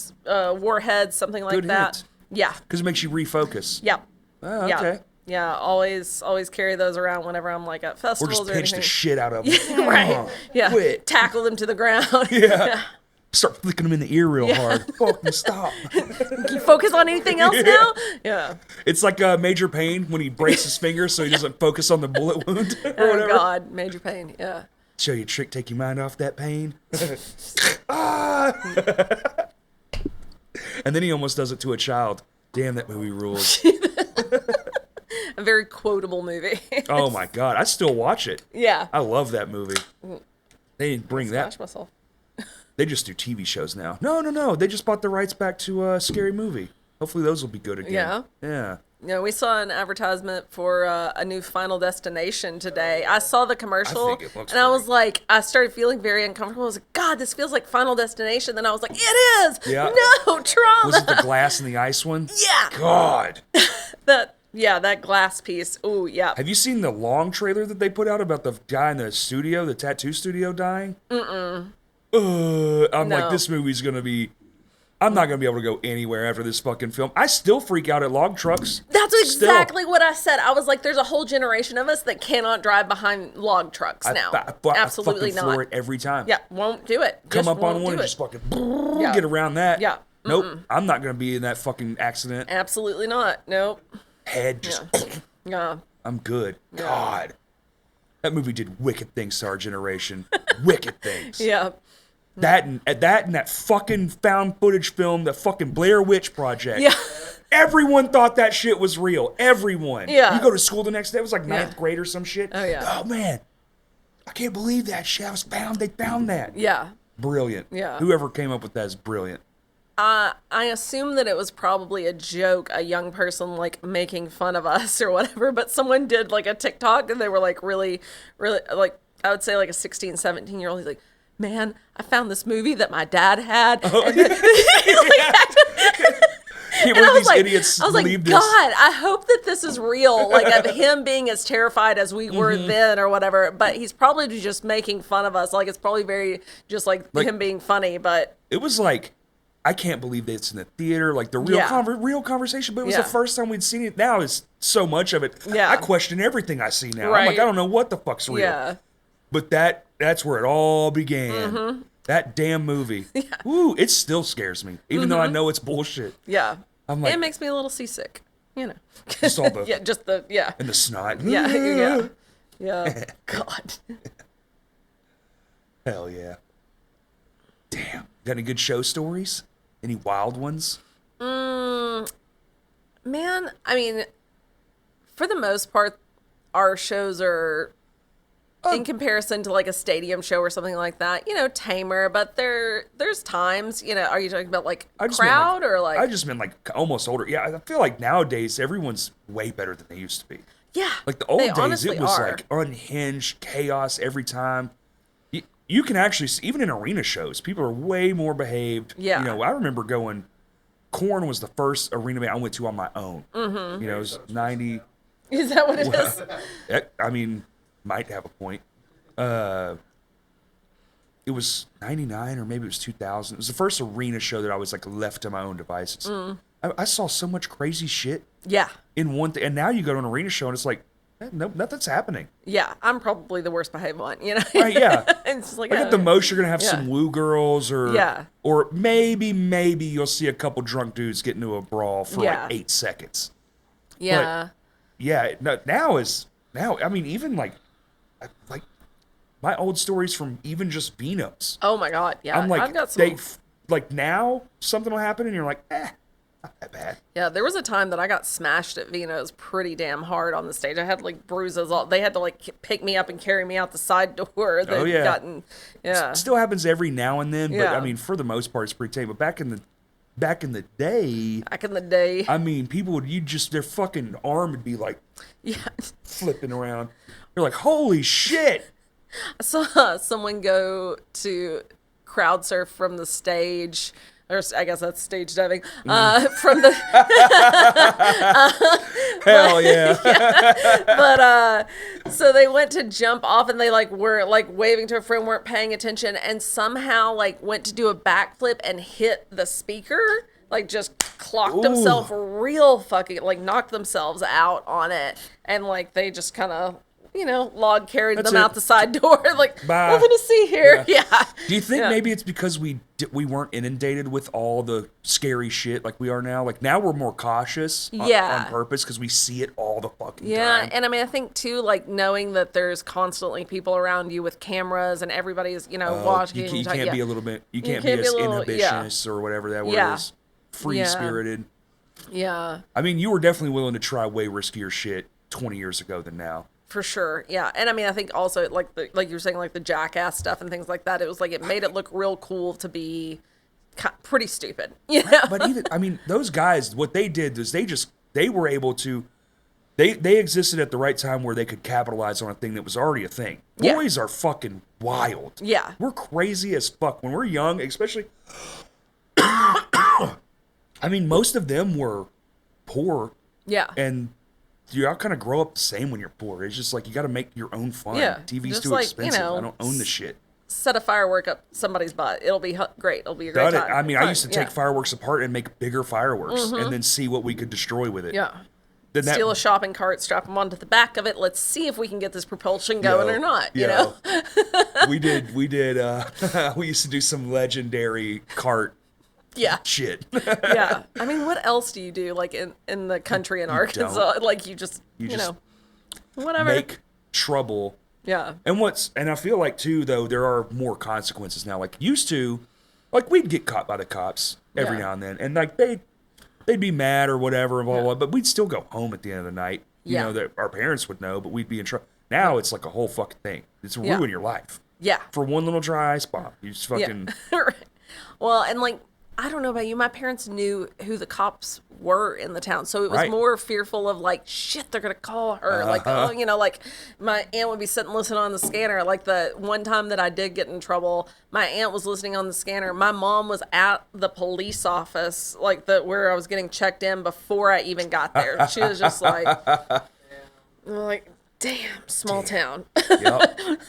warheads, something like Good that. hint. Yeah. Because it makes you refocus. Yep. Oh, Yeah. okay. Yeah. Always carry those around whenever I'm like at Or festivals just or pinch the anything. shit out of them. Right. Yeah. Quit. Tackle them to the ground. Yeah. Start flicking them in the ear real hard. Fucking stop. You focus on anything else now? Yeah. It's like Major Payne when he breaks his finger so he doesn't focus on the bullet wound or Oh whatever. God, major pain. Yeah. Show you a trick, take your mind off that pain. Ah! And then he almost does it to a child. Damn, that movie rules. A very quotable movie. Oh my God, I still watch it. Yeah. I love that movie. They didn't bring that. Smash myself. They just do TV shows now. No. They just bought the rights back to Scary Movie. Hopefully those will be good again. Yeah. Yeah. Yeah, we saw an advertisement for a new Final Destination today. I saw the commercial, I think it looks and I was pretty. like, I started feeling very uncomfortable. I was like, God, this feels like Final Destination. Then I was like, it is. Yeah. No trauma. Was it the glass and the ice one? Yeah. God. That glass piece. Ooh, yeah. Have you seen the long trailer that they put out about the guy in the studio, the tattoo studio dying? I'm like, No. this movie's gonna be. I'm not gonna be able to go anywhere after this fucking film. I still freak out at log trucks. That's Still. exactly what I said. I was like, there's a whole generation of us that cannot drive behind log trucks now. Absolutely I fucking floor not. it every time. Yeah, won't do it. Come Just up on won't one do and it. just fucking Yeah. get around that. Yeah. Nope. I'm not gonna be in that fucking accident. Absolutely not. Nope. Head just. Yeah. I'm good. God. That movie did wicked things to our generation. Wicked things. Yeah. That and that fucking found footage film, the fucking Blair Witch Project. Yeah. Everyone thought that shit was real. Everyone. Yeah. You go to school the next day. It was like ninth Yeah. grade or some shit. Oh, yeah. Oh man, I can't believe that shit. They found that. Yeah. Brilliant. Yeah. Whoever came up with that is brilliant. I assume that it was probably a joke, a young person like making fun of us or whatever, but someone did like a TikTok and they were like really, really like, I would say like a 16, 17-year-old. He's like, man, I found this movie that my dad had. Oh, And Can't And believe I was these like, idiots I was like, believe God, this. I hope that this is real, like of him being as terrified as we were then or whatever. But he's probably just making fun of us. Like it's probably very just like him being funny. But It was like, I can't believe that it's in the theater, like the real Yeah. real conversation. But it was Yeah. the first time we'd seen it. Now is so much of it. Yeah. I question everything I see now. I'm Right. like, I don't know what the fuck's real. yeah, But that's where it all began. That damn movie. Woo, it still scares me, even though I know it's bullshit. yeah. I'm like, It makes me a little seasick, you know. Just all the- yeah, just the yeah, and the snot. yeah. God. Hell yeah. Damn. Got any good show stories? Any wild ones? Man, I mean, for the most part, our shows are, in comparison to like a stadium show or something like that, you know, tamer. But there's times, you know, are you talking about like I just meant, crowd or like? I just meant like almost older. Yeah, I feel like nowadays everyone's way better than they used to be. Yeah, Like the old they days, honestly it was are. like unhinged chaos every time. You can actually see, even in arena shows, people are way more behaved. Yeah. You know, I remember going, Korn was the first arena band I went to on my own. Mm-hmm. You know, it was 90. Is that what it is? I mean, might have a point. It was 99 or maybe it was 2000. It was the first arena show that I was like left to my own devices. I saw so much crazy shit Yeah, in one thing. And now you go to an arena show and it's like, nope, nothing's happening. yeah. I'm probably the worst behaved one, you know. Right, yeah. It's just like Like at the most, you're gonna have Yeah. some woo girls, or Yeah. or maybe you'll see a couple drunk dudes get into a brawl for Yeah. like 8 seconds. yeah, Yeah, now. I mean, even like my old stories from even just Vino's. oh my God, yeah. I'm like, I've got some. like now something will happen and you're like, not that bad. Yeah, there was a time that I got smashed at Vino's pretty damn hard on the stage. I had like bruises. They had to like pick me up and carry me out the side door. They'd yeah. gotten, yeah, Still happens every now and then, but Yeah. I mean, for the most part, it's pretty tame. But back in the day, back in the day. I mean, people would their fucking arm would be like Yeah, flipping around. You're like, holy shit. I saw someone go to crowd surf from the stage. Or I guess that's stage diving. From the Hell yeah. But so they went to jump off and they like were like waving to a friend, weren't paying attention, and somehow like went to do a backflip and hit the speaker like just clocked themselves real fucking, like knocked themselves out on it. And like they just kind of, log carried them out the side door. Like, Bye. nothing to see here. Yeah. Do you think maybe it's because we weren't inundated with all the scary shit like we are now? Like now we're more cautious on purpose because we see it all the fucking time. Yeah, and I mean, I think too, like knowing that there's constantly people around you with cameras and everybody's, watching. You can't be a little bit. You can't be as inhibitionist or whatever that word is. Free spirited. Yeah. I mean, you were definitely willing to try way riskier shit 20 years ago than now. For sure, yeah, and I mean, I think also like you were saying, like the jackass stuff and things like that. It was like it made it look real cool to be pretty stupid, But even, I mean, those guys, what they did is they were able to, they existed at the right time where they could capitalize on a thing that was already a thing. Yeah. Boys are fucking wild. Yeah, we're crazy as fuck when we're young, especially. I mean, most of them were poor. Yeah, and you all kind of grow up the same when you're poor. It's just like you got to make your own fun. Yeah, TV's just too expensive. I don't own the shit. Set a firework up somebody's butt. It'll be great. It'll be a great time. I mean, I used to take fireworks apart and make bigger fireworks and then see what we could destroy with it. Yeah. Then Steal a shopping cart, strap them onto the back of it. Let's see if we can get this propulsion going or not. You know, we did. We used to do some legendary cart. Shit. Yeah. I mean, what else do you do like in the country in Arkansas? Don't. Like you just whatever. Make trouble. Yeah. And I feel like too though there are more consequences now. Like used to, like we'd get caught by the cops every now and then, and like they'd be mad or whatever, blah, blah, blah, but we'd still go home at the end of the night. You know that our parents would know, but we'd be in trouble. Now it's like a whole fucking thing. It's ruin your life. Yeah. For one little dry ice bomb, you just fucking. Right. Well, and like. I don't know about you. My parents knew who the cops were in the town. So it was more fearful of like, shit, they're going to call her. Like, like my aunt would be sitting listening on the scanner. Like the one time that I did get in trouble, my aunt was listening on the scanner. My mom was at the police office, like where I was getting checked in before I even got there. She was just like, damn, small town. Yep.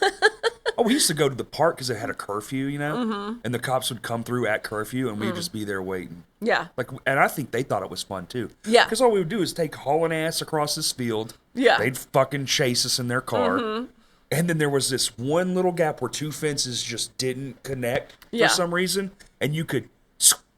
Oh, we used to go to the park because it had a curfew, and the cops would come through at curfew, and we'd just be there waiting. Yeah. And I think they thought it was fun too. Yeah. Because all we would do is take hauling ass across this field. Yeah. They'd fucking chase us in their car. And then there was this one little gap where two fences just didn't connect for some reason, and you could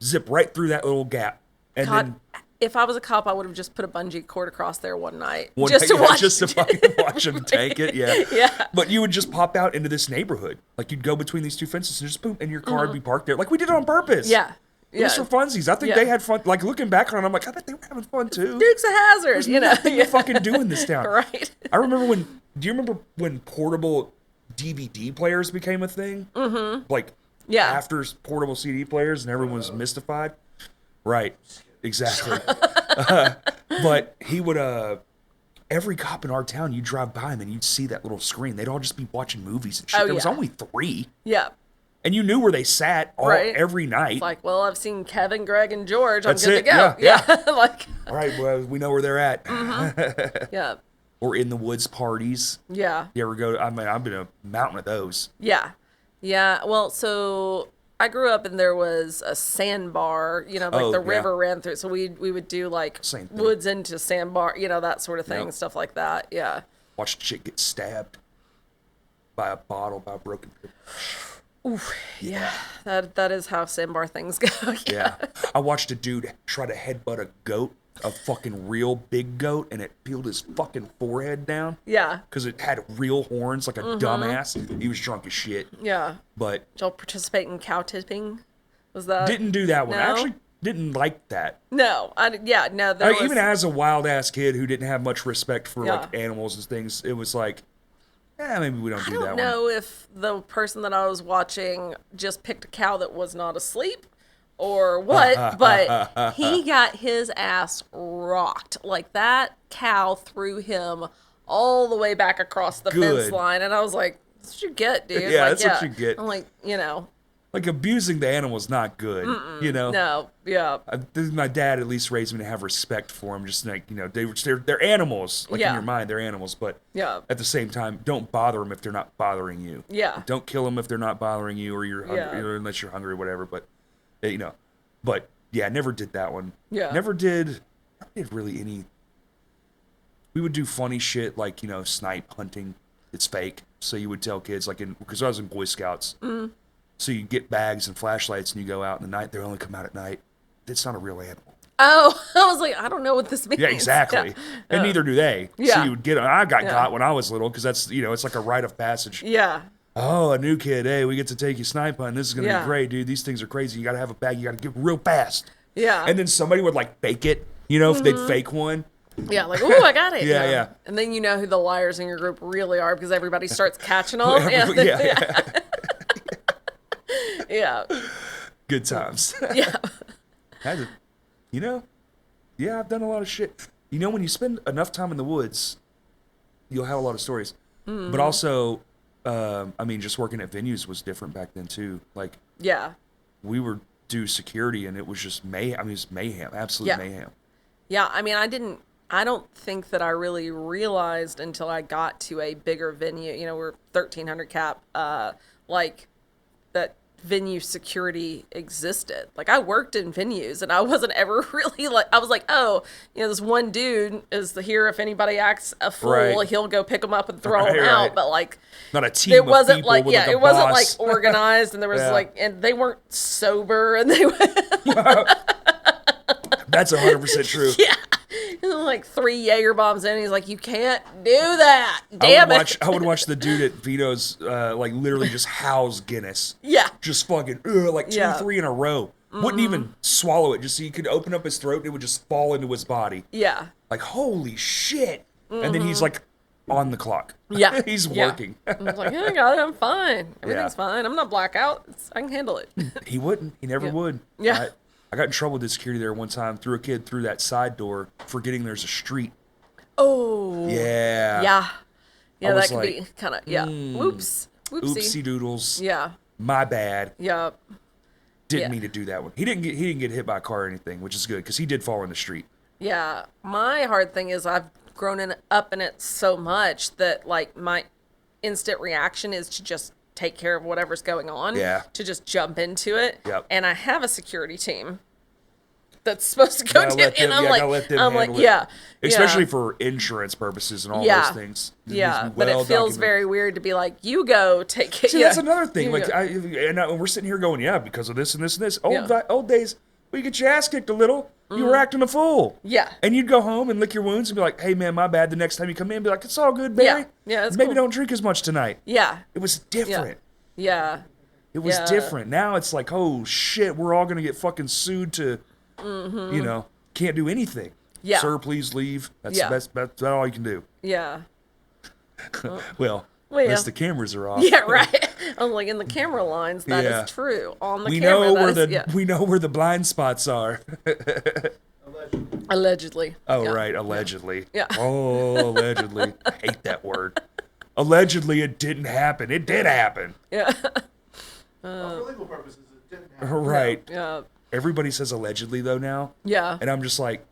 zip right through that little gap. And then. If I was a cop, I would have just put a bungee cord across there one night. Just to fucking watch them tank it, yeah. But you would just pop out into this neighborhood. Like, you'd go between these two fences and just boom, and your car would be parked there. Like, we did it on purpose. Yeah. It was for funsies. I think they had fun. Like, looking back on it, I'm like, I bet they were having fun, too. Dukes of Hazzard, There's nothing to fucking do in this town. Right. I remember do you remember when portable DVD players became a thing? Mm-hmm. Like, after portable CD players and everyone was mystified? Right. Exactly. But he would, every cop in our town, you'd drive by him and you'd see that little screen. They'd all just be watching movies and shit. There was only 3. Yeah. And you knew where they sat every night. It's like, well, I've seen Kevin, Greg, and George. That's I'm good to go. Yeah. Like. All right, well, we know where they're at. Yeah. Or in the woods parties. Yeah. You ever go? I mean, I've been a mountain of those. Yeah. Yeah. Well, so I grew up and there was a sandbar, the river ran through. So we would do like woods into sandbar, that sort of thing, stuff like that. Yeah. Watched a chick get stabbed by a bottle, by a broken pill. Oof, yeah. That is how sandbar things go. Yeah. I watched a dude try to headbutt a goat, a fucking real big goat, and it peeled his fucking forehead down. Yeah. Because it had real horns like a dumbass. He was drunk as shit. Yeah. But. Did y'all participate in cow tipping? Was that? Didn't do that one. No? I actually didn't like that. No. Even as a wild ass kid who didn't have much respect for like animals and things, it was like, maybe we don't do that one. I don't know if the person that I was watching just picked a cow that was not asleep or what, but he got his ass rocked. Like that cow threw him all the way back across the fence line, and I was like, that's what you get, dude. Yeah, that's what you get. I'm like, Like, abusing the animal is not good, No, yeah. My dad at least raised me to have respect for them. Just like, they're animals. Like, in your mind, they're animals. But at the same time, don't bother them if they're not bothering you. Yeah. Don't kill them if they're not bothering you or you're hungry, or unless you're hungry or whatever. But, but Yeah, never did that one. Yeah. Never did really any. We would do funny shit like, snipe hunting. It's fake. So you would tell kids, because I was in Boy Scouts. Mm. So you get bags and flashlights and you go out in the night. They only come out at night. It's not a real animal. Oh, I was like, I don't know what this means. Yeah, exactly. Yeah. And neither do they. Yeah. So you would I got when I was little because that's, it's like a rite of passage. Yeah. Oh, a new kid. Hey, we get to take you snipe hunting. This is going to be great, dude. These things are crazy. You got to have a bag. You got to get real fast. Yeah. And then somebody would fake it, if they'd fake one. Yeah, like, ooh, I got it. Yeah. And then you know who the liars in your group really are because everybody starts catching them. Yeah. Yeah. Good times. Yeah. Yeah, I've done a lot of shit. When you spend enough time in the woods, you'll have a lot of stories. But also, just working at venues was different back then too. Yeah. We were do security and it was just mayhem. It was mayhem, absolute mayhem. Yeah, I don't think that I really realized until I got to a bigger venue, we're 1,300 cap, that venue security existed. I worked in venues and I wasn't ever really I was like, oh, this one dude is here. If anybody acts a fool, he'll go pick them up and throw them out. But not a team it wasn't of people with it wasn't organized and there was and they weren't sober and they That's 100% true. Yeah. 3 Jaeger bombs in. He's like, you can't do that. Damn it. I would watch the dude at Vito's, literally just house Guinness. Yeah. Just fucking, 2, 3 in a row. Wouldn't even swallow it. Just so he could open up his throat and it would just fall into his body. Yeah. Holy shit. And then he's on the clock. Yeah. He's working. I was like, I got it. I'm fine. Everything's fine. I'm not blackout. I can handle it. He wouldn't. He never would. Yeah. I got in trouble with the security there one time. Threw a kid through that side door, forgetting there's a street. Oh. Yeah. Yeah. Yeah, that could like, be kind of, Whoops. Whoopsie. Oopsie doodles. Yeah. My bad. Yeah. Didn't mean to do that one. He didn't get hit by a car or anything, which is good because he did fall in the street. Yeah. My hard thing is I've grown up in it so much that my instant reaction is to just take care of whatever's going on. Yeah. To just jump into it. Yep. And I have a security team that's supposed to go do it. And I'm Especially for insurance purposes and all those things. Yeah, but it feels very weird to be like, you go take it. See, that's another thing. We're sitting here going, because of this and this and this. Old days, you get your ass kicked a little. You were acting a fool. Yeah. And you'd go home and lick your wounds and be like, hey, man, my bad. The next time you come in, be like, it's all good, Barry. Yeah, that's maybe cool. don't drink as much tonight. Yeah. It was different. Yeah. It was different. Now it's like, oh, shit, we're all going to get fucking sued to, can't do anything. Yeah. Sir, please leave. That's all you can do. Yeah. Well, unless the cameras are off. Yeah, right. I'm like, in the camera lines, that is true. On the camera, we know where the blind spots are. Allegedly. Oh, right, allegedly. Yeah. Oh, allegedly. I hate that word. Allegedly, it didn't happen. It did happen. Yeah. For legal purposes, it didn't happen. Right. Yeah. Everybody says allegedly, though, now. Yeah. And I'm just like,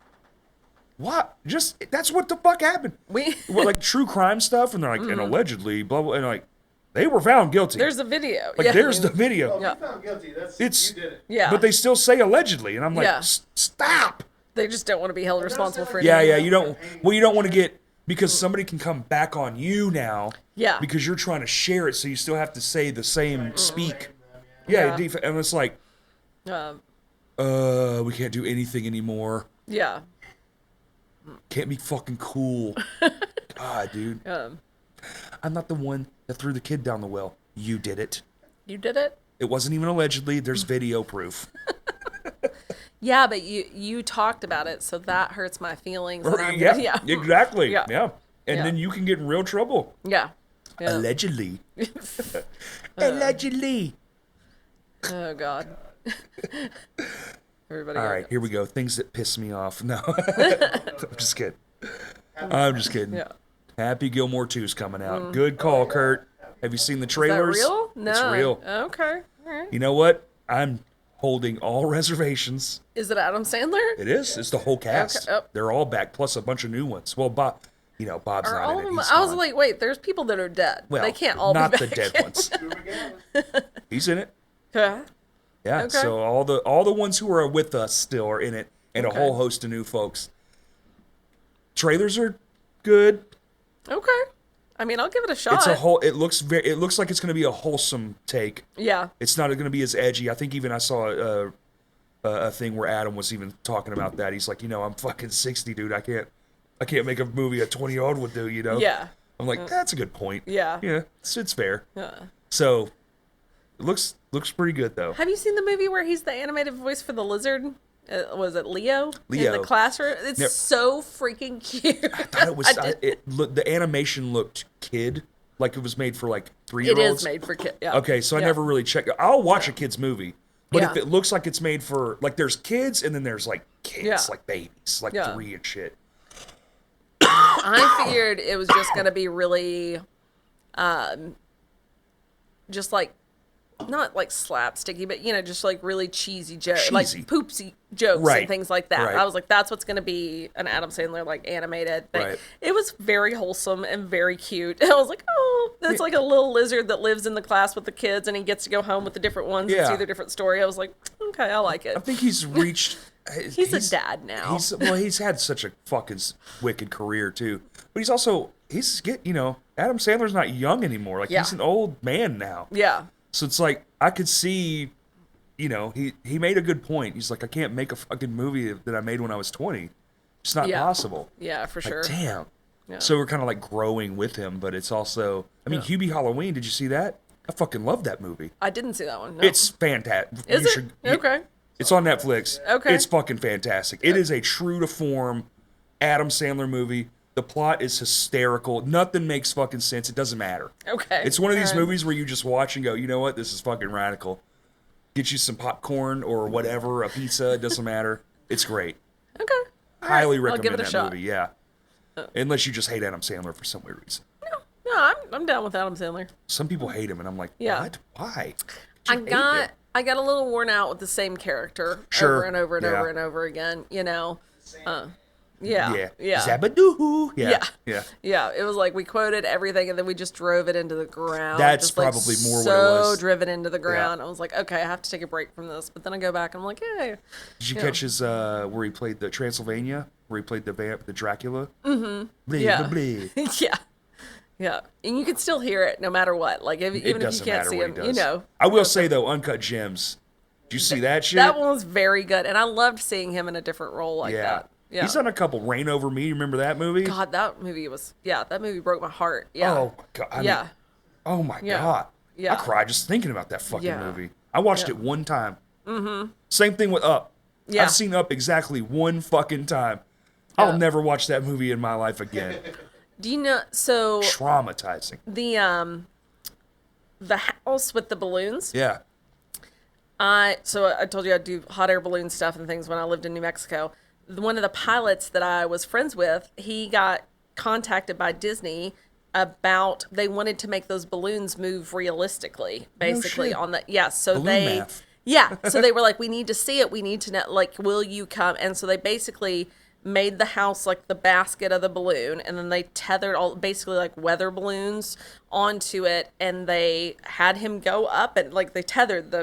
what? That's what the fuck happened. Well, true crime stuff, and they're like, and allegedly, blah, blah, and they were found guilty. There's a video. There's the video. Well, if you found guilty, you did it. Yeah. But they still say allegedly, and I'm like, stop. They just don't want to be held responsible for Yeah, anything. you don't want to get, because somebody can come back on you now. Yeah. Because you're trying to share it, so you still have to say the same speak. Yeah. And it's like, we can't do anything anymore. Yeah. Can't be fucking cool. God, dude. I'm not the one that threw the kid down the well. You did it. You did it? It wasn't even allegedly. There's video proof. Yeah, but you talked about it, so that hurts my feelings. Yeah, exactly. Yeah. And then you can get in real trouble. Yeah. Allegedly. Allegedly. Oh, God. Everybody. All right, here we go. Things that piss me off. No. I'm just kidding. Yeah. Happy Gilmore 2's coming out. Good call, Kurt. Have you seen the trailers? Is that real? No. It's real. Okay. All right. You know what? I'm holding all reservations. Is it Adam Sandler? It is. It's the whole cast. Okay. Oh. They're all back, plus a bunch of new ones. Well, Bob's Are not all in of it. them? He's I was gone. like, wait, there's people that are dead. Well, They can't all not be the back. dead ones. He's in it. Yeah. Yeah. Okay. So all the ones who are with us still are in it, and a whole host of new folks. Trailers are good. Okay. I mean, I'll give it a shot. It looks like it's going to be a wholesome take. Yeah. It's not going to be as edgy. I think even I saw a thing where Adam was even talking about that. He's like, I'm fucking 60, dude. I can't make a movie a 20-year-old would do. Yeah. I'm like, that's a good point. Yeah. Yeah. It's fair. Yeah. So it looks pretty good though. Have you seen the movie where he's the animated voice for the lizard? Was it Leo? Leo. In the classroom? It's so freaking cute. I thought it was. The animation looked kid, like it was made for like 3-year-olds. It is made for kids. Yeah. Okay, so I never really checked. I'll watch a kid's movie, but Yeah. if it looks like it's made for like, there's kids and then there's like kids, like babies, like 3 and shit. I figured it was just gonna be really, just like, not like slapsticky, but just like really cheesy jokes, like poopsy jokes and things like that. Right. I was like, that's what's gonna be an Adam Sandler like animated thing. Right. It was very wholesome and very cute. I was like, oh, that's like a little lizard that lives in the class with the kids, and he gets to go home with the different ones and see their different story. I was like, okay, I like it. I think he's reached. He's a dad now. He's had such a fucking wicked career too, but Adam Sandler's not young anymore. Like he's an old man now. Yeah. So it's like, I could see, he made a good point. He's like, I can't make a fucking movie that I made when I was 20. It's not possible. Yeah, for sure. Damn. Yeah. So we're kind of like growing with him, but it's also, Hubie Halloween, did you see that? I fucking love that movie. I didn't see that one. No. It's fantastic. Is it? Okay. It's on Netflix. Okay. It's fucking fantastic. It is a true to form Adam Sandler movie. The plot is hysterical. Nothing makes fucking sense. It doesn't matter. Okay. It's one of these movies where you just watch and go, you know what? This is fucking radical. Get you some popcorn or whatever, a pizza. It doesn't matter. It's great. Okay. Highly I'll recommend give it a that shot. movie. Yeah. Unless you just hate Adam Sandler for some weird reason. No, I'm down with Adam Sandler. Some people hate him, and I'm like, what? Why? I got a little worn out with the same character over and over and over and over again. Yeah. Zabadoo. Yeah. It was like we quoted everything and then we just drove it into the ground. That's just probably more what it so was. driven into the ground. I was like, okay, I have to take a break from this. But then I go back and I'm like, hey. Did you catch his where he played the Transylvania, where he played the Dracula? Mm-hmm. Yeah. Yeah. And you can still hear it no matter what. Like even if you can't see him, I will say though, Uncut Gems. Did you see that shit? That one was very good, and I loved seeing him in a different role like that. Yeah. He's done a couple. Rain Over Me. You remember that movie? God, that movie broke my heart. Yeah. Oh God. Oh my God. Yeah. I cried just thinking about that fucking movie. I watched it one time. Mm-hmm. Same thing with Up. Yeah. I've seen Up exactly one fucking time. Yeah. I'll never watch that movie in my life again. Do you know? So traumatizing. The house with the balloons. Yeah. So I told you I do hot air balloon stuff and things when I lived in New Mexico. One of the pilots that I was friends with, he got contacted by Disney about they wanted to make those balloons move realistically, basically on the so balloon math. So they were like, we need to see it, we need to know, like, will you come? And so they basically made the house like the basket of the balloon, and then they tethered all basically like weather balloons onto it, and they had him go up and like they tethered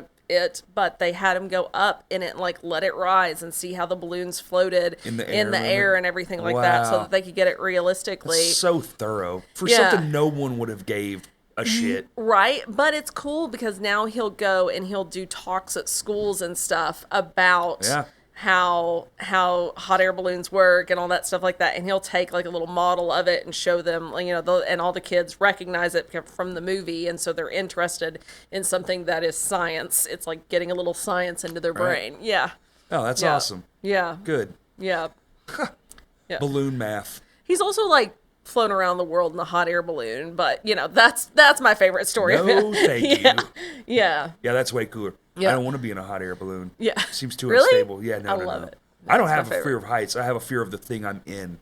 but they had him go up in it and like let it rise and see how the balloons floated in the air and everything like that, so that they could get it realistically. That's so thorough for something no one would have gave a shit. Right, but it's cool because now he'll go and he'll do talks at schools and stuff about how hot air balloons work and all that stuff like that, and he'll take like a little model of it and show them, and all the kids recognize it from the movie, and so they're interested in something that is science. It's like getting a little science into their brain. Yeah. Oh, that's awesome. Yeah. Good. Yeah. Balloon math. He's also like flown around the world in a hot air balloon, but that's my favorite story of No, it. thank you. Yeah. Yeah, that's way cooler. Yeah. I don't want to be in a hot air balloon. Yeah. Seems too Really? unstable. Yeah, no, I love it. I don't That's have my a fear of heights. I have a fear of the thing I'm in.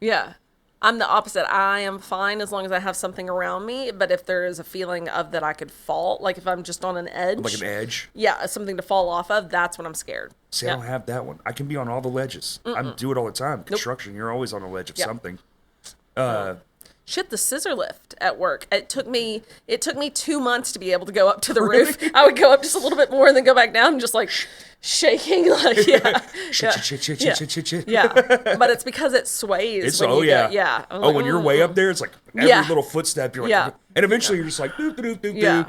Yeah. I'm the opposite. I am fine as long as I have something around me, but if there is a feeling of that I could fall, like if I'm just on an edge. Like an edge? Yeah, something to fall off of, that's when I'm scared. See, I don't have that one. I can be on all the ledges. I do it all the time. Construction, you're always on a ledge of something. Shit, the scissor lift at work. It took me 2 months to be able to go up to the roof. I would go up just a little bit more and then go back down and just like shaking, like yeah. Yeah, but it's because it sways. When you go, yeah. Oh, when you're way up there, it's like every little footstep. You're like, and eventually you're just like, doop, doop, doop, doop.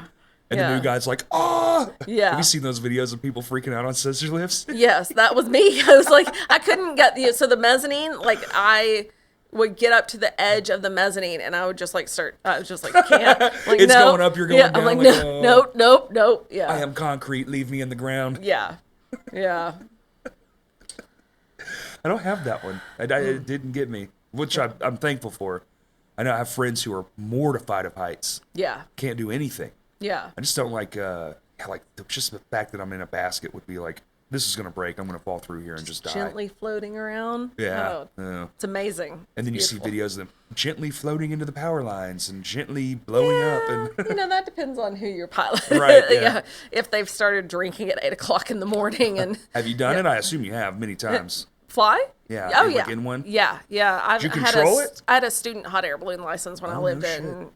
And the new guy's like, oh. Yeah. Have you seen those videos of people freaking out on scissor lifts? Yes, that was me. I was like, I couldn't get so the mezzanine, like I would get up to the edge of the mezzanine and I would just like I was just like, can't. Like, it's going up, you're going down. I'm like, oh, nope. Yeah. I am concrete, leave me in the ground. Yeah. Yeah. I don't have that one. It didn't get me, which I'm thankful for. I know I have friends who are mortified of heights. Yeah. Can't do anything. Yeah. I just don't like just the fact that I'm in a basket would be like, this is gonna break. I'm gonna fall through here and just die. Gently floating around. Yeah. It's amazing. And then you see videos of them gently floating into the power lines and gently blowing up. And that depends on who your pilot. Right. Yeah. If they've started drinking at 8 o'clock in the morning and. Have you done it? I assume you have many times. Fly? Yeah. Oh, like in one? Yeah. Did you control it? I had a student hot air balloon license when I lived in.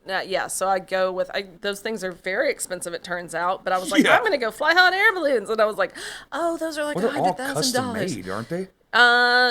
So I go with, those things are very expensive, it turns out. But I was like, I'm going to go fly hot air balloons. And I was like, oh, those are like well, they're all $100,000. custom made, aren't they?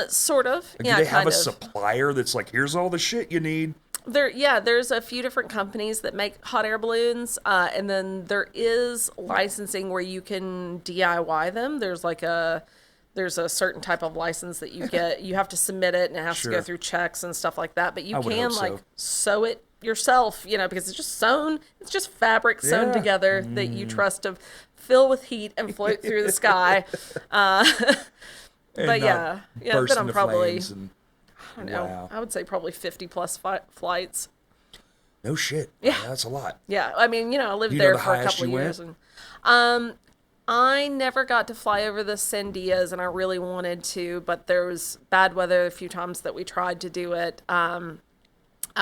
Sort of. Like, do they have a supplier that's like, here's all the shit you need? There's a few different companies that make hot air balloons, and then there is licensing where you can DIY them. There's a certain type of license that you get. You have to submit it, and it has to go through checks and stuff like that. But you can sew it yourself, because it's just sewn. It's just fabric sewn together that you trust to fill with heat and float through the sky. But but I'm probably. I don't know. Wow. I would say probably 50 plus flights. No shit. Yeah. That's a lot. Yeah. I mean, I lived there for a couple of years. And, I never got to fly over the Sandias, and I really wanted to, but there was bad weather a few times that we tried to do it. I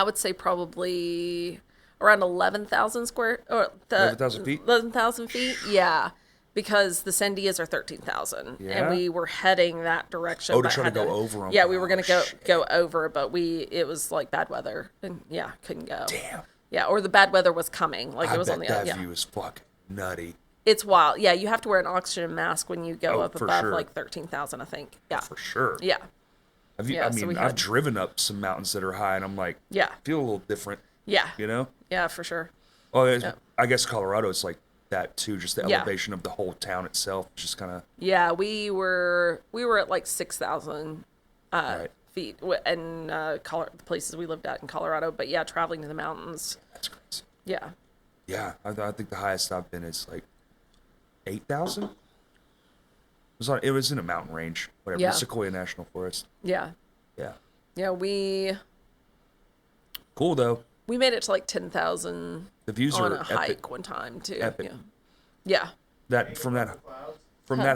would say probably around 11,000 feet? 11,000 feet, yeah. Because the Sandias are 13,000, and we were heading that direction. Oh, to try to go over them. Yeah, we were going to go over, but it was like bad weather, and couldn't go. Damn. Yeah, or the bad weather was coming. Like it was on the that view is fucking nutty. It's wild. Yeah, you have to wear an oxygen mask when you go up above like 13,000, I think. Yeah, for sure. Yeah. I've driven up some mountains that are high, and I'm like, feel a little different. Yeah. Yeah, for sure. Oh, I guess Colorado is like that too. Just the elevation of the whole town itself, just kind of. Yeah, we were at like 6,000 feet, and the places we lived at in Colorado. But traveling to the mountains. That's crazy. Yeah. Yeah, I think the highest I've been is like 8,000. It was in a mountain range, whatever. Yeah. The Sequoia National Forest. Yeah. Yeah. Yeah, Cool though. We made it to like 10,000. The views on are a epic. hike one time too. Epic. Yeah. That from that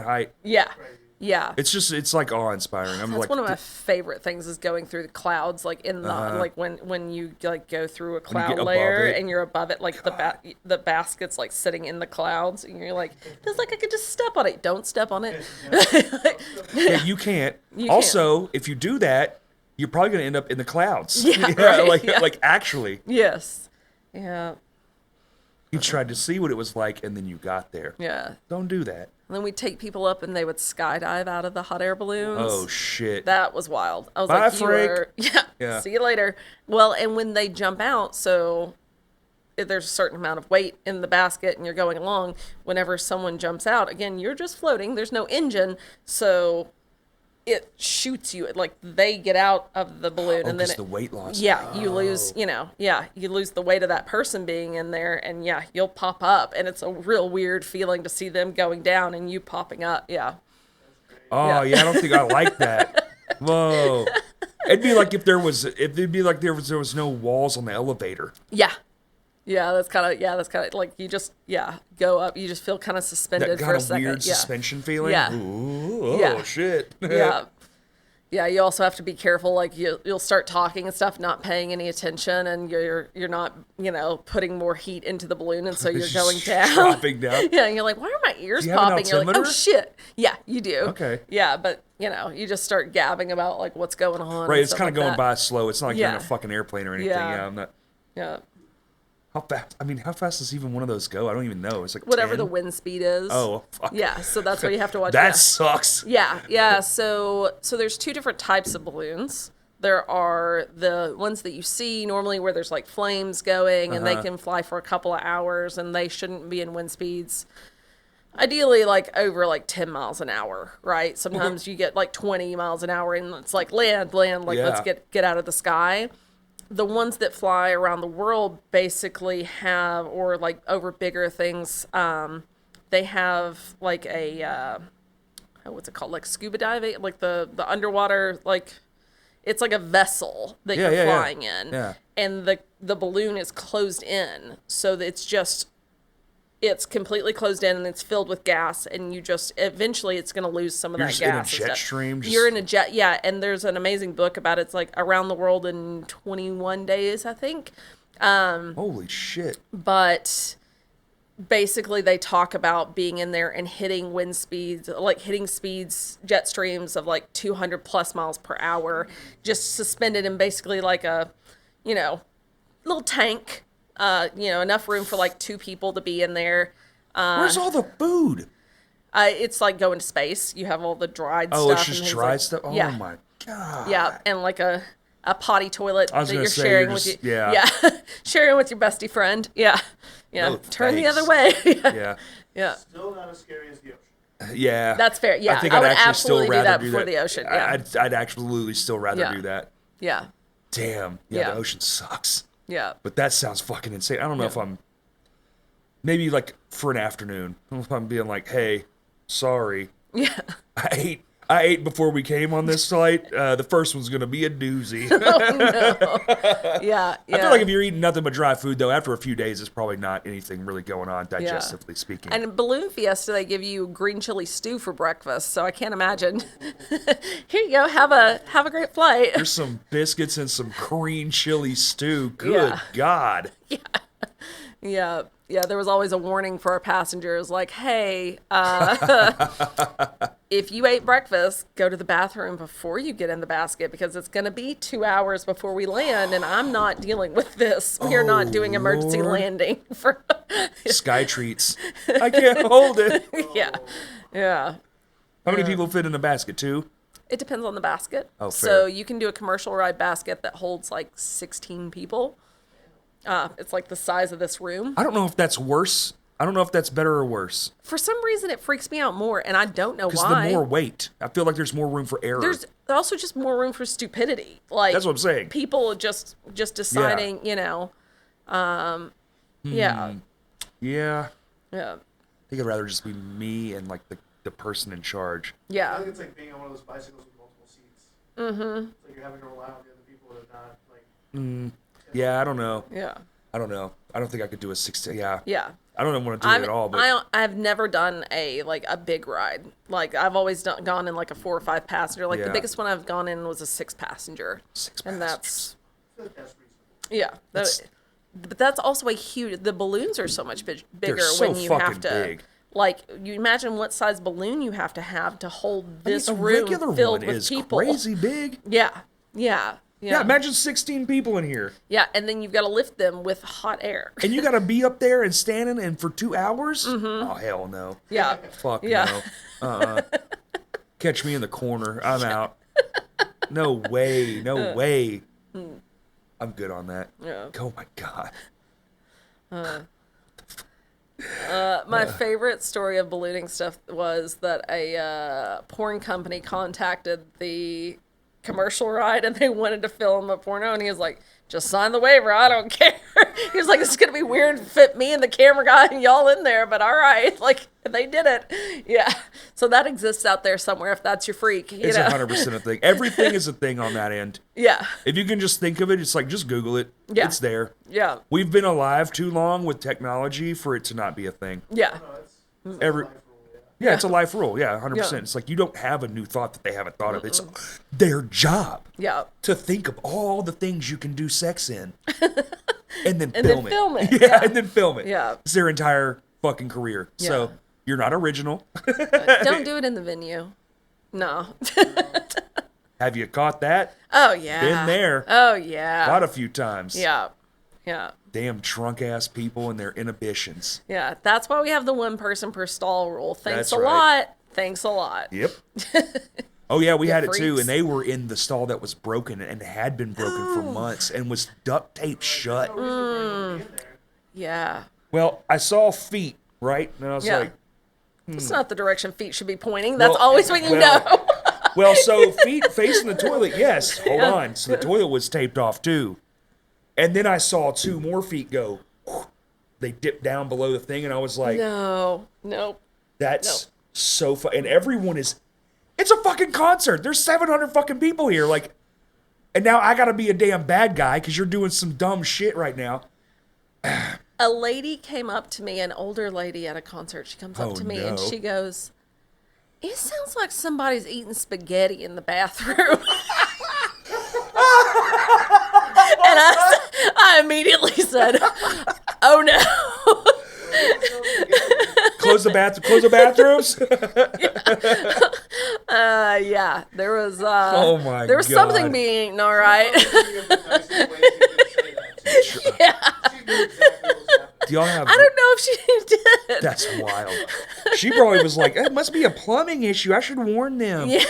height. Yeah. Yeah. It's like awe-inspiring. That's one of my favorite things is going through the clouds, like in the like when you like go through a cloud layer and you're above it, like the basket's like sitting in the clouds, and you're like, it's like I could just step on it. Don't step on it. You can't. If you do that, you're probably gonna end up in the clouds. Yeah, like actually. Yes. Yeah. You tried to see what it was like, and then you got there. Yeah. Don't do that. And then we'd take people up, and they would skydive out of the hot air balloons. Oh, shit. That was wild. I was Bye, like, freak. Yeah. See you later. Well, and when they jump out, so if there's a certain amount of weight in the basket, and you're going along, whenever someone jumps out, again, you're just floating. There's no engine, so it shoots you. Like they get out of the balloon, and then the weight loss. Yeah, you lose. You lose the weight of that person being in there, and you'll pop up, and it's a real weird feeling to see them going down and you popping up. Yeah. Oh I don't think I like that. Whoa. It'd be like there was no walls on the elevator. Yeah. Yeah, that's kind of like you just go up. You just feel kind of suspended for a second. Weird suspension feeling. Yeah. Ooh, shit. Yeah. Yeah, you also have to be careful. Like you'll start talking and stuff, not paying any attention, and you're not putting more heat into the balloon, and so you're It's going just down. dropping down. Yeah, and you're like, why are my ears Do you have an popping? You're like, oh altimeter? shit. Yeah, you do. Okay. Yeah, but you just start gabbing about like what's going on. Right, and it's stuff kind of like going that. by slow. It's not like you're in a Yeah. fucking airplane or anything. Yeah. Yeah, I'm not. Yeah, How fast? I mean, how fast does even one of those go? I don't even know. It's like whatever 10? the wind speed is. Oh, fuck. Yeah, so that's what you have to watch. That Yeah. sucks. Yeah. So there's two different types of balloons. There are the ones that you see normally where there's like flames going and they can fly for a couple of hours and they shouldn't be in wind speeds. Ideally like over like 10 miles an hour, right? Sometimes you get like 20 miles an hour and it's like land, like Yeah. let's get out of the sky. The ones that fly around the world basically have, or like over bigger things, they have like a what's it called, like scuba diving, like the underwater, like it's like a vessel that Yeah, you're yeah, flying in, Yeah. and the balloon is closed in, so that it's completely closed in and it's filled with gas, and you just eventually it's going to lose some of You're that just gas. in a and jet stuff. stream, just- You're in a jet, yeah. And there's an amazing book about it. It's like Around the World in 21 days, I think. Holy shit. But basically they talk about being in there and hitting wind speeds, like hitting speeds, jet streams of like 200 plus miles per hour, just suspended in basically like a, little tank, enough room for like two people to be in there. Where's all the food? It's like going to space. You have all the dried stuff. Oh, it's and just things dried like, stuff? Oh, yeah. my God. Yeah, and like a potty toilet I was that gonna you're say, sharing you're with just- you. yeah. Sharing with your bestie friend. Yeah. No, Turn the thanks. other way. Yeah. Yeah. Still not as scary as the ocean. Yeah. That's fair. Yeah, I think I I'd would actually absolutely still do rather that do before that. the ocean. Yeah. I'd absolutely still rather Yeah. do that. Yeah. Damn. Yeah, Yeah. the ocean sucks. Yeah. But that sounds fucking insane. I don't know if I'm maybe like for an afternoon. If I'm being like, hey, sorry, Yeah. I ate before we came on this flight. The first one's gonna be a doozy. Yeah. I feel like if you're eating nothing but dry food, though, after a few days, it's probably not anything really going on, digestively speaking. And in Balloon Fiesta, they give you green chili stew for breakfast, so I can't imagine. Here you go. Have a great flight. There's some biscuits and some green chili stew. Good Yeah. God. Yeah. Yeah, there was always a warning for our passengers, like, hey, if you ate breakfast, go to the bathroom before you get in the basket because it's going to be 2 hours before we land, and I'm not dealing with this. We are not doing emergency Lord. landing for. Sky treats. I can't hold it. Yeah. How many people fit in a basket, too? It depends on the basket. Oh, So fair. you can do a commercial ride basket that holds like 16 people. It's like the size of this room. I don't know if that's worse. I don't know if that's better or worse. For some reason, it freaks me out more, and I don't know Because why. the more weight, I feel like there's more room for error. There's also just more room for stupidity. Like That's what I'm saying. People just deciding, yeah. Yeah. Yeah. I think I'd rather just be me and like the person in charge. I Yeah. think it's like being on one of those bicycles with multiple seats. Mm-hmm. It's like you're having to rely on the other people that are not like. Yeah, I don't know. Yeah. I don't know. I don't think I could do a 16. Yeah. Yeah. I don't want to do it at all, but I've never done a big ride. Like I've always gone in like a 4 or 5 passenger. Like the Yeah. biggest one I've gone in was a 6 passenger. And that's I feel like that's reasonable. but that's also a huge. The balloons are so much bigger so when you fucking have to. big. Like you imagine what size balloon you have to hold this the room regular filled one with is people. crazy big. Yeah. Yeah, imagine 16 people in here. Yeah, and then you've got to lift them with hot air. And you got to be up there and standing and for 2 hours? Oh, hell no. Yeah. Fuck Yeah. no. Catch me in the corner. I'm out. No way. No way. I'm good on that. Yeah. Oh, my God. My favorite story of ballooning stuff was that a porn company contacted the commercial ride and they wanted to film a porno, and he was like, just sign the waiver, I don't care. He was like, this is gonna be weird to fit me and the camera guy and y'all in there, but all right. Like, they did it. Yeah. So that exists out there somewhere if that's your freak. It's 100% a thing. Everything is a thing on that end. Yeah. If you can just think of it, it's like, just Google it. Yeah. It's there. Yeah. We've been alive too long with technology for it to not be a thing. Yeah. No, it's Every life rule, Yeah, it's a life rule. Yeah, 100%. Yeah. It's like you don't have a new thought that they haven't thought of. It's their job Yeah. to think of all the things you can do sex in and then And film then it. film it. Yeah, and then film it. Yeah. It's their entire fucking career. Yeah. So you're not original. Don't do it in the venue. No. Have you caught that? Oh, yeah. Been there. Oh, yeah. Quite a few times. Yeah. Yeah. Damn drunk ass people and their inhibitions. Yeah. That's why we have the one person per stall rule. Thanks That's a right. lot. Thanks a lot. Yep. Oh yeah, we had it too, freaks. and they were in the stall that was broken and had been broken for months and was duct taped shut. Yeah. Well, I saw feet, right? And I was Yeah. like, It's not the direction feet should be pointing. That's Well, always what you well, know. well, so feet facing the toilet, yes. Hold on. So the toilet was taped off too. And then I saw two more feet go. They dipped down below the thing, and I was like, No. Nope. that's so fun. And everyone is, it's a fucking concert. There's 700 fucking people here. Like, and now I got to be a damn bad guy because you're doing some dumb shit right now. A lady came up to me, an older lady at a concert. She comes up Oh, to me and no. she goes, "It sounds like somebody's eating spaghetti in the bathroom." And I immediately said, "Oh no." Close the bathrooms. Yeah, there was Oh my there was God. something being eaten, all right. Do y'all have? I don't know if she did. That's wild. She probably was like, "It must be a plumbing issue. I should warn them." Yeah.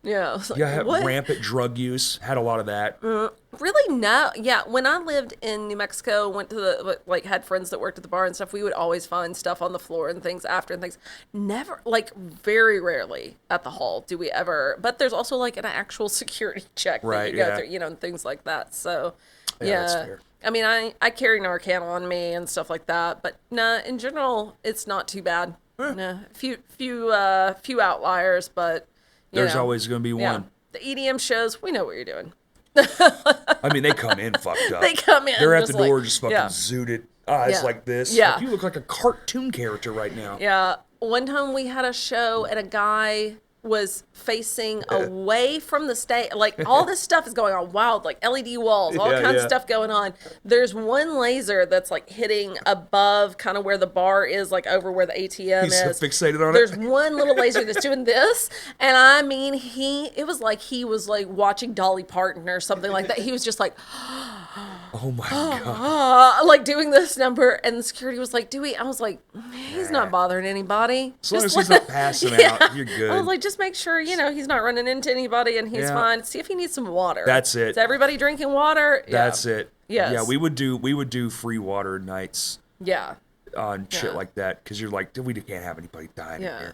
Yeah. I was like, Yeah, I had what? rampant drug use. Had a lot of that. Really, no. Yeah, when I lived in New Mexico, went to the, like, had friends that worked at the bar and stuff, we would always find stuff on the floor and things after and things. Never, like, very rarely at the hall do we ever, but there's also, like, an actual security check that Right, you go yeah. through, you know, and things like that. So, Yeah, yeah. that's fair. I mean, I carry Narcan on me and stuff like that, but nah, in general, it's not too bad. Nah, few outliers, but, you There's know, always going to be yeah. one. The EDM shows, we know what you're doing. I mean, they come in fucked up. They come in They're at just the door, like- just fucking yeah. zooted, eyes Yeah. like this. Yeah. Like, you look like a cartoon character right now. Yeah. One time we had a show and a guy was facing away from the stage. Like, all this stuff is going on wild, like LED walls, all Yeah, kinds yeah. of stuff going on. There's one laser that's like hitting above kind of where the bar is, like over where the ATM He's so is. fixated on There's it. one little laser that's doing this, and I mean, it was like he was like watching Dolly Parton or something like that. He was just like, Oh my God. like doing this number, and the security was like, "Dewey," I was like, "He's not bothering anybody." As long as Just he's not passing out, you're good. I was like, just make sure, you know, he's not running into anybody and he's Yeah. fine. See if he needs some water. That's it. Is everybody drinking water? Yeah. That's it. Yes. Yeah, we would do free water nights Yeah. on shit Yeah. like that because you're like, we can't have anybody dying in Yeah. here.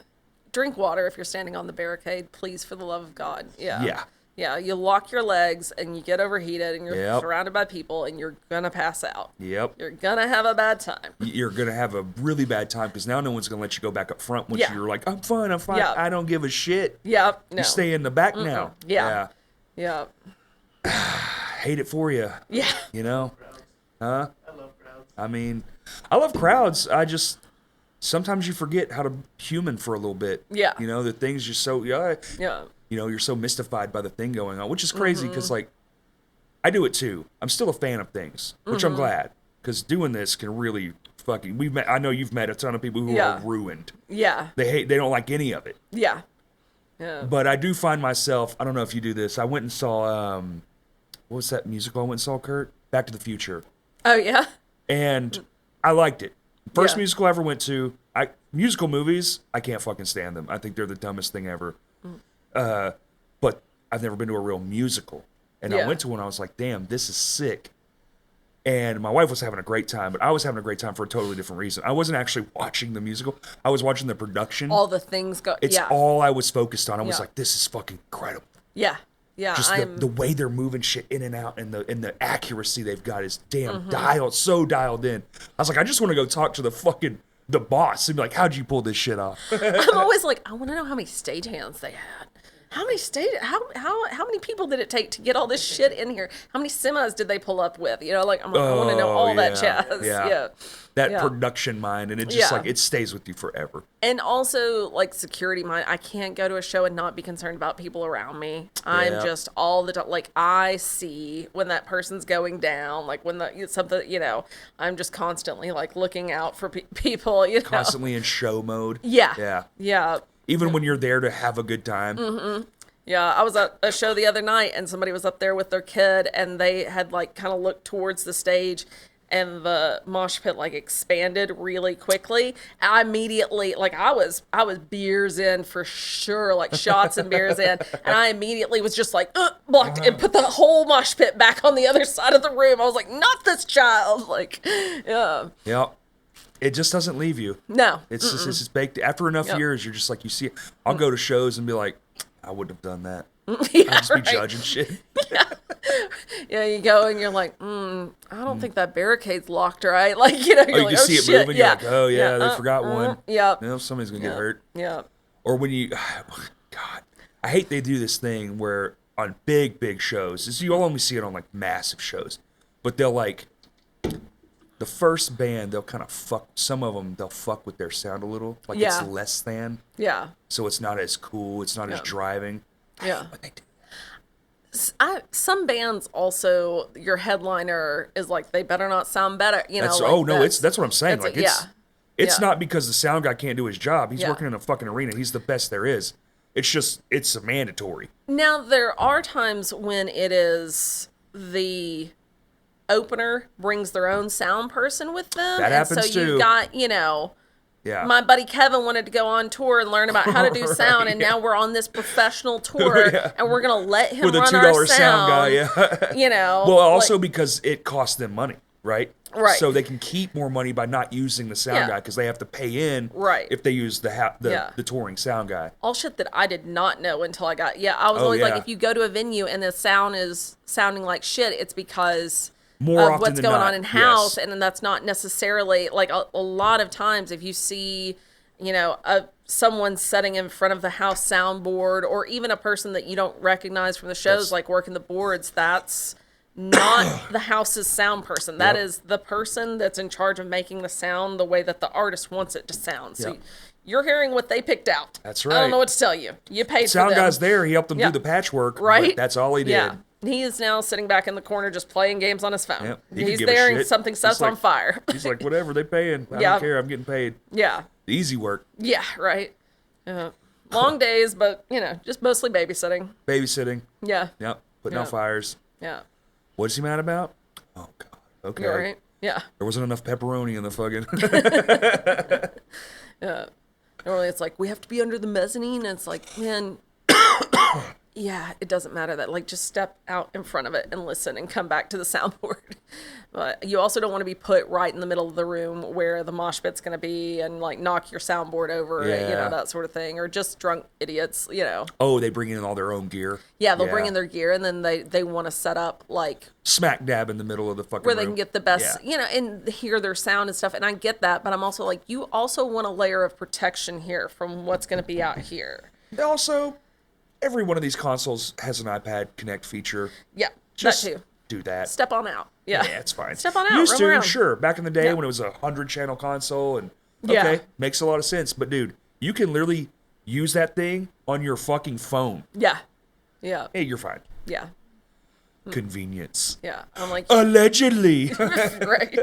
Drink water if you're standing on the barricade, please, for the love of God. Yeah. Yeah. Yeah. You lock your legs and you get overheated and you're Yep. surrounded by people and you're going to pass out. Yep. You're going to have a bad time. You're going to have a really bad time because now no one's going to let you go back up front once Yeah. you're like, I'm fine. Yeah. I don't give a shit. Yep. No. You stay in the back now. Yeah. Yeah. Hate it for you. Yeah. You know? Huh? I love crowds. I mean, I love crowds. Sometimes you forget how to human for a little bit. Yeah. You know, the things you're so, Yeah. you know, you're so mystified by the thing going on, which is crazy Mm-hmm. because, like, I do it too. I'm still a fan of things, which Mm-hmm. I'm glad because doing this can really fucking. I know you've met a ton of people who Yeah. are ruined. Yeah. They don't like any of it. Yeah. Yeah. But I do find myself. I don't know if you do this. I went and saw what was that musical I went and saw, Kurt? Back to the Future, Oh, yeah. and I liked it. First Yeah. musical I ever went to. Musical movies, I can't fucking stand them. I think they're the dumbest thing ever. But I've never been to a real musical. And I Yeah. went to one, I was like, damn, this is sick. And my wife was having a great time, but I was having a great time for a totally different reason. I wasn't actually watching the musical. I was watching the production. All the things go. It's yeah. all I was focused on. I was Yeah. like, this is fucking incredible. Yeah. Yeah. Just the way they're moving shit in and out and the accuracy they've got is damn so dialed in. I was like, I just want to go talk to the boss and be like, how'd you pull this shit off? I'm always like, I want to know how many stagehands they had. How many how many people did it take to get all this shit in here? How many semis did they pull up with? You know, like I want to know all that jazz. Yeah. That production mind, and it just Yeah. like it stays with you forever. And also like security mind. I can't go to a show and not be concerned about people around me. I'm Yeah. just all the time, like I see when that person's going down, like when something, you know, I'm just constantly like looking out for people, you know. Constantly in show mode. Yeah. Yeah. Yeah. Even when you're there to have a good time. Yeah, I was at a show the other night and somebody was up there with their kid and they had like kind of looked towards the stage and the mosh pit like expanded really quickly. I immediately, like I was beers in for sure, like shots and beers in, and I immediately was just like blocked and put the whole mosh pit back on the other side of the room. I was like, not this child, like, yeah. Yeah. It just doesn't leave you. No. It's just baked. After enough years, you're just like, you see it. I'll go to shows and be like, I wouldn't have done that. Yeah, I'd just be right. judging shit. Yeah, you go and you're like, I don't think that barricade's locked right. Like, you know, you're You like, can oh see it shit. moving. Yeah. You're like, oh yeah, they forgot one. Yep. You know, somebody's gonna get hurt. Yeah. Or when you, God, I hate they do this thing where on big shows, you'll only see it on like massive shows, but they'll like, the first band, they'll kind of fuck, some of them, they'll fuck with their sound a little. Like Yeah. it's less than. Yeah. So it's not as cool. It's not as driving. Yeah. But they do. Some bands also, your headliner is like, they better not sound better. You know, That's, like that's what I'm saying. that's Like it's yeah. not because the sound guy can't do his job. He's Yeah. working in a fucking arena. He's the best there is. It's just, it's a mandatory. Now, there are times when it is the opener brings their own sound person with them. That happens and so too. you've got, you know, Yeah. my buddy Kevin wanted to go on tour and learn about how to do Right, sound, and now we're on this professional tour, Yeah. and we're gonna let him With a run $2 our sound guy, yeah. You know, Well, also like, because it costs them money, right? Right. So they can keep more money by not using the sound Yeah. guy because they have to pay in Right. if they use Yeah. the touring sound guy. all shit that I did not know until I got. Yeah, I was always like, yeah. if you go to a venue and the sound is sounding like shit, it's because More of often what's than going not, on in house, yes. and then that's not necessarily like a lot of times if you see, you know, someone setting in front of the house soundboard, or even a person that you don't recognize from the shows, That's- like working the boards, that's not the house's sound person. That Yep. is the person that's in charge of making the sound the way that the artist wants it to sound. So Yep. you're hearing what they picked out. That's I don't right. know what to tell you. You paid Sound for them. guy's there. He helped them Yeah. do the patchwork. Right? But that's all he did. Yeah. He is now sitting back in the corner just playing games on his phone. Yep. He could He's give a there and shit. something He's sets like- on fire. He's like, whatever, they paying. I Yeah. don't care. I'm getting paid. Yeah. The easy work. Yeah, right. Long days, but, you know, just mostly babysitting. Babysitting. Yeah. Yep. Putting out Yeah. fires. Yeah. What's he mad about? Oh, God. Okay. You're right. Yeah. There wasn't enough pepperoni in the fucking... Normally it's like, we have to be under the mezzanine. And it's like, man, yeah, it doesn't matter that. Like, just step out in front of it and listen and come back to the soundboard. But you also don't want to be put right in the middle of the room where the mosh pit's going to be and, like, knock your soundboard over, you Yeah. know, that sort of thing. Or just drunk idiots, you know. Oh, they bring in all their own gear. Yeah, they'll bring in their gear and then they want to set up, like, Smack dab in the middle of the fucking where they room. can get the best, Yeah. you know, and hear their sound and stuff. And I get that, but I'm also like, you also want a layer of protection here from what's going to be out here. Also, every one of these consoles has an iPad Connect feature. Yeah, Just that too. do that. Step on out. Yeah, Yeah, it's fine. Step on out. Used roam to, around. sure. Back in the day Yeah. when it was a 100-channel console, and Yeah. okay, makes a lot of sense. But dude, you can literally use that thing on your fucking phone. Yeah, yeah, Hey, you're fine. yeah, Convenience. yeah. I'm like, Allegedly. right.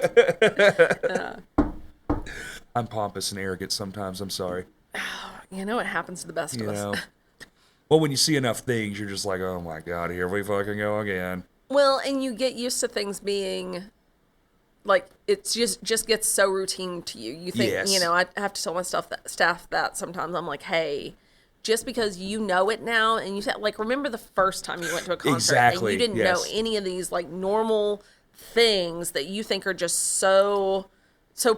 I'm pompous and arrogant sometimes. I'm sorry. You know, it happens to the best You of us. know. Well, when you see enough things, you're just like, oh my God, here we fucking go again. Well, and you get used to things being like it's just gets so routine to you. You think, Yes. you know, I have to tell my staff that sometimes I'm like, hey, just because you know it now, and you said, like, remember the first time you went to a concert Exactly, and you didn't yes. know any of these like normal things that you think are just so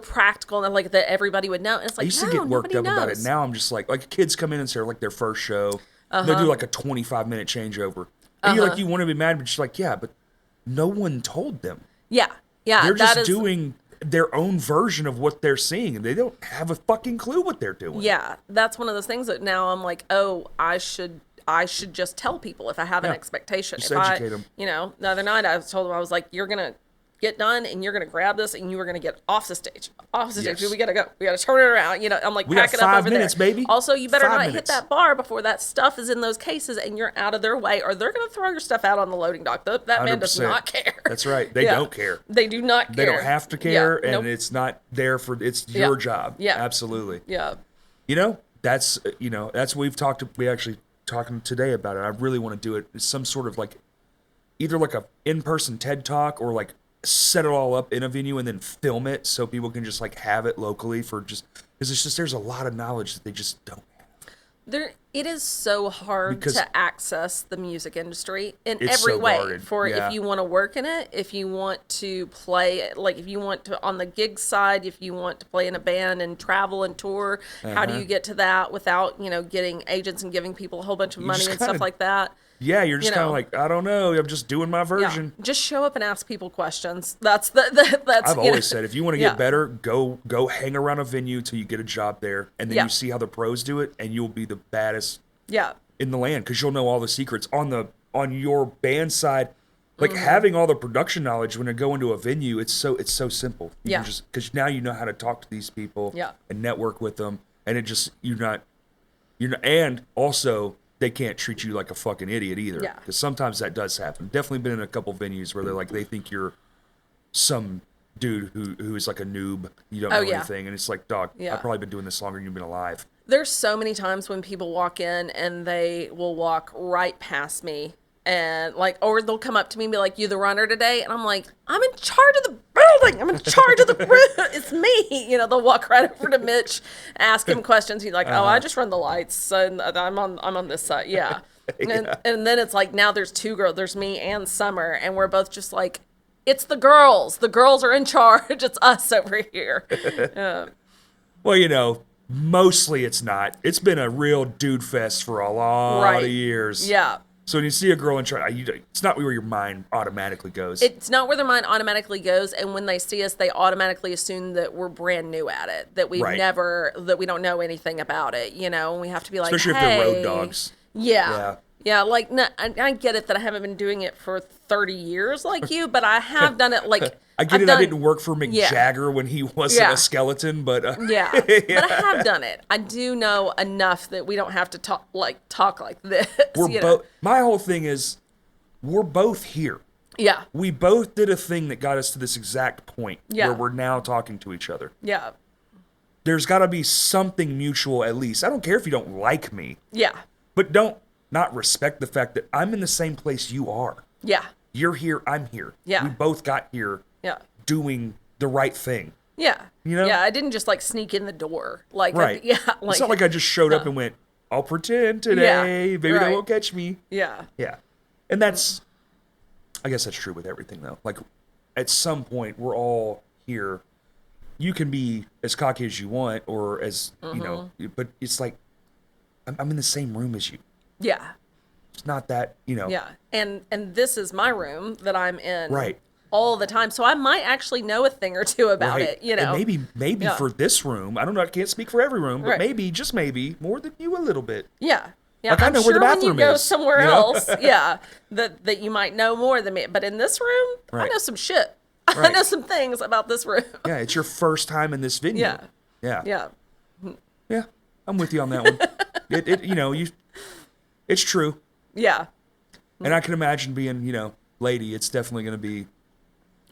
practical and like that everybody would know. And it's like, I used to no, get worked nobody up about it. knows. Now I'm just like kids come in and say like their first show. They do like a 25-minute changeover. And you're like, you want to be mad, but you're like, yeah, but no one told them. Yeah, yeah, They're that just is- doing their own version of what they're seeing, and they don't have a fucking clue what they're doing. Yeah, that's one of those things that now I'm like, oh, I should I should just tell people if I have an expectation. Just if educate I, 'em. you know, the other night I told them, I was like, you're going to get done and you're going to grab this and you are going to get off the stage. Yes. We got to go. We got to turn it around. You know, I'm like, We pack got it up 5 over minutes, there. baby. Also, you better 5 not hit minutes. that bar before that stuff is in those cases and you're out of their way, or they're going to throw your stuff out on the loading dock. That man does 100%. not care. That's right. They don't care. They do not care. They don't have to care, Yeah. and Nope. it's not there for. It's your job. Yeah. Absolutely. Yeah. You know, that's what we've talked. We actually talking today about it. I really want to do it. It's some sort of like, either like a in-person TED talk or like set it all up in a venue and then film it so people can just like have it locally for just because it's just there's a lot of knowledge that they just don't have. It is so hard Because- to access the music industry in It's every so way. guarded, For yeah. if you want to work in it, if you want to play, like if you want to on the gig side, if you want to play in a band and travel and tour, how do you get to that without getting agents and giving people a whole bunch of money just and stuff kinda- like that? Yeah, you're just You kind of know. like, I don't know. I'm just doing my version. Yeah, just show up and ask people questions. That's that's. I've always said, if you want to get Yeah. better, go hang around a venue till you get a job there, and then Yeah. you see how the pros do it, and you'll be the baddest Yeah. in the land because you'll know all the secrets on your band side. Like Mm-hmm. having all the production knowledge when you go into a venue, it's so simple. You Yeah. can just because now you know how to talk to these people Yeah. and network with them, and it just you're not, and also they can't treat you like a fucking idiot either. Yeah. Because sometimes that does happen. Definitely been in a couple venues where they think you're some dude who is like a noob. You don't know yeah. anything, and it's like, dog, Yeah. I've probably been doing this longer than you've been alive. There's so many times when people walk in and they will walk right past me and like, or they'll come up to me and be like, "You the runner today?" And I'm like, "I'm in charge of the building. I'm in charge of the room. It's me." They'll walk right over to Mitch, ask him questions. He's like, "Oh, I just run the lights. And I'm on this side." Yeah. And then it's like, now there's two girls. There's me and Summer. And we're both just like, it's the girls. The girls are in charge. It's us over here. Well, mostly it's not. It's been a real dude fest for a lot Right. of years. Yeah. So when you see a girl in charge, it's not where your mind automatically goes. It's not where their mind automatically goes, and when they see us, they automatically assume that we're brand new at it, that we Right. that we don't know anything about it, and we have to be like, Especially hey. if they're road dogs. Yeah, like, no, I get it that I haven't been doing it for 30 years like you, but I have done it, like, I get it. I didn't work for Mick Yeah. Jagger when he wasn't Yeah. a skeleton, but Yeah, but I have done it. I do know enough that we don't have to talk like this. we're both. My whole thing is, we're both here. Yeah, We both did a thing that got us to this exact point Yeah. where we're now talking to each other. yeah, There's got to be something mutual at least. I don't care if you don't like me, yeah, but don't not respect the fact that I'm in the same place you are. yeah, You're here, I'm here. Yeah. We both got here yeah. doing the right thing. Yeah. You know? Yeah, I didn't just like sneak in the door. Like, Right. yeah. Like, It's not like I just showed up and went, I'll pretend today. Maybe they right. won't catch me. yeah. Yeah. And I guess that's true with everything though. Like at some point we're all here. You can be as cocky as you want or as, but it's like, I'm in the same room as you. Yeah. It's not that, Yeah. And this is my room that I'm in Right. all the time. So I might actually know a thing or two about Right. it, And maybe Yeah. for this room, I don't know, I can't speak for every room, but Right. maybe, just maybe, more than you a little bit. Yeah. Yeah. Like, I I'm know where the sure when bathroom you go is, somewhere you know? else, yeah, that you might know more than me. But in this room, I Right. know some shit. I Right. know some things about this room. Yeah, it's your first time in this venue. Yeah. Yeah. Yeah. Yeah, I'm with you on that one. It's true. Yeah. And I can imagine being, lady, it's definitely going to be.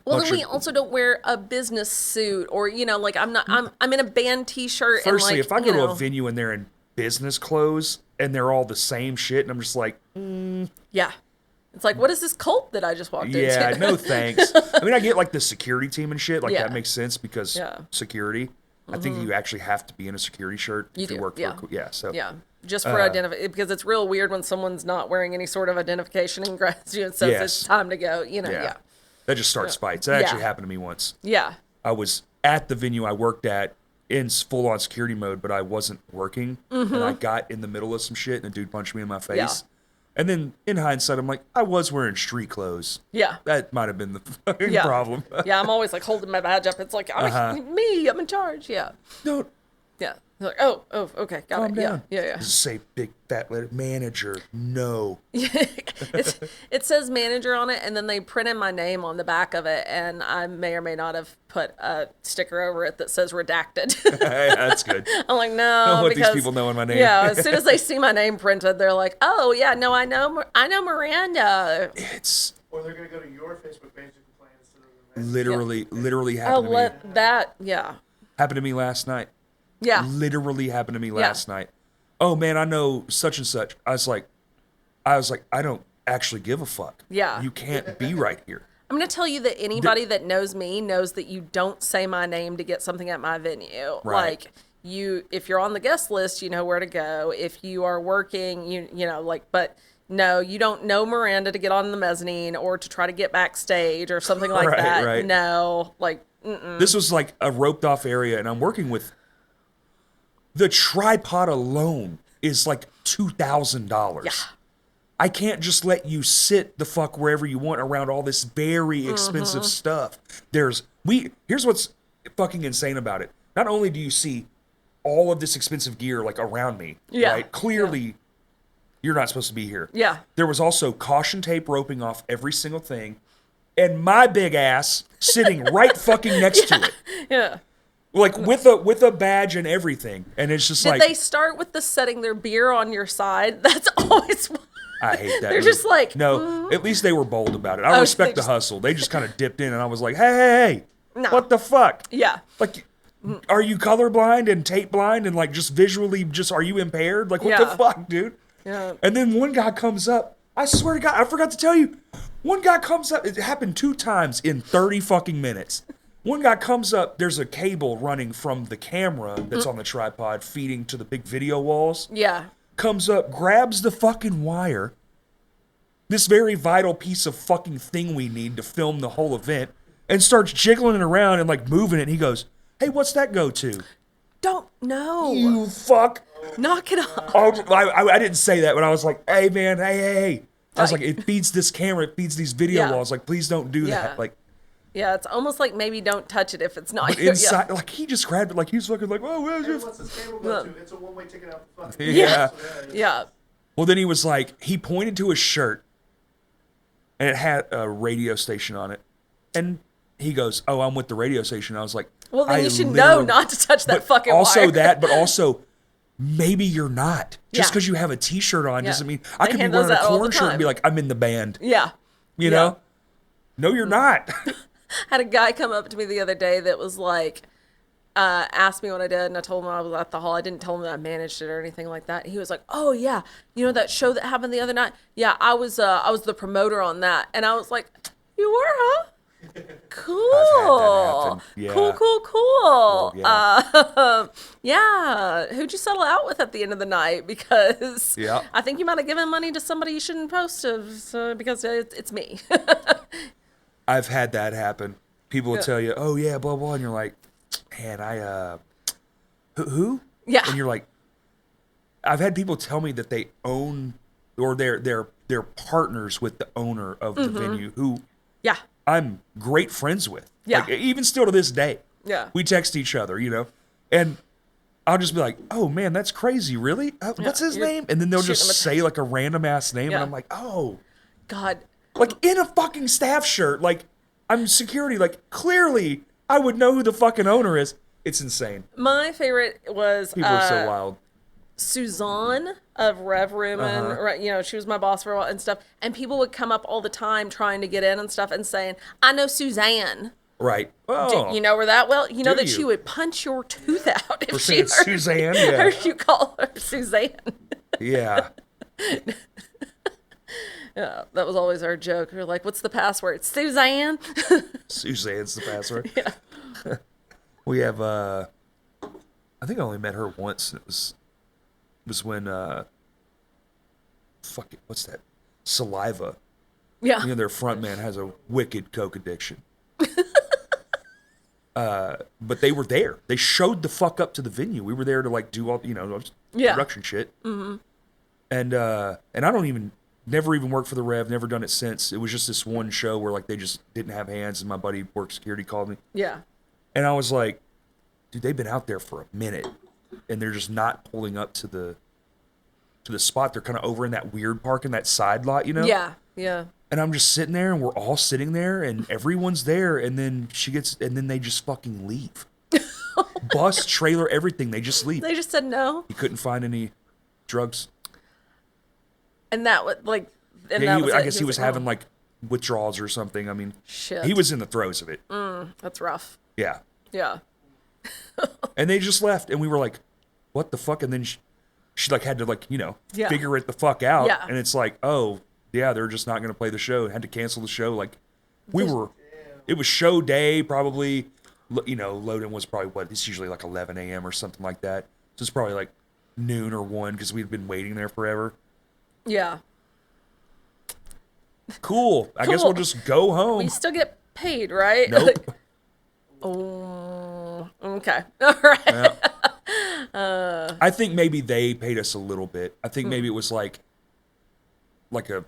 Well, much then we of- also don't wear a business suit or, like I'm in a band t-shirt. Firstly, and like, if I go to a venue and they're in business clothes and they're all the same shit, and I'm just like, yeah. It's like, what is this cult that I just walked yeah, into? no thanks. I mean, I get like the security team and shit. Like Yeah. that makes sense because Yeah. security. I think you actually have to be in a security shirt if you do, work yeah. for. Yeah, so Yeah. Just for because it's real weird when someone's not wearing any sort of identification and graduate says Yes. it's time to go, Yeah. that just starts fights. That actually Yeah. happened to me once. Yeah. I was at the venue I worked at in full on security mode, but I wasn't working, and I got in the middle of some shit, and a dude punched me in my face. Mm-hmm. Yeah. And then in hindsight, I'm like, I was wearing street clothes. Yeah. That might have been the fucking Yeah. problem. Yeah, I'm always like holding my badge up. It's like, I'm in charge. Yeah. Don't Yeah. They're like, oh, okay, got Calm it. down. Yeah. Just say big fat letter manager. No. It says manager on it, and then they printed my name on the back of it, and I may or may not have put a sticker over it that says redacted. That's good. I'm like, I no, don't want because these people knowing my name. yeah, as soon as they see my name printed, they're like, oh yeah, no, I know Miranda. It's Or they're gonna go to your Facebook page and complain instead of the literally Oh, happened to me. let that, yeah, Happened to me last night. yeah, Literally happened to me last night. Oh man, I know such and such. I was like, I don't actually give a fuck. Yeah. You can't be right here. I'm gonna tell you that anybody that knows me knows that you don't say my name to get something at my venue. Right. Like if you're on the guest list, you know where to go. If you are working, you know, like, but no, you don't know Miranda to get on the mezzanine or to try to get backstage or something like Right, that. right. No, like, mm-mm. This was like a roped off area, and I'm working with the tripod alone is like $2,000. Yeah. I can't just let you sit the fuck wherever you want around all this very expensive stuff. Here's what's fucking insane about it. Not only do you see all of this expensive gear like around me, Yeah. right? Clearly, you're not supposed to be here. Yeah. There was also caution tape roping off every single thing, and my big ass sitting right fucking next to it, Yeah. like with a badge and everything. And it's just Did like they start with the setting their beer on your side? That's always. I hate that. They're move. just like, no. At least they were bold about it. I Oh, respect they the just- hustle. They just kind of dipped in, and I was like, hey, No. what the fuck? Yeah. Like, are you colorblind and tape blind and like just visually are you impaired? Like, what the Yeah. fuck, dude? Yeah. And then one guy comes up. I swear to God, I forgot to tell you. One guy comes up. It happened 2 times in 30 fucking minutes. One guy comes up. There's a cable running from the camera that's on the tripod feeding to the big video walls. Yeah. Comes up, grabs the fucking wire. This very vital piece of fucking thing we need to film the whole event, and starts jiggling it around and like moving it. And he goes, "Hey, what's that go to?" Don't know. You fuck. Knock it off. Oh, I didn't say that, but I was like, "Hey, man, hey." I was like, "It feeds this camera, it feeds these video Yeah. walls. Like, please don't do Yeah. that." Like, Yeah, it's almost like maybe don't touch it if it's not but here. inside, like he just grabbed it, like he was fucking like, "Oh, well, Hey, just." what's this cable go to? It's a one-way ticket out the fucking. Yeah. Yeah. Well, then he was like, he pointed to his shirt, and it had a radio station on it, and he goes, "Oh, I'm with the radio station." I was like, Well, then I you should know literally- not to touch that but fucking also wire. that, but also maybe you're not. Just Yeah. because you have a T-shirt on Yeah. doesn't mean I They could be hand those wearing a out all the corn shirt and be time. like, I'm in the band. Yeah. You Yeah. know? No, you're not. Had a guy come up to me the other day that was like, asked me what I did, and I told him I was at the hall. I didn't tell him that I managed it or anything like that. He was like, "Oh yeah, you know that show that happened the other night? Yeah, I was the promoter on that." And I was like, "You were, huh? Cool. happen. Yeah. Cool. yeah. Yeah. Who'd you settle out with at the end of the night? Because Yeah. I think you might have given money to somebody you shouldn't post to, so, because it's me." I've had that happen. People will tell you, "Oh yeah, blah blah," and you're like, "Man, who?" Yeah. And you're like, I've had people tell me that they own or they're partners with the owner of the venue who Yeah. I'm great friends with. Yeah. Like, even still to this day. Yeah. We text each other, you know, and I'll just be like, "Oh man, that's crazy. Really? What's his you're name?" And then they'll shooting just him a say like a random ass name, Yeah. and I'm like, "Oh." God. Like in a fucking staff shirt, like I'm security, like clearly I would know who the fucking owner is. It's insane. My favorite was People are so wild. Suzanne of Rev Room, and Uh-huh. right, you know, she was my boss for a while and stuff. And people would come up all the time trying to get in and stuff and saying, "I know Suzanne." Right. Oh, You know her that well? You know Do that she you? would punch your tooth out if for she saying heard, Suzanne. Yeah. heard you call her Suzanne. Yeah. Yeah, that was always our joke. We were like, "What's the password?" "Suzanne." Suzanne's the password. Yeah. We have I think I only met her once. It was when fuck it, what's that? Saliva. Yeah. You know, their front man has a wicked coke addiction. But they were there. They showed the fuck up to the venue. We were there to like do all, you know, Yeah. production shit. Mm-hmm. And I don't even, never even worked for the Rev, never done it since. It was just this one show where like they just didn't have hands, and my buddy worked security called me. Yeah. And I was like, dude, they've been out there for a minute. and they're just not pulling up to the spot. They're kind of over in that weird park in that side lot, you know? Yeah. Yeah. And I'm just sitting there, and we're all sitting there, and everyone's there, and then then they just fucking leave. Bus, trailer, everything, they just leave. They just said no. He couldn't find any drugs. And that was like, and Yeah, that was I it. guess he was like, having oh, like withdrawals or something. I mean, shit. he was in the throes of it. That's rough. Yeah. Yeah. And they just left, and we were like, what the fuck? And then she like had to like, Yeah. figure it the fuck out. Yeah. And it's like, oh, yeah, they're just not going to play the show. Had to cancel the show. Like, it was show day, probably, load-in was probably, it's usually like 11 a.m. or something like that. So it's probably like noon or 1 because we'd been waiting there forever. Yeah. Cool. I guess Cool. we'll just go home. We still get paid, right? Nope. Oh, okay. All right. Yeah. I think maybe they paid us a little bit. I think maybe it was like maybe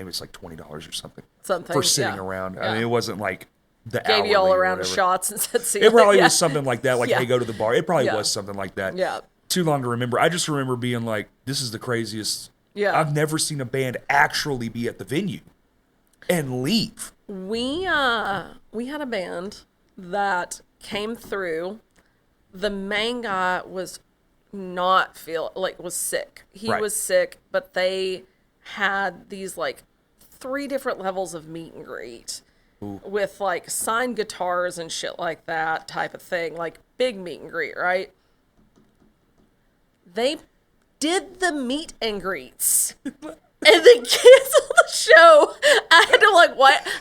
it's like $20 or something for sitting yeah. around. Yeah. I mean, it wasn't like the Gave you all hourly a or round of whatever. shots and said, see It probably yeah. was something like that. Like, Yeah. hey, go to the bar. It probably Yeah. was something like that. Yeah. Too long to remember. I just remember being like, this is the craziest. Yeah. I've never seen a band actually be at the venue and leave. We had a band that came through. The main guy was was sick. He Right. was sick, but they had these like 3 different levels of meet and greet. Ooh. With like signed guitars and shit like that type of thing, like big meet and greet, right? They did the meet and greets. And they canceled the show. I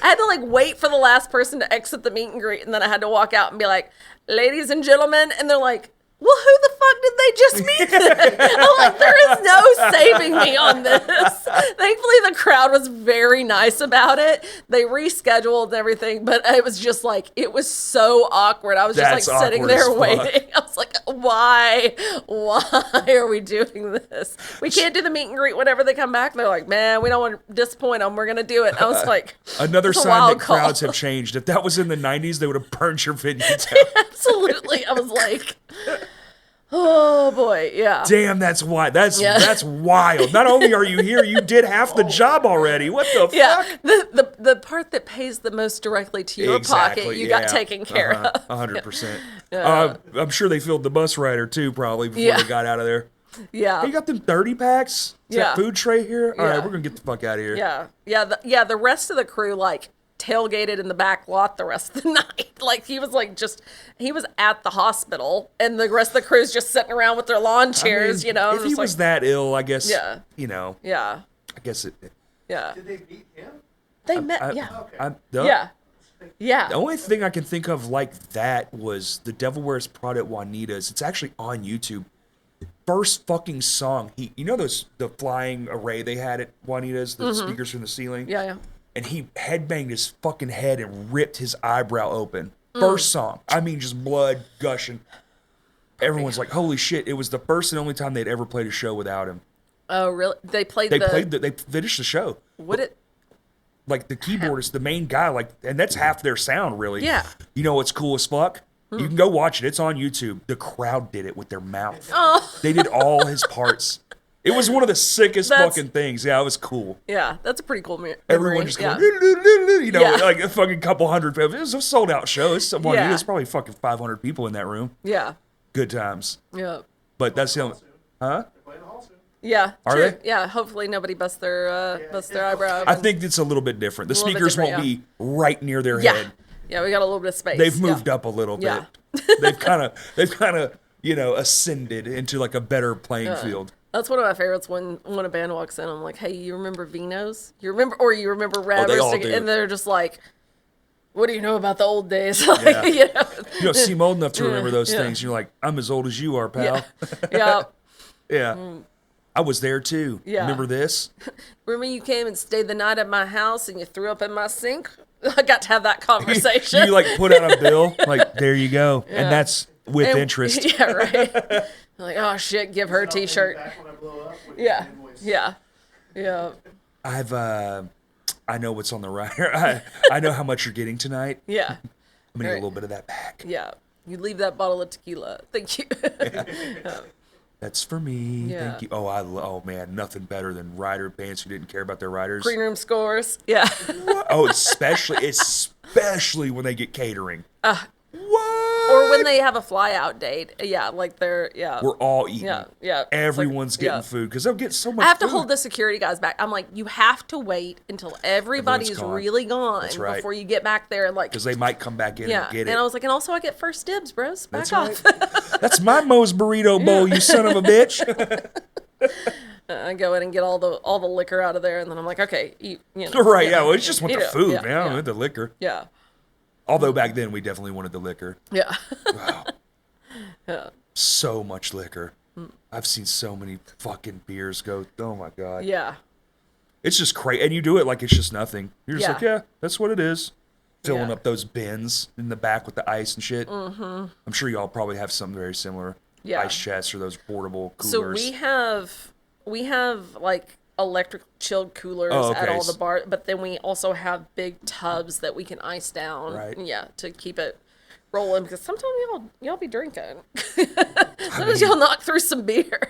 had to wait for the last person to exit the meet and greet, and then I had to walk out and be like, "Ladies and gentlemen," and they're like, "Well, who the fuck did they just meet then?" I'm like, there is no saving me on this. Thankfully, the crowd was very nice about it. They rescheduled and everything, but it was just like, it was so awkward. I was just That's like sitting awkward there as fuck. waiting. I was like, why are we doing this? We can't do the meet and greet whenever they come back. They're like, man, we don't want to disappoint them. We're going to do it. I was like, Another it's a sign wild that call. crowds have changed. If that was in the 90s, they would have burned your venue down. Absolutely. I was like, oh boy, yeah. Damn, that's why. That's Yeah. wild. Not only are you here, you did half the job already. What the Yeah, fuck? the part that pays the most directly to your pocket, you got taken care of. 100%. I'm sure they filled the bus rider too, probably before Yeah. they got out of there. Yeah, Hey, you got them 30 packs? Is Yeah. that food tray here? All right, Yeah. we're gonna get the fuck out of here. yeah. The rest of the crew like tailgated in the back lot the rest of the night. Like he was at the hospital, and the rest of the crew's just sitting around with their lawn chairs. I mean, I'm if he just was like, that ill, I guess. Yeah. I guess it. yeah. Did they meet him? They met. Okay. Yeah. The only thing I can think of like that was the Devil Wears Prada at Juanita's. It's actually on YouTube. First fucking song. The flying array they had at Juanita's, the speakers from the ceiling. Yeah. And he headbanged his fucking head and ripped his eyebrow open. First song. I mean, just blood gushing. Everyone's like, holy shit. It was the first and only time they'd ever played a show without him. Oh, really? They played They finished the show. Like the keyboardist, the main guy, and that's half their sound, really. Yeah. You know what's cool as fuck? You can go watch it. It's on YouTube. The crowd did it with their mouth. Oh. They did all his parts. It was one of the sickest fucking things. Yeah, it was cool. Yeah, that's a pretty cool memory. Everyone just going, Yeah. like a fucking couple hundred. It was a sold out show. Yeah. There's probably fucking 500 people in that room. Yeah. Good times. Yeah. But that's the only. Huh? They're playing the hall soon. Yeah. Are true. they? Yeah. Hopefully nobody busts their eyebrow. I think it's a little bit different. The A little bit speakers different, won't be right near their Yeah. head. Yeah, we got a little bit of space. They've moved up a little bit. Yeah. They've kind of ascended into like a better playing field. That's one of my favorites when a band walks in. I'm like, hey, you remember Vino's? You remember Rabbers? all do. And they're just like, what do you know about the old days? Like, Yeah. you know? You don't seem old enough to remember those Yeah. things. You're like, I'm as old as you are, pal. Yeah. Yeah. I was there too. Yeah. Remember this? Remember you came and stayed the night at my house and you threw up in my sink? I got to have that conversation. You like put out a bill, like there you go, and that's with And- interest. Yeah, right. Like, oh shit, give her a t-shirt. Back when I blow up with Yeah. an invoice. Yeah. I know what's on the rider. I know how much you're getting tonight. Yeah. I'm gonna get a Right. little bit of that back. Yeah. You leave that bottle of tequila. Thank you. That's for me. Yeah. Thank you. Oh man, nothing better than rider pants who didn't care about their riders. Green room scores. Yeah. Oh, especially when they get catering. What? Or when they have a fly out date. Yeah, like they're, yeah. We're all eating. Yeah, yeah. It's like- Everyone's getting yeah. food because they'll get so much I have to food. hold the security guys back. I'm like, you have to wait until everybody's gone. really gone That's right. before you get back there and like, Because they might come back in yeah. and get it. And I was like, and also I get first dibs, bros. Back That's off. right. That's my Moe's burrito bowl, you son of a bitch. I go in and get all the liquor out of there, and then I'm like, okay, eat. You know, Right, you yeah, know, well, it's just want eat the it. food, Yeah, man. I don't yeah. want the liquor. Yeah. Although back then we definitely wanted the liquor. Yeah. Wow. Yeah. So much liquor. I've seen so many fucking beers go, oh my God. Yeah. It's just crazy. And you do it like it's just nothing. You're just Yeah. like, yeah, that's what it is. Filling Yeah. up those bins in the back with the ice and shit. Mm-hmm. I'm sure y'all probably have something very similar. Yeah. Ice chests or those portable So coolers. we have like electric chilled coolers Oh, at okay. all the bars, but then we also have big tubs that we can ice down. Right. Yeah, to keep it rolling because sometimes y'all be drinking. Sometimes y'all knock through some beer.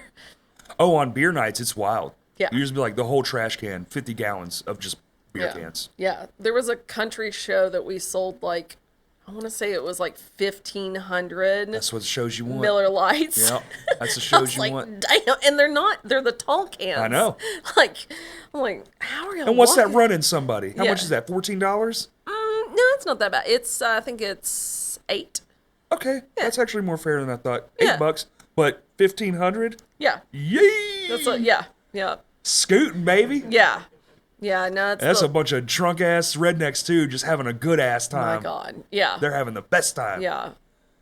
Oh, on beer nights, it's wild. Yeah. You just be like the whole trash can, 50 gallons of just beer Yeah. cans. Yeah, there was a country show that we sold like I want to say it was like 1,500 That's what shows you want. Miller Lights. Yeah, that's the I shows was you like, want. damn, and they're the tall cans. I know. Like, I'm like, how are y'all? And what's that walking? running somebody? How Yeah. much is that? $14? No, it's not that bad. It's I think it's 8. Okay, that's actually more fair than I thought. Yeah. $8, but 1,500. Yeah, Yay! that's yeah, Scooting, baby. yeah. No, it's That's the, a bunch of drunk ass rednecks too, just having a good ass oh my time. God, yeah, They're having the best time. yeah.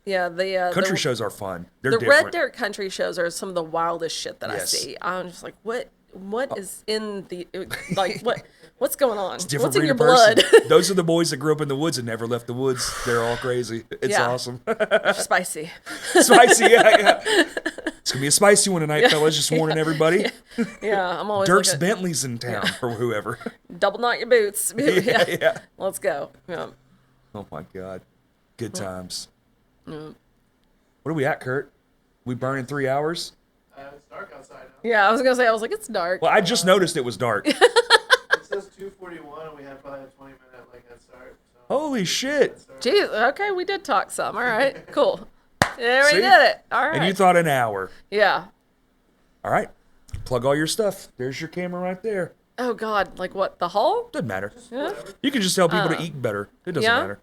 The Country shows are fun. They're the different. Red Dirt country shows are some of the wildest shit that Yes. I see. I'm just like, what is in the like what's going on? Different What's in breed your of person. blood? Those are the boys that grew up in the woods and never left the woods. They're all crazy. It's Yeah. awesome. Spicy. Spicy, yeah. It's gonna be a spicy one tonight, fellas. Just warning everybody. Yeah, I'm always Dirk's like Bentley's in town or whoever. double knot your boots. Yeah. Let's go. Yeah. Oh my God, good times. What are we at, Kurt? We burning 3 hours? It's dark outside now. Yeah, I was gonna say, I was like, it's dark. Well, I just noticed it was dark. It says 2:41, and we have probably a 20-minute like head start. So Holy shit! Jeez, okay, we did talk some. All right, cool. There See? we did it. All right. And you thought an hour. Yeah. All right. Plug all your stuff. There's your camera right there. Oh God, like what? The hall? Doesn't matter. Yeah. You can just tell people to eat better. It doesn't yeah? matter.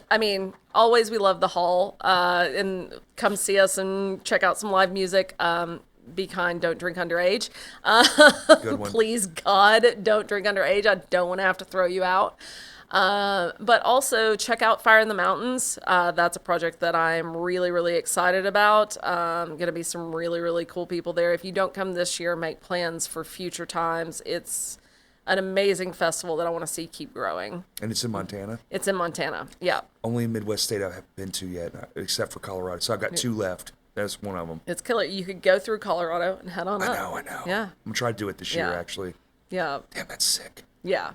I mean, always we love the hall. And come see us and check out some live music. Be kind, don't drink underage. Good one. Please, God, don't drink underage. I don't want to have to throw you out. But also check out Fire in the Mountains. That's a project that I'm really, really excited about. Going to be some really, really cool people there. If you don't come this year, make plans for future times. It's an amazing festival that I want to see keep growing. And it's in Montana. It's in Montana. Yeah. Only Midwest state I haven't been to yet, except for Colorado. So I've got 2 left. That's one of them. It's killer. You could go through Colorado and head on up. I know. Yeah. I'm going to try to do it this year, Yeah. actually. Yeah. Damn, that's sick. Yeah.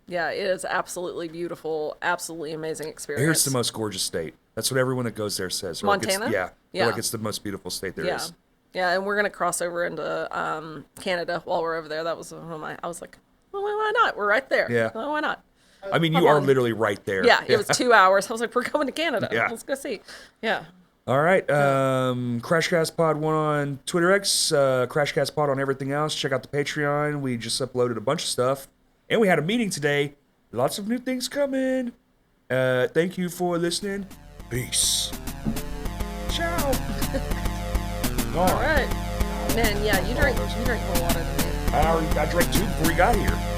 Yeah. It is absolutely beautiful. Absolutely amazing I experience. hear it's the most gorgeous state. That's what everyone that goes there says. They're like, it's- Montana? yeah. Yeah. They're like it's the most beautiful state there is. Yeah. And we're going to cross over into Canada while we're over there. That was one of my, I was like, well, why not? We're right there. Yeah. Well, why not? I mean, Come you are on. literally right there. Yeah. It was 2 hours. I was like, we're going to Canada. Yeah. Let's go see. Yeah. All right. Crashcast Pod 1 on Twitter X, Crashcast Pod on everything else. Check out the Patreon. We just uploaded a bunch of stuff. And we had a meeting today. Lots of new things coming. Thank you for listening. Peace. Ciao. All right. Man, yeah, you drink more water than me. I drank 2 before we got here.